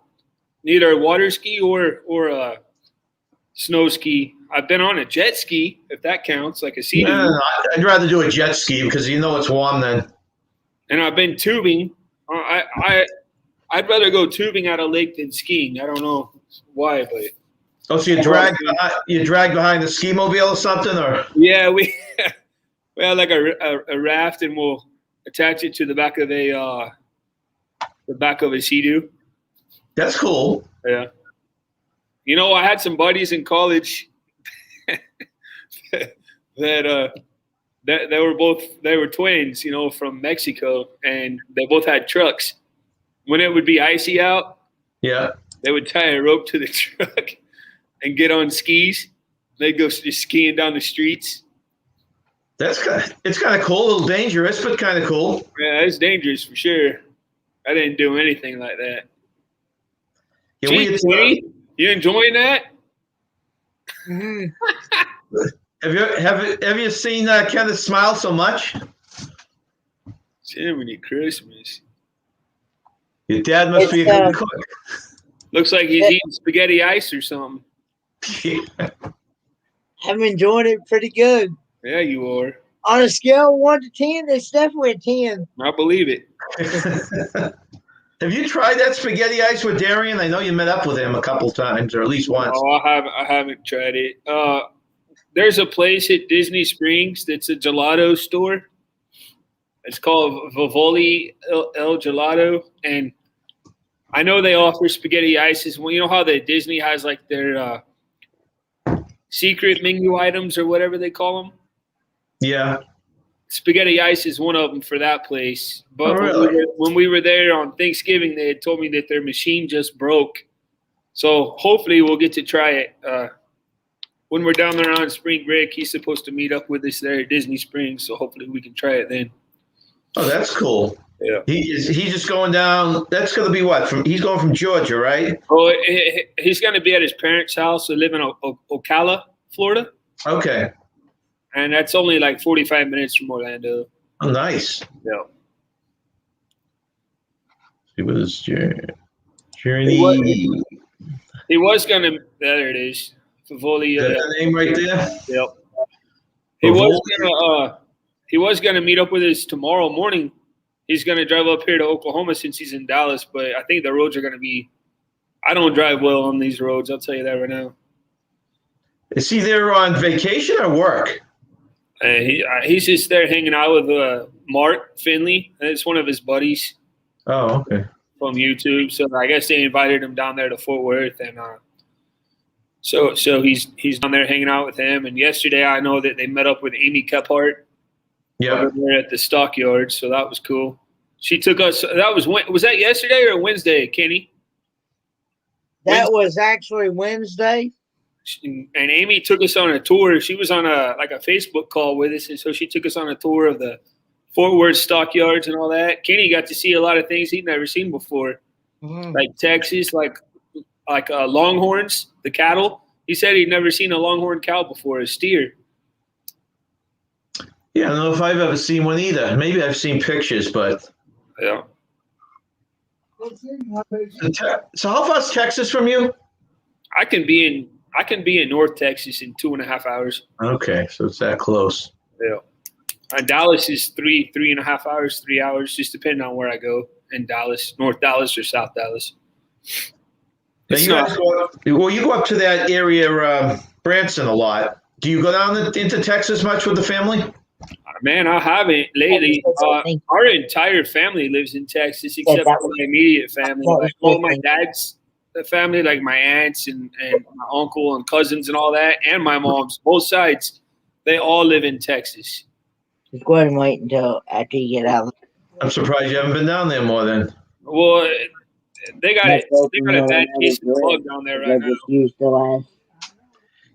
Neither water ski or snow ski. I've been on a jet ski, if that counts, like a sea. No, I'd rather do a jet ski because it's warm then. And I've been tubing. I'd rather go tubing at a lake than skiing. I don't know why, but Oh, so you drag behind the ski mobile or something, or? yeah, we have like a raft, and we'll attach it to the back of a Sea-Doo. That's cool. Yeah. You know, I had some buddies in college that they were twins, you know, from Mexico, and they both had trucks. When it would be icy out, Yeah. they would tie a rope to the truck and get on skis. They'd go just skiing down the streets. It's kind of cool, a little dangerous, but kind of cool. Yeah, it's dangerous for sure. I didn't do anything like that. Yeah, Gee, Tony, you enjoying that? Mm-hmm. Have you seen Kenneth smile so much? Jiminy Christmas. Your dad must be a good cook. Looks like he's eating spaghetti ice or something. I'm enjoying it pretty good. Yeah, you are. On a scale of 1 to 10, it's definitely a 10. I believe it. Have you tried that spaghetti ice with Darian? I know you met up with him a couple times, or at least once. No, I haven't tried it. There's a place at Disney Springs that's a gelato store. It's called Vivoli El Gelato, and I know they offer spaghetti ices. Well, you know how the Disney has like their secret menu items or whatever they call them? Yeah. Spaghetti ice is one of them for that place. But when we were there on Thanksgiving, they had told me that their machine just broke. So hopefully we'll get to try it. When we're down there on spring break, he's supposed to meet up with us there at Disney Springs. So hopefully we can try it then. Oh, that's cool. Yeah. He's just going down. That's going to be what? He's going from Georgia, right? Oh, he's going to be at his parents' house. They live in Ocala, Florida. Okay. And that's only like 45 minutes from Orlando. Oh, nice. Yeah. See what is journey? He was going to – there it is. Favoli. Is that the name right there? Yep. He was going to he was going to meet up with us tomorrow morning. He's going to drive up here to Oklahoma since he's in Dallas, but I think the roads are going to be – I don't drive well on these roads. I'll tell you that right now. Is he there on vacation or work? He's just there hanging out with Mark Finley. It's one of his buddies. Oh, okay. From YouTube. So I guess they invited him down there to Fort Worth, and so he's down there hanging out with him. And yesterday I know that they met up with Amy Kephart. Yeah. Over there at the stockyards, so that was cool. She took us. That was that yesterday or Wednesday, Kenny? That was actually Wednesday. And Amy took us on a tour. She was on a Facebook call with us, and so she took us on a tour of the Fort Worth stockyards and all that. Kenny got to see a lot of things he'd never seen before, like Texas, like longhorns, the cattle. He said he'd never seen a longhorn cow before, a steer. Yeah, I don't know if I've ever seen one either. Maybe I've seen pictures, but yeah. So how far is Texas from you? I can be in North Texas in 2.5 hours. Okay, so it's that close. Yeah. And Dallas is 3.5 hours, 3 hours, just depending on where I go in Dallas, North Dallas or South Dallas. Now you go up to that area, Branson, a lot. Do you go down into Texas much with the family? Man, I haven't lately. Our entire family lives in Texas except for my immediate family. Like all my dad's family, like my aunts and my uncle and cousins and all that, and my mom's, both sides, they all live in Texas. Just go ahead and wait until after you get out. I'm surprised you haven't been down there more then. Well, they got a bad case of the bug down there right now.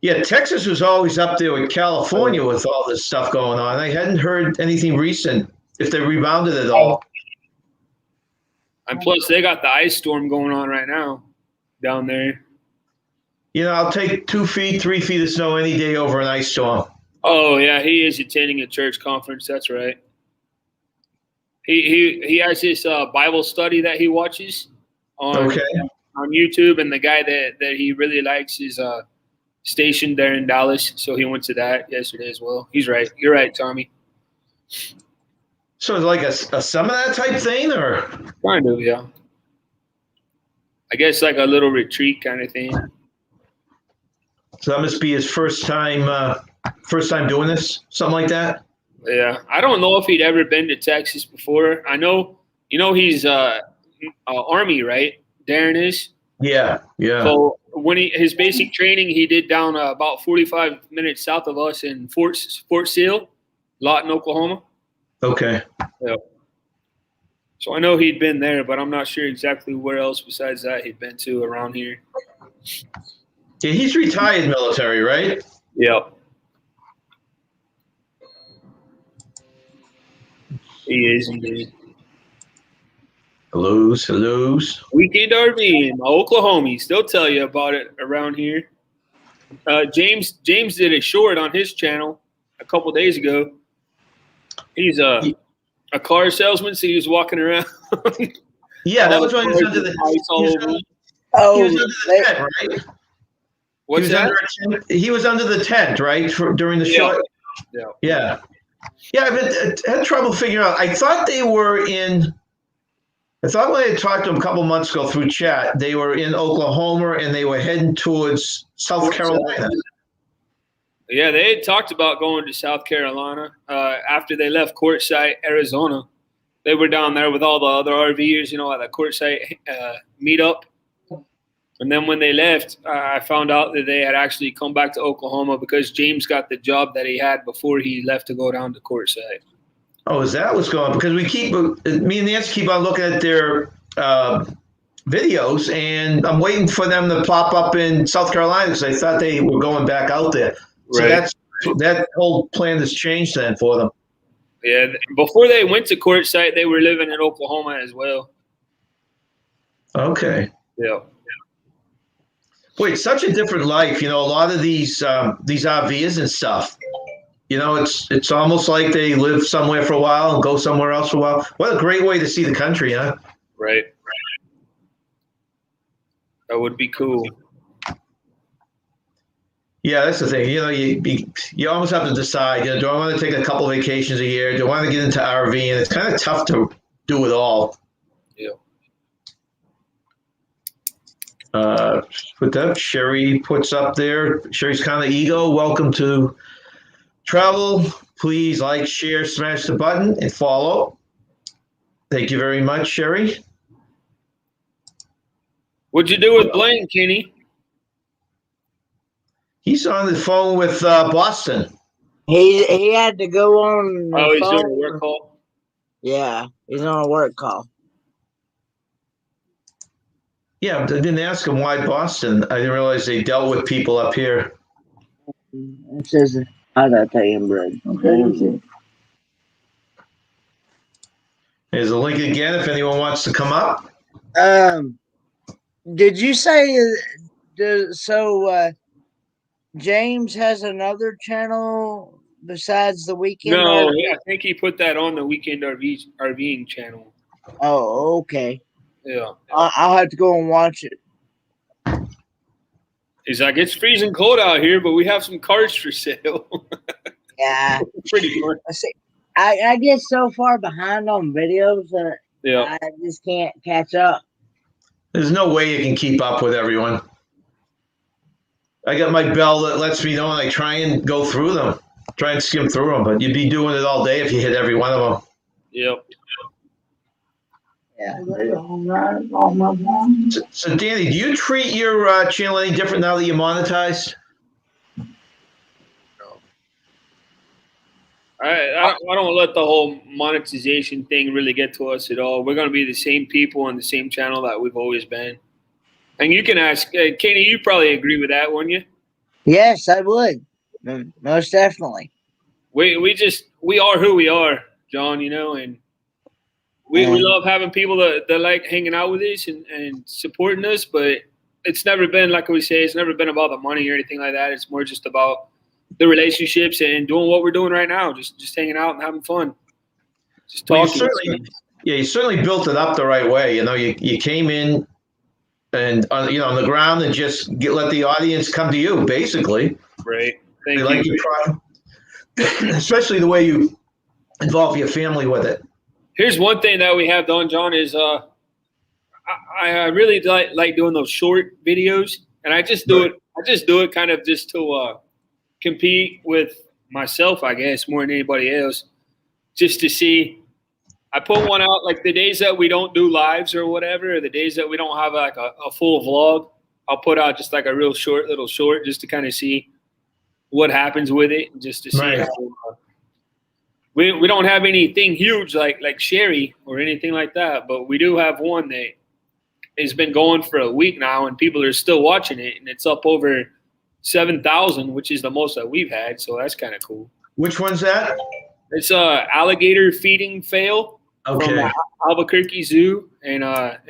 Yeah, Texas was always up there with California with all this stuff going on. I hadn't heard anything recent, if they rebounded at all. And plus, they got the ice storm going on right now down there. You know, I'll take 2 feet, 3 feet of snow any day over an ice storm. Oh, yeah, he is attending a church conference. That's right. He has this Bible study that he watches on YouTube, and the guy that he really likes is stationed there in Dallas, so he went to that yesterday as well. He's right. You're right, Tommy. So it's like a some of that type thing, or kind of, yeah. I guess like a little retreat kind of thing. So that must be his first time doing this, something like that. Yeah, I don't know if he'd ever been to Texas before. I know, he's Army, right? Darren is. Yeah. So when his basic training, he did down about 45 minutes south of us in Fort Sill, Lawton, Oklahoma. Okay. Yeah. So I know he'd been there, but I'm not sure exactly where else besides that he'd been to around here. Yeah, he's retired military, right? Yep. He is indeed. Hellos. Weekend RV in Oklahoma. They'll tell you about it around here. James did a short on his channel a couple days ago. He's a car salesman, so he was walking around. Yeah, that was when he was under the tent, right? What's that? He was under the tent, right, during the short. Yeah. I've had trouble figuring out. I thought when I talked to him a couple months ago through chat, they were in Oklahoma and they were heading towards South Carolina. Yeah, they had talked about going to South Carolina after they left Quartzsite, Arizona. They were down there with all the other RVers, at the Quartzsite meetup. And then when they left, I found out that they had actually come back to Oklahoma because James got the job that he had before he left to go down to Quartzsite. Oh, is that what's going on? Because me and Nancy keep on looking at their videos, and I'm waiting for them to pop up in South Carolina because I thought they were going back out there. Right. So that whole plan has changed then for them. Yeah, before they went to Quartzsite, they were living in Oklahoma as well. Okay. Yeah. Boy, it's such a different life. A lot of these RVs and stuff. It's almost like they live somewhere for a while and go somewhere else for a while. What a great way to see the country, huh? Right. That would be cool. Yeah, that's the thing. You almost have to decide. Do I want to take a couple of vacations a year? Do I want to get into RV? And it's kind of tough to do it all. Yeah. Put that Sherry puts up there. Sherry's kind of ego. Welcome to travel. Please like, share, smash the button, and follow. Thank you very much, Sherry. What'd you do with Blaine, Kenny? He's on the phone with Boston. He had to go on the He's phone. doing a work call. Yeah, he's on a work call. Yeah, I didn't ask him why Boston. I didn't realize they dealt with people up here. It says, how did I tell you, Brad? Okay. There's a link again if anyone wants to come up. Did you say James has another channel besides the weekend? No, RV? I think he put that on the weekend RVing channel. Oh, okay. Yeah. I'll have to go and watch it. He's like, it's freezing cold out here, but we have some cars for sale. Yeah. Pretty fun. I get so far behind on videos that I just can't catch up. There's no way you can keep up with everyone. I got my bell that lets me know, and I try and go through them, try and skim through them. But you'd be doing it all day if you hit every one of them. Yep. Yeah. So Danny, do you treat your channel any different now that you're monetized? I don't let the whole monetization thing really get to us at all. We're going to be the same people on the same channel that we've always been. And you can ask, Kenny, you probably agree with that, wouldn't you? Yes, I would. Most definitely. We are who we are, John, and we love having people that like hanging out with us and supporting us, but it's never been, like we say, it's never been about the money or anything like that. It's more just about the relationships and doing what we're doing right now, just hanging out and having fun, just talking. You certainly built it up the right way. You came in and on the ground and just let the audience come to you, basically. Right. Thank they you. Like your product, especially the way you involve your family with it. Here's one thing that we have done, John, is I really like doing those short videos, and I just do it. I just do it kind of just to compete with myself, I guess, more than anybody else, just to see. I put one out like the days that we don't do lives or whatever, or the days that we don't have like a full vlog. I'll put out just like a real little short, just to kind of see what happens with it, and just to see. Right. How, we don't have anything huge like Sherry or anything like that, but we do have one that has been going for a week now, and people are still watching it, and it's up over 7,000, which is the most that we've had. So that's kind of cool. Which one's that? It's alligator feeding fail Okay. from Albuquerque Zoo in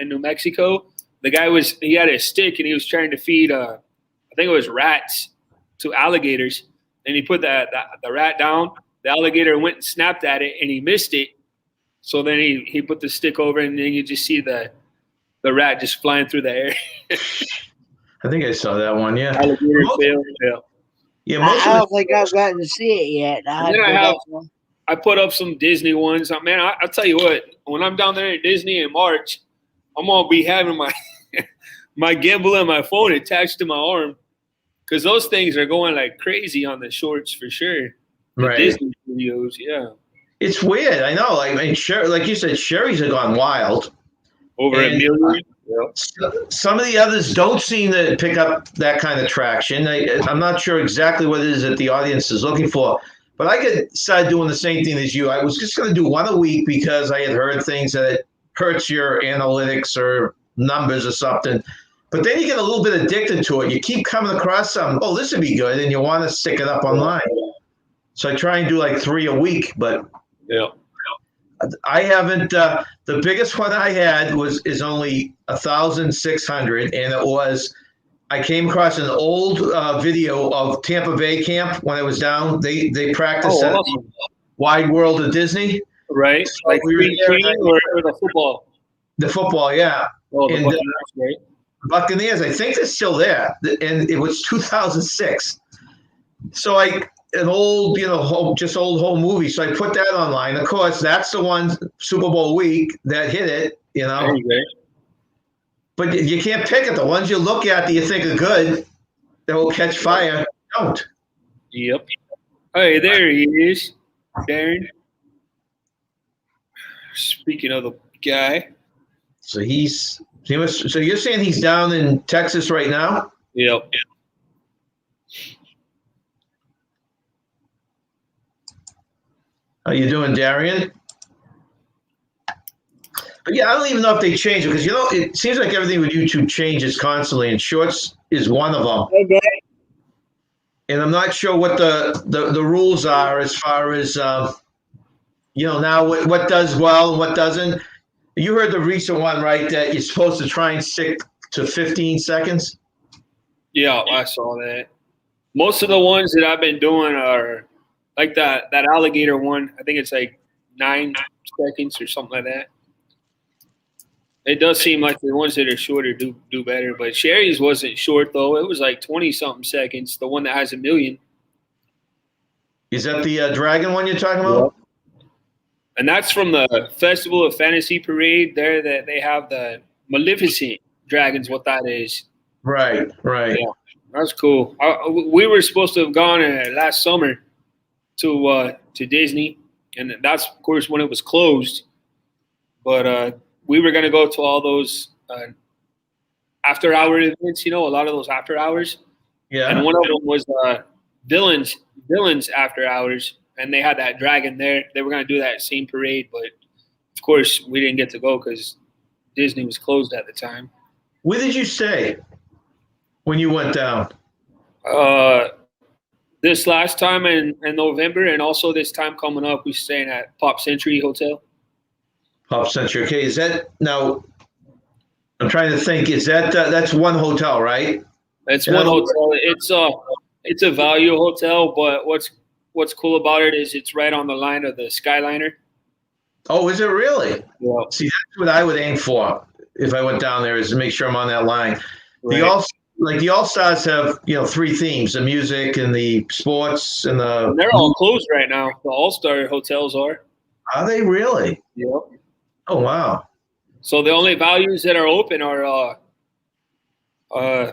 New Mexico. The guy he had a stick and he was trying to feed I think it was rats to alligators, and he put the rat down. The alligator went and snapped at it, and he missed it. So then he put the stick over, and then you just see the rat just flying through the air. I think I saw that one. Yeah. Alligator fail. Yeah. I don't think I've gotten to see it yet. I put up some Disney ones. Man, I'll tell you what. When I'm down there at Disney in March, I'm gonna be having my my gimbal and my phone attached to my arm, because those things are going like crazy on the shorts for sure. The Right. Disney videos, yeah. It's weird. I know. Sherry, like you said, Sherry's have gone wild. Over a million. Some of the others don't seem to pick up that kind of traction. I'm not sure exactly what it is that the audience is looking for, but I started doing the same thing as you. I was just going to do one a week because I had heard things that it hurts your analytics or numbers or something. But then you get a little bit addicted to it. You keep coming across something, oh, this would be good, and you want to stick it up online. So I try and do like 3 a week, but yeah. I haven't. The biggest one I had is only 1,600, and it was. I came across an old video of Tampa Bay camp when I was down. They practiced at the Wide World of Disney. Right, So like we were there, or the football. The football, yeah. Oh, the And, Buccaneers, right? Buccaneers, I think they're still there, and it was 2006. So like an old, just old home movie. So I put that online. Of course, that's the one Super Bowl week that hit it. There you go. But you can't pick it. The ones you look at that you think are good that will catch fire don't. Yep. Hey, there he is, Darren. Speaking of the guy. So so you're saying he's down in Texas right now? Yep. How you doing, Darian? But yeah, I don't even know if they change it because it seems like everything with YouTube changes constantly, and Shorts is one of them. Hey, Dad. And I'm not sure what the rules are as far as now what does well and what doesn't. You heard the recent one, right? That you're supposed to try and stick to 15 seconds. Yeah, I saw that. Most of the ones that I've been doing are like that alligator one. I think it's like 9 seconds or something like that. It does seem like the ones that are shorter do better, but Sherry's wasn't short though. It was like 20-something seconds. The one that has 1 million. Is that the dragon one you're talking about? Yep. And that's from the Festival of Fantasy Parade. There, that they have the Maleficent dragons. What that is? Right. Yeah, that's cool. We were supposed to have gone last summer to Disney, and that's of course when it was closed. But we were gonna go to all those after hour events. A lot of those after hours. Yeah. And one of them was villains after hours, and they had that dragon there. They were gonna do that same parade, but of course we didn't get to go because Disney was closed at the time. Where did you stay when you went down? This last time in November, and also this time coming up, we're staying at Pop Century Hotel. Pop Century. Okay, is that now? I'm trying to think. Is that that's one hotel, right? It's one hotel. It's a value hotel, but what's cool about it is it's right on the line of the Skyliner. Oh, is it really? Yeah. See, that's what I would aim for if I went down there, is to make sure I'm on that line. Right. The All Stars have 3 themes: the music and the sports and the. And they're all closed right now. The All Star hotels are. Are they really? Yep. Oh wow. So the only values that are open are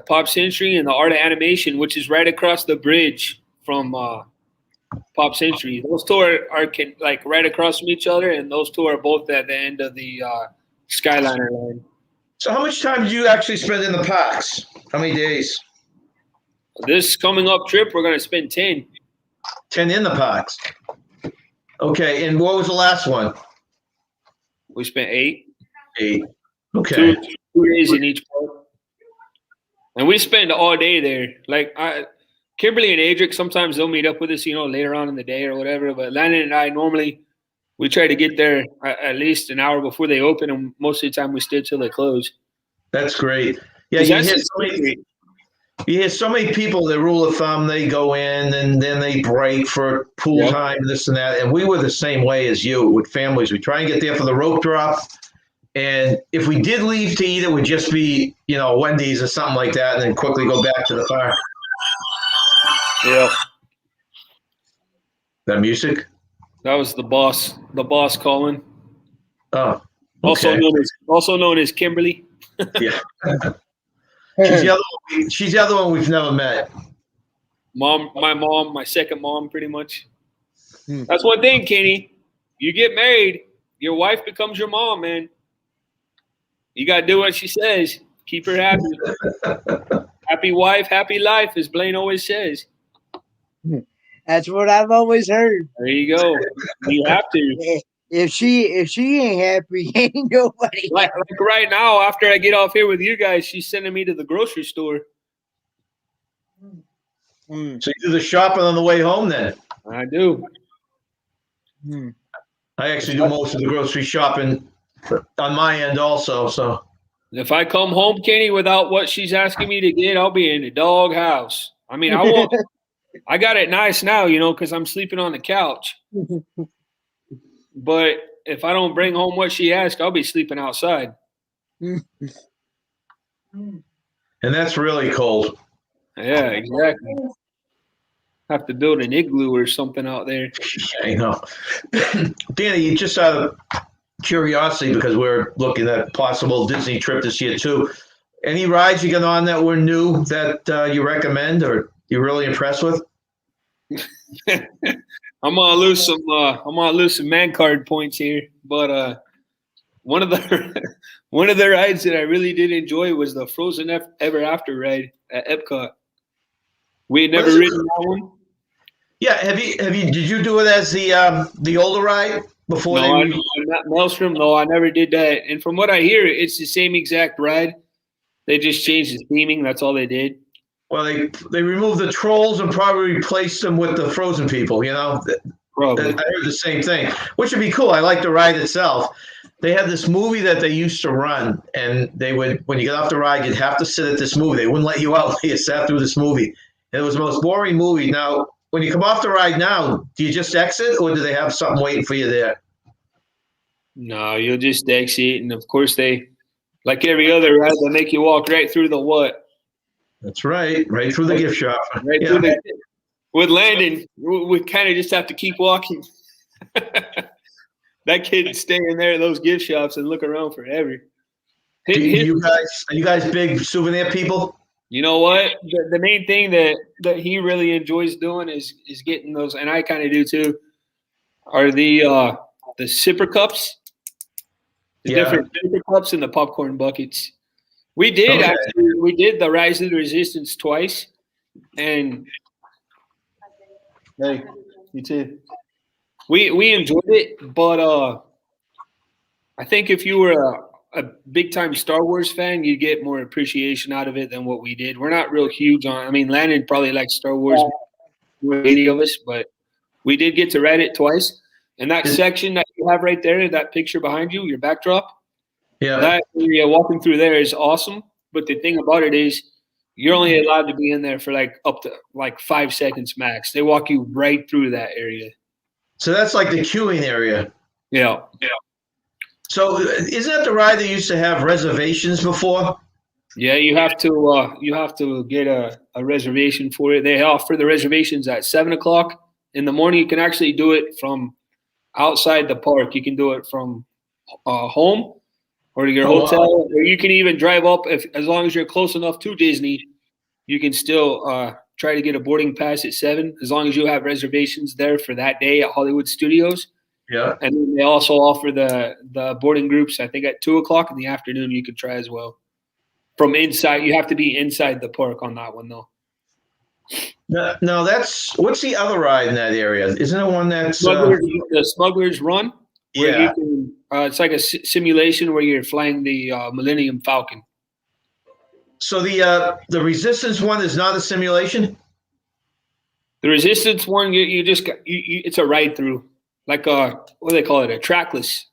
Pop Century and the Art of Animation, which is right across the bridge from Pop Century. Those two are like right across from each other, and those two are both at the end of the Skyliner line. So how much time did you actually spend in the parks? How many days? This coming up trip, we're going to spend 10. 10 in the parks. Okay, and what was the last one? We spent 8. 8. Okay. 2 days in each park. And we spend all day there. Like Kimberly and Adric, sometimes they'll meet up with us, later on in the day or whatever. But Landon and I normally we try to get there at least an hour before they open, and most of the time we stay till they close. That's great. Yeah, you hear so many people that rule of thumb, they go in and then they break for pool time, this and that. And we were the same way as you with families. We try and get there for the rope drop. And if we did leave to eat, it would just be, Wendy's or something like that, and then quickly go back to the park. Yeah. That music? That was the boss calling. Oh. Okay. Also known as Kimberly. Yeah. She's the other one we've never met. My second mom, pretty much. That's one thing, Kenny. You get married, your wife becomes your mom, man. You gotta do what she says. Keep her happy. Happy wife, happy life, as Blaine always says. That's what I've always heard. There you go. You have to. If she ain't happy, ain't nobody. Like right now, after I get off here with you guys, she's sending me to the grocery store. So you do the shopping on the way home then? I do. I actually do most of the grocery shopping on my end also. So if I come home, Kenny, without what she's asking me to get, I'll be in the doghouse. I mean, I got it nice now, because I'm sleeping on the couch. But if I don't bring home what she asked, I'll be sleeping outside. And that's really cold. Yeah, exactly. Have to build an igloo or something out there. I know. Danny, just out of curiosity, because we're looking at possible Disney trip this year too. Any rides you got on that were new that you recommend or you're really impressed with? I'm gonna lose some man card points here, but one of the one of the rides that I really did enjoy was the Frozen Ever After ride at Epcot. We had never ridden that one. Yeah, did you do it as the older ride before No, they? not Maelstrom. No, I never did that. And from what I hear, it's the same exact ride. They just changed the theming. That's all they did. Well, they removed the trolls and probably replaced them with the frozen people. Probably. I heard the same thing, which would be cool. I like the ride itself. They had this movie that they used to run, and they would, when you got off the ride, you'd have to sit at this movie. They wouldn't let you out until you sat through this movie. And it was the most boring movie. Now, when you come off the ride now, do you just exit, or do they have something waiting for you there? No, you'll just exit, and of course they, like every other ride, they make you walk right through the what? That's right through the gift shop. Right through the. With Landon, we kind of just have to keep walking. That kid staying there in those gift shops and look around forever. Are you guys big souvenir people? You know what? The main thing that he really enjoys doing is getting those, and I kind of do too. Are the sipper cups, the different sipper cups, and the popcorn buckets. We did actually. We did the Rise of the Resistance twice, and hey, you too. We enjoyed it, but I think if you were a big time Star Wars fan, you get more appreciation out of it than what we did. We're not real huge on. I mean, Landon probably likes Star Wars more than any of us, but we did get to ride it twice. And that section that you have right there, that picture behind you, your backdrop, that area walking through there is awesome. But the thing about it is, you're only allowed to be in there for up to 5 seconds max. They walk you right through that area. So that's like the queuing area. Yeah. So isn't that the ride they used to have reservations before? Yeah, you have to get a reservation for it. They offer the reservations at 7:00 in the morning. You can actually do it from outside the park. You can do it from home or your hotel, or you can even drive up as long as you're close enough to Disney. You can still try to get a boarding pass at 7, as long as you have reservations there for that day at Hollywood Studios. Yeah. And then they also offer the boarding groups, I think at 2:00 in the afternoon you could try as well. From inside, you have to be inside the park on that one though. No, what's the other ride in that area? Isn't it one that's the Smuggler's Run? Where Yeah. you can, it's like a simulation where you're flying the Millennium Falcon. So the Resistance one is not a simulation? The Resistance one, it's a ride through, like what do they call it? A trackless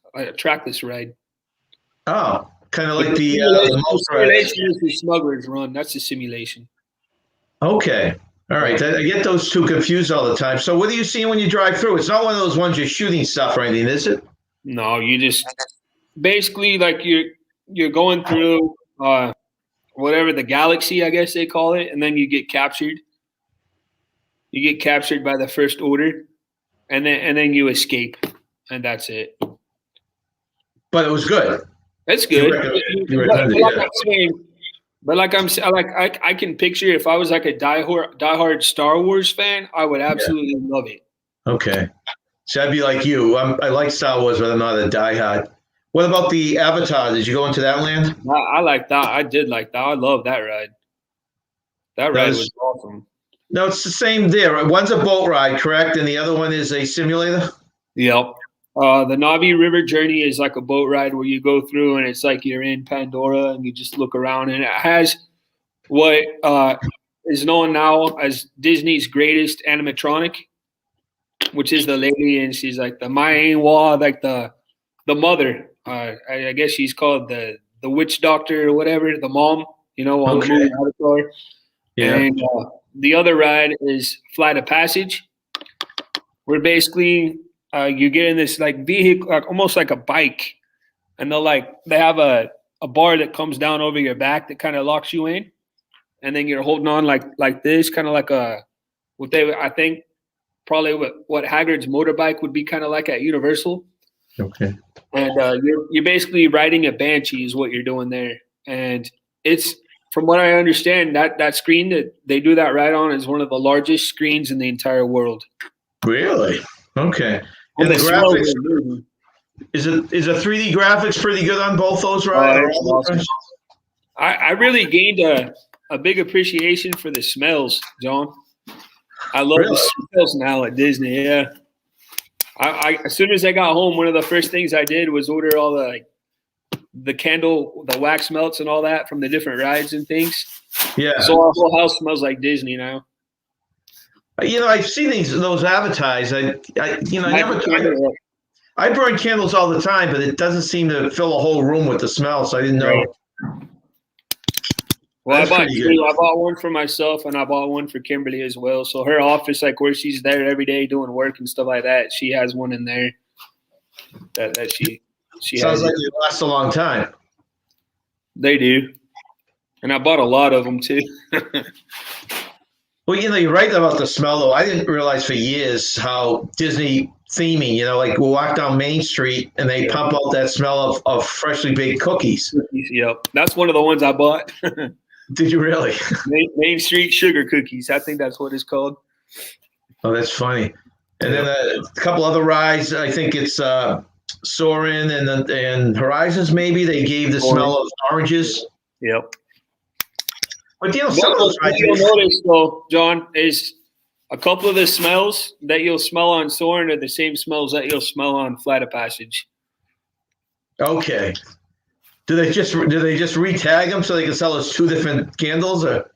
ride. Oh, kind of like the simulation is the Smuggler's Run. That's the simulation. Okay. All right. I get those two confused all the time. So what are you seeing when you drive through? It's not one of those ones you're shooting stuff or anything, is it? No, you just basically you're going through whatever the galaxy, I guess they call it, and then you get captured. You get captured by the First Order, and then you escape, and that's it. But it was good. That's good. But I can picture if I was like a diehard Star Wars fan, I would absolutely love it. Okay. So I'd be like you. I like Star Wars, but I'm not a diehard. What about the Avatar? Did you go into that land? I like that. I did like that. I love that ride. That ride was awesome. No, it's the same there. One's a boat ride, correct? And the other one is a simulator? Yep. The Navi River Journey is like a boat ride where you go through and it's like you're in Pandora and you just look around, and it has what is known now as Disney's greatest animatronic, which is the lady, and she's like the Maiwa, like the mother. I guess she's called the witch doctor or whatever, the mom, on the movie Avatar. Yeah. And the other ride is Flight of Passage, where basically you get in this like vehicle, like almost like a bike, and they have a bar that comes down over your back that kind of locks you in, and then you're holding on like this, kind of like I think probably what Haggard's motorbike would be kind of like at Universal. Okay. And you're basically riding a Banshee is what you're doing there. And it's, from what I understand, that screen that they do that ride on is one of the largest screens in the entire world. Really? Okay. And the graphics, is a 3D graphics pretty good on both those rides? Awesome. I really gained a big appreciation for the smells, John. I love the smells now at Disney. Yeah. I as soon as I got home, one of the first things I did was order all the candle, the wax melts and all that from the different rides and things. Yeah. So our whole house smells like Disney now. I've seen those advertised. I burn candles all the time, but it doesn't seem to fill a whole room with the smell, so I didn't know. Right. Well, That's I bought pretty two. good. I bought one for myself, and I bought one for Kimberly as well. So her office, like where she's there every day doing work and stuff like that, she has one in there that she Sounds has. like they last a long time. They do, and I bought a lot of them too. Well, you're right about the smell, though. I didn't realize for years how Disney theming, like we walk down Main Street and they pump out that smell of freshly baked cookies. Yep, that's one of the ones I bought. Did you really? Main Street sugar cookies. I think that's what it's called. Oh, that's funny. And then a couple other rides. I think it's Soarin' and Horizons. Maybe they gave the smell of oranges. Yep. But some of those rides. What you'll notice, though, John, is a couple of the smells that you'll smell on Soarin' are the same smells that you'll smell on Flight of Passage. Okay. Do they just re-tag them so they can sell us two different candles, or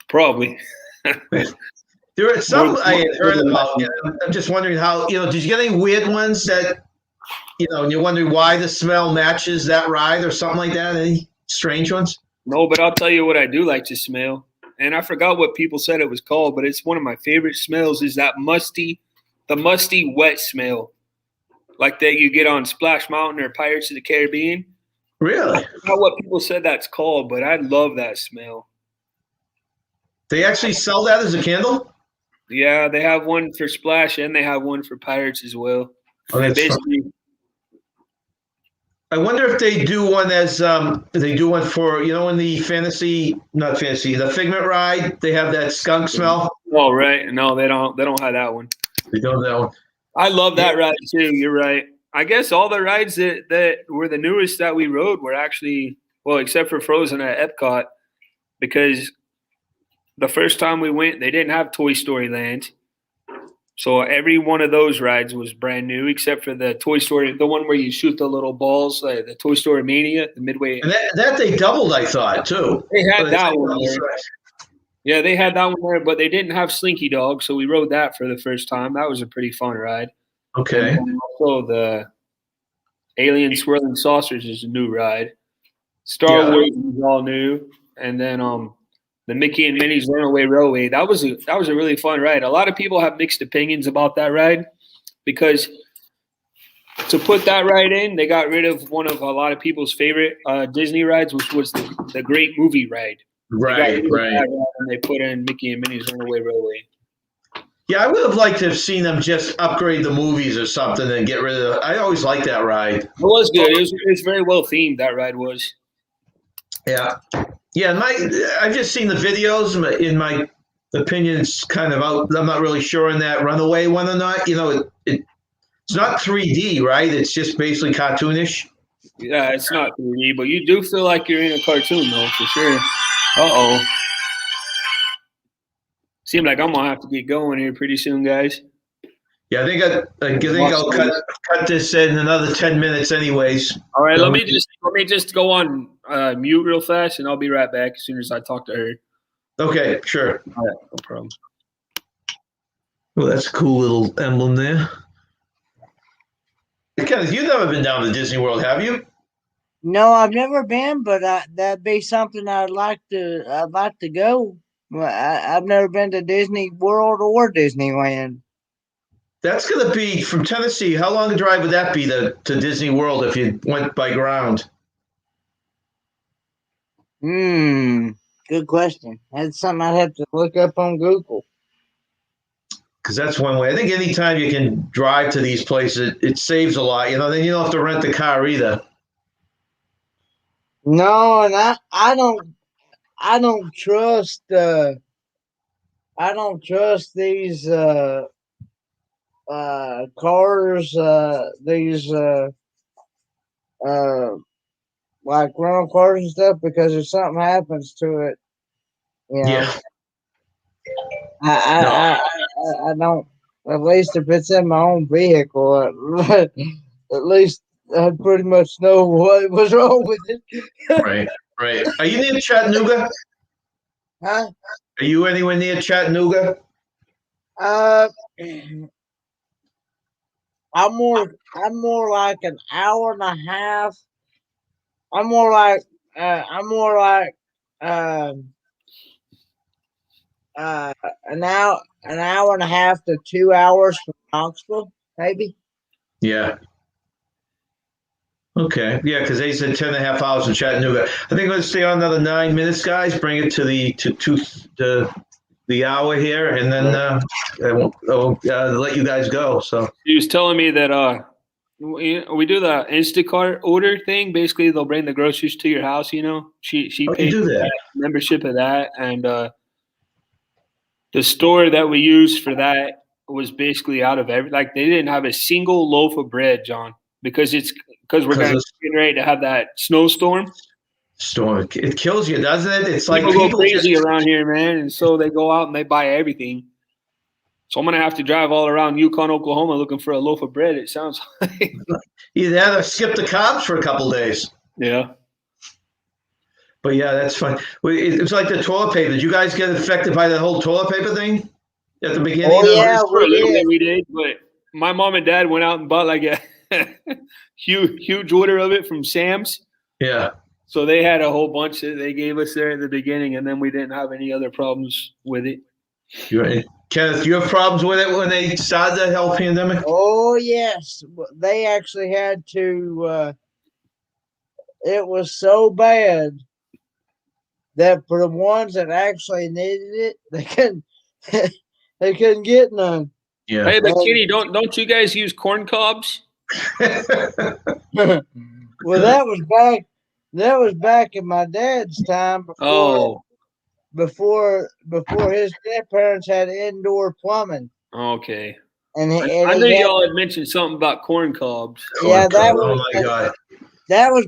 probably? There are some I had heard about. I'm just wondering how. Did you get any weird ones that and you're wondering why the smell matches that ride or something like that? Any strange ones? No, but I'll tell you what I do like to smell. And I forgot what people said it was called, but it's one of my favorite smells is the musty wet smell. Like that you get on Splash Mountain or Pirates of the Caribbean. Really? I forgot what people said that's called, but I love that smell. They actually sell that as a candle? Yeah, they have one for Splash and they have one for Pirates as well. Oh, that's basically. I wonder if they do one as they do one for in the the Figment ride. They have that skunk smell. Oh right, no, they don't. They don't have that one. They don't have that one. I love that ride too. You're right. I guess all the rides that were the newest that we rode were actually except for Frozen at Epcot, because the first time we went, they didn't have Toy Story Land. So every one of those rides was brand new, except for the Toy Story, the one where you shoot the little balls, the Toy Story Mania, the Midway. And that they doubled, I thought, too. They had that one there. Yeah, they had that one there, but they didn't have Slinky Dog, so we rode that for the first time. That was a pretty fun ride. Okay. And also the Alien Swirling Saucers is a new ride. Star Wars is all new, and then the Mickey and Minnie's Runaway Railway. That was a really fun ride. A lot of people have mixed opinions about that ride because to put that ride in, they got rid of one of a lot of people's favorite Disney rides, which was the Great Movie Ride. Right. And they put in Mickey and Minnie's Runaway Railway. Yeah, I would have liked to have seen them just upgrade the movies or something and get rid of it. I always liked that ride. It was good. It was very well themed, that ride was. Yeah. Yeah, I've just seen the videos. In my opinion, it's kind of out. I'm not really sure in that Runaway one or not. It's not 3D, right? It's just basically cartoonish. Yeah, it's not 3D, but you do feel like you're in a cartoon, though, for sure. Uh-oh. Seems like I'm going to have to get going here pretty soon, guys. Yeah, I think I'll cut this in another 10 minutes anyways. All right, let me just go on mute real fast, and I'll be right back as soon as I talk to her. Okay, sure. All right, no problem. Well, that's a cool little emblem there. Kenneth, you've never been down to Disney World, have you? No, I've never been, but that'd be something I'd like to go. I've never been to Disney World or Disneyland. That's going to be from Tennessee. How long a drive would that be to Disney World if you went by ground? Good question. That's something I'd have to look up on Google. because that's one way. I think anytime you can drive to these places, it saves a lot. Then you don't have to rent a car either. No, and I don't trust these cars, these uh like rental cars and stuff, because if something happens to it, you know, Yeah. I, No. I don't. At least if it's in my own vehicle, at least I pretty much know what was wrong with it. Right. Right. Are you near Chattanooga? Huh? Are you anywhere near Chattanooga? Uh, I'm more like an hour and a half. I'm more like um an hour and a half to 2 hours from Knoxville, maybe. Yeah. Okay. Yeah, because they said 10.5 hours from Chattanooga. I think I'm going to stay on another 9 minutes, guys. Bring it to the hour here, and then I'll let you guys go. So He was telling me that we do the Instacart order thing. Basically, they'll bring the groceries to your house. She you paid do that. membership of that, and the store that we used for that was basically out of like they didn't have a single loaf of bread, John, because we're going to get ready to have that snowstorm. Storm. It kills you, doesn't it? It's like People go crazy just around here, man, and so they go out and they buy everything. So I'm gonna have to drive all around Yukon, Oklahoma, looking for a loaf of bread. It sounds like. you had to skip the carbs for a couple days. Yeah. But yeah, that's fun. It's like the toilet paper. Did you guys get affected by the whole toilet paper thing at the beginning? Oh yeah, For a little we bit did. we did, but my mom and dad went out and bought like a huge order of it from Sam's. Yeah. So they had a whole bunch that they gave us there at the beginning, and then we didn't have any other problems with it. Kenneth, do you have problems with it when they started the health pandemic? Oh yes, they actually had to. It was so bad that for the ones that actually needed it, they couldn't get none. Yeah. Hey, but Kenny, don't you guys use corn cobs? Well, that was back in my dad's time before his grandparents had indoor plumbing. Okay. And I knew y'all had mentioned something about corn cobs. Yeah, that was. Oh my God. That was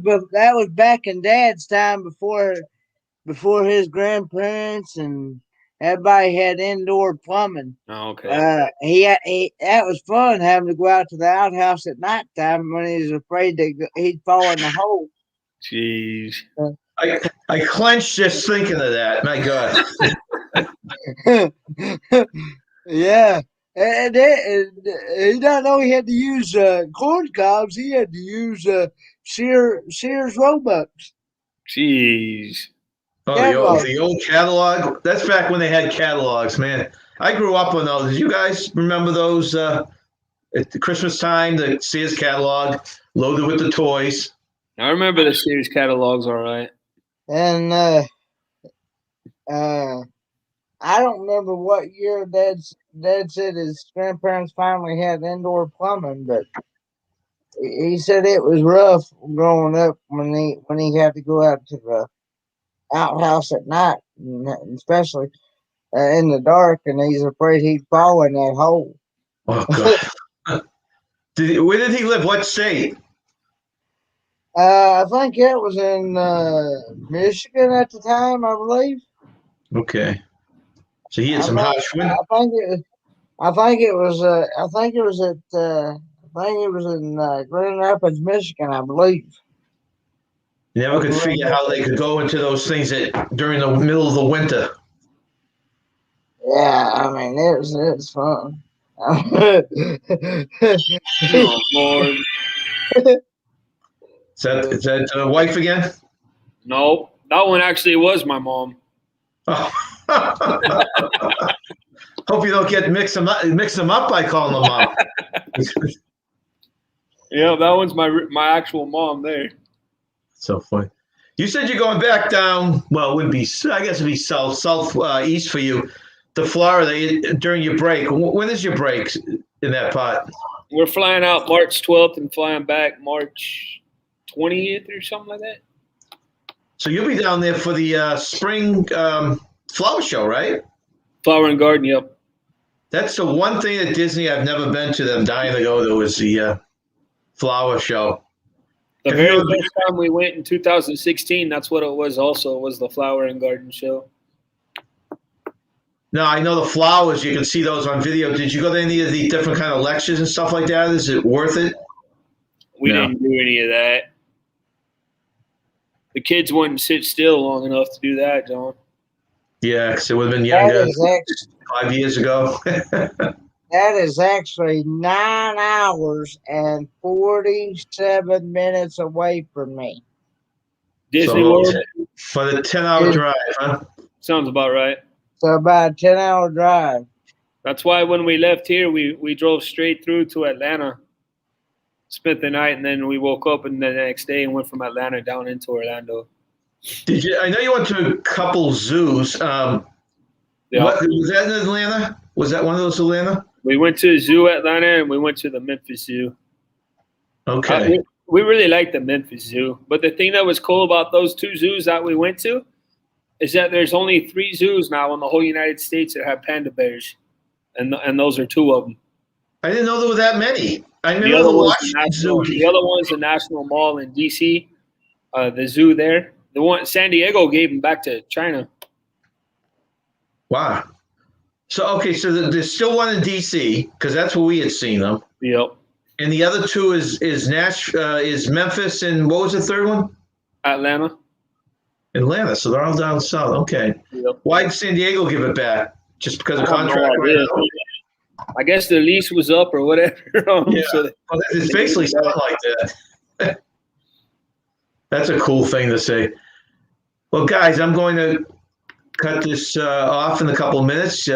back in Dad's time before his grandparents and everybody had indoor plumbing. Oh, okay. That was fun having to go out to the outhouse at nighttime when he was afraid he'd fall in the hole. Jeez. I clenched just thinking of that. My God. Yeah. And he didn't know he had to use corn cobs. He had to use Sears Roebucks. Jeez. Oh, the old catalog. That's back when they had catalogs, man. I grew up on those. Did you guys remember those at the Christmas time? The Sears catalog loaded with the toys. I remember the Sears catalogs, all right. And I don't remember what year Dad said his grandparents finally had indoor plumbing, but he said it was rough growing up when he had to go out to the outhouse at night, especially in the dark, and he's afraid he'd fall in that hole. Oh God! Where did he live? What state? I think it was in Michigan at the time, I believe. Okay, so he had some harsh winter. I think it was in Grand Rapids, Michigan, I believe. You never could figure how they could go into those things during the middle of the winter. Yeah, I mean it was fun. Oh Lord! Is that wife again? No, that one actually was my mom. Oh. Hope you don't get mix them up by calling them mom. Yeah, that one's my actual mom there. So funny. You said you're going back down. Well, it would be, I guess it'd be south east for you to Florida during your break. When is your break in that pot? We're flying out March 12th and flying back March 20th or something like that. So you'll be down there for the spring flower show, right? Flower and Garden, yep. That's the one thing at Disney I've never been to that I'm dying to go to is the flower show. The Have very you- first time we went in 2016, that's what it was also, was the Flower and Garden show. No, I know the flowers. You can see those on video. Did you go to any of the different kind of lectures and stuff like that? Is it worth it? We No. didn't do any of that. The kids wouldn't sit still long enough to do that, John. Yeah, because it would have been That younger is, 5 years ago. that is actually 9 hours and 47 minutes away from me. Disney So- World For the 10-hour drive, huh? sounds about right. So about a 10-hour drive. That's why when we left here, we drove straight through to Atlanta, spent the night, and then we woke up and the next day and went from Atlanta down into Orlando. Did you? I know you went to a couple zoos. Yeah. What was that in Atlanta? Was that one of those Atlanta? We went to Zoo Atlanta and we went to the Memphis Zoo. Okay. We really liked the Memphis Zoo, but the thing that was cool about those two zoos that we went to is that there's only 3 zoos now in the whole United States that have panda bears, and those are 2 of them. I didn't know there were that many. I The remember other the one's Washington Zoo. the other one's the National Mall in DC, the zoo there. The one San Diego gave them back to China. Wow. So okay, so there's still one in DC because that's where we had seen them, Yep, and the other 2 is Memphis, and what was the third one? Atlanta. Atlanta. So they're all down south. Okay. Yep. Why did San Diego give it back? Just because of I have no contract? idea. I guess the lease was up or whatever. Yeah. So Well, it's basically something like that. That's a cool thing to say. Well, guys, I'm going to cut this off in a couple of minutes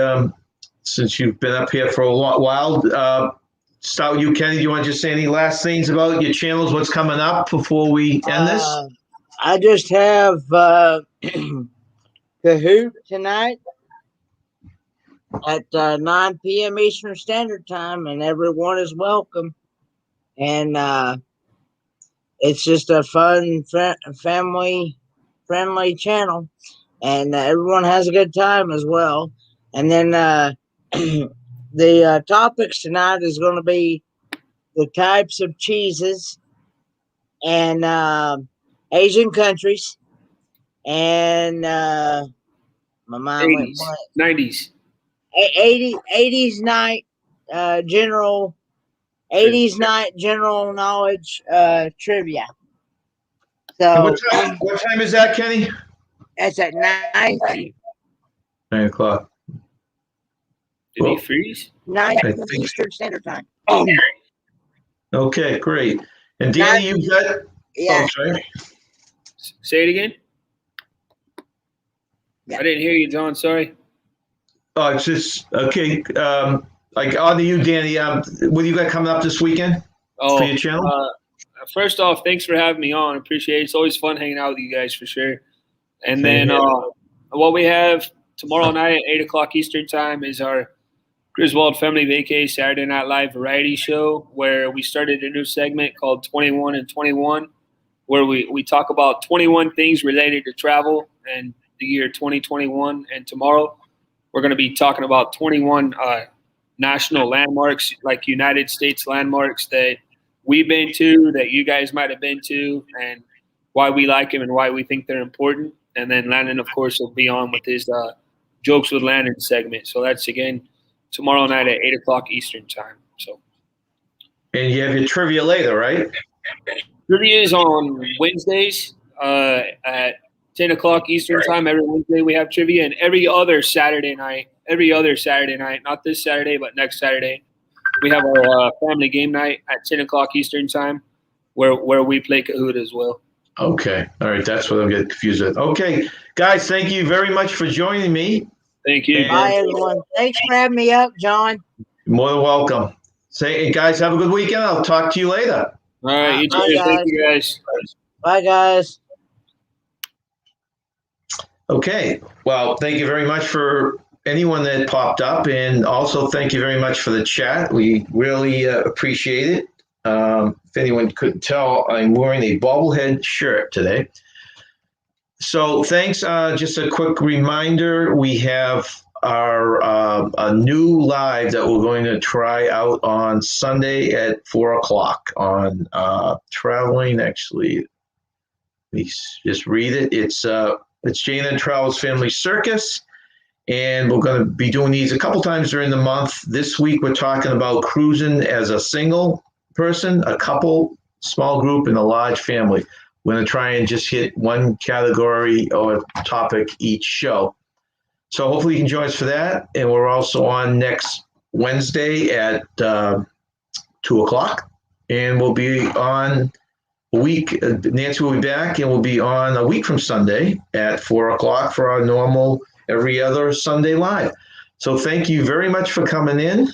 since you've been up here for a while. Start with you, Kenny. Do you want to just say any last things about your channels, what's coming up before we end this? I just have Kahoot tonight at 9 p.m. Eastern Standard Time, and everyone is welcome. And it's just a fun, family-friendly channel, and everyone has a good time as well. And then the topics tonight is going to be the types of cheeses and Asian countries, and my mind went 80s, blank. 90s. 80s night general 80s night general knowledge trivia. And So what time is that, Kenny? that's at 9 9 o'clock. Did Well, he freeze? I think- Eastern Standard Time. Okay, great. And Danny, you got? Yeah. Oh, sorry. Say it again. Yeah. I didn't hear you, John. Sorry. Oh, it's just okay. Like on to you, Danny. What do you got coming up this weekend Oh, for your channel? first off, thanks for having me on. Appreciate it. It's always fun hanging out with you guys for sure. And Same then here. what we have tomorrow night at 8 o'clock Eastern Time is our Griswold Family Vacay Saturday Night Live variety show, where we started a new segment called 21 and 21, where we talk about 21 things related to travel and the year 2021. And tomorrow we're going to be talking about 21 national landmarks, like United States landmarks that we've been to, that you guys might have been to, and why we like them and why we think they're important. And then Landon, of course, will be on with his Jokes with Landon segment. So that's, again, tomorrow night at 8 o'clock Eastern Time. So And you have your trivia later, right? trivia is on Wednesdays at 10 o'clock Eastern Time. Every Wednesday we have trivia, and every other Saturday night, not this Saturday, but next Saturday, we have our family game night at 10 o'clock Eastern Time, where we play Kahoot as well. Okay. All right. That's what I'm getting confused with. Okay, guys, thank you very much for joining me. Thank you. Bye, everyone. Thanks for having me up, John. You're more than welcome. Hey, guys, have a good weekend. I'll talk to you later. All right, you Bye, too. guys. Thank you, guys. Bye, guys. Okay. Well, thank you very much for anyone that popped up, and also thank you very much for the chat. We really appreciate it. If anyone couldn't tell, I'm wearing a bobblehead shirt today. So thanks. Just a quick reminder, we have our a new live that we're going to try out on Sunday at 4:00 on traveling. Actually, let me just read it. It's J&N Travels Family Circus, and we're going to be doing these a couple times during the month. This week we're talking about cruising as a single person, a couple, small group, and a large family. We're going to try and just hit one category or topic each show. So hopefully you can join us for that. And we're also on next Wednesday at 2:00. And we'll be on a week. Nancy will be back, and we'll be on a week from Sunday at 4:00 for our normal every other Sunday live. So thank you very much for coming in.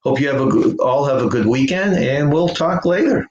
Hope you all have a good weekend, and we'll talk later.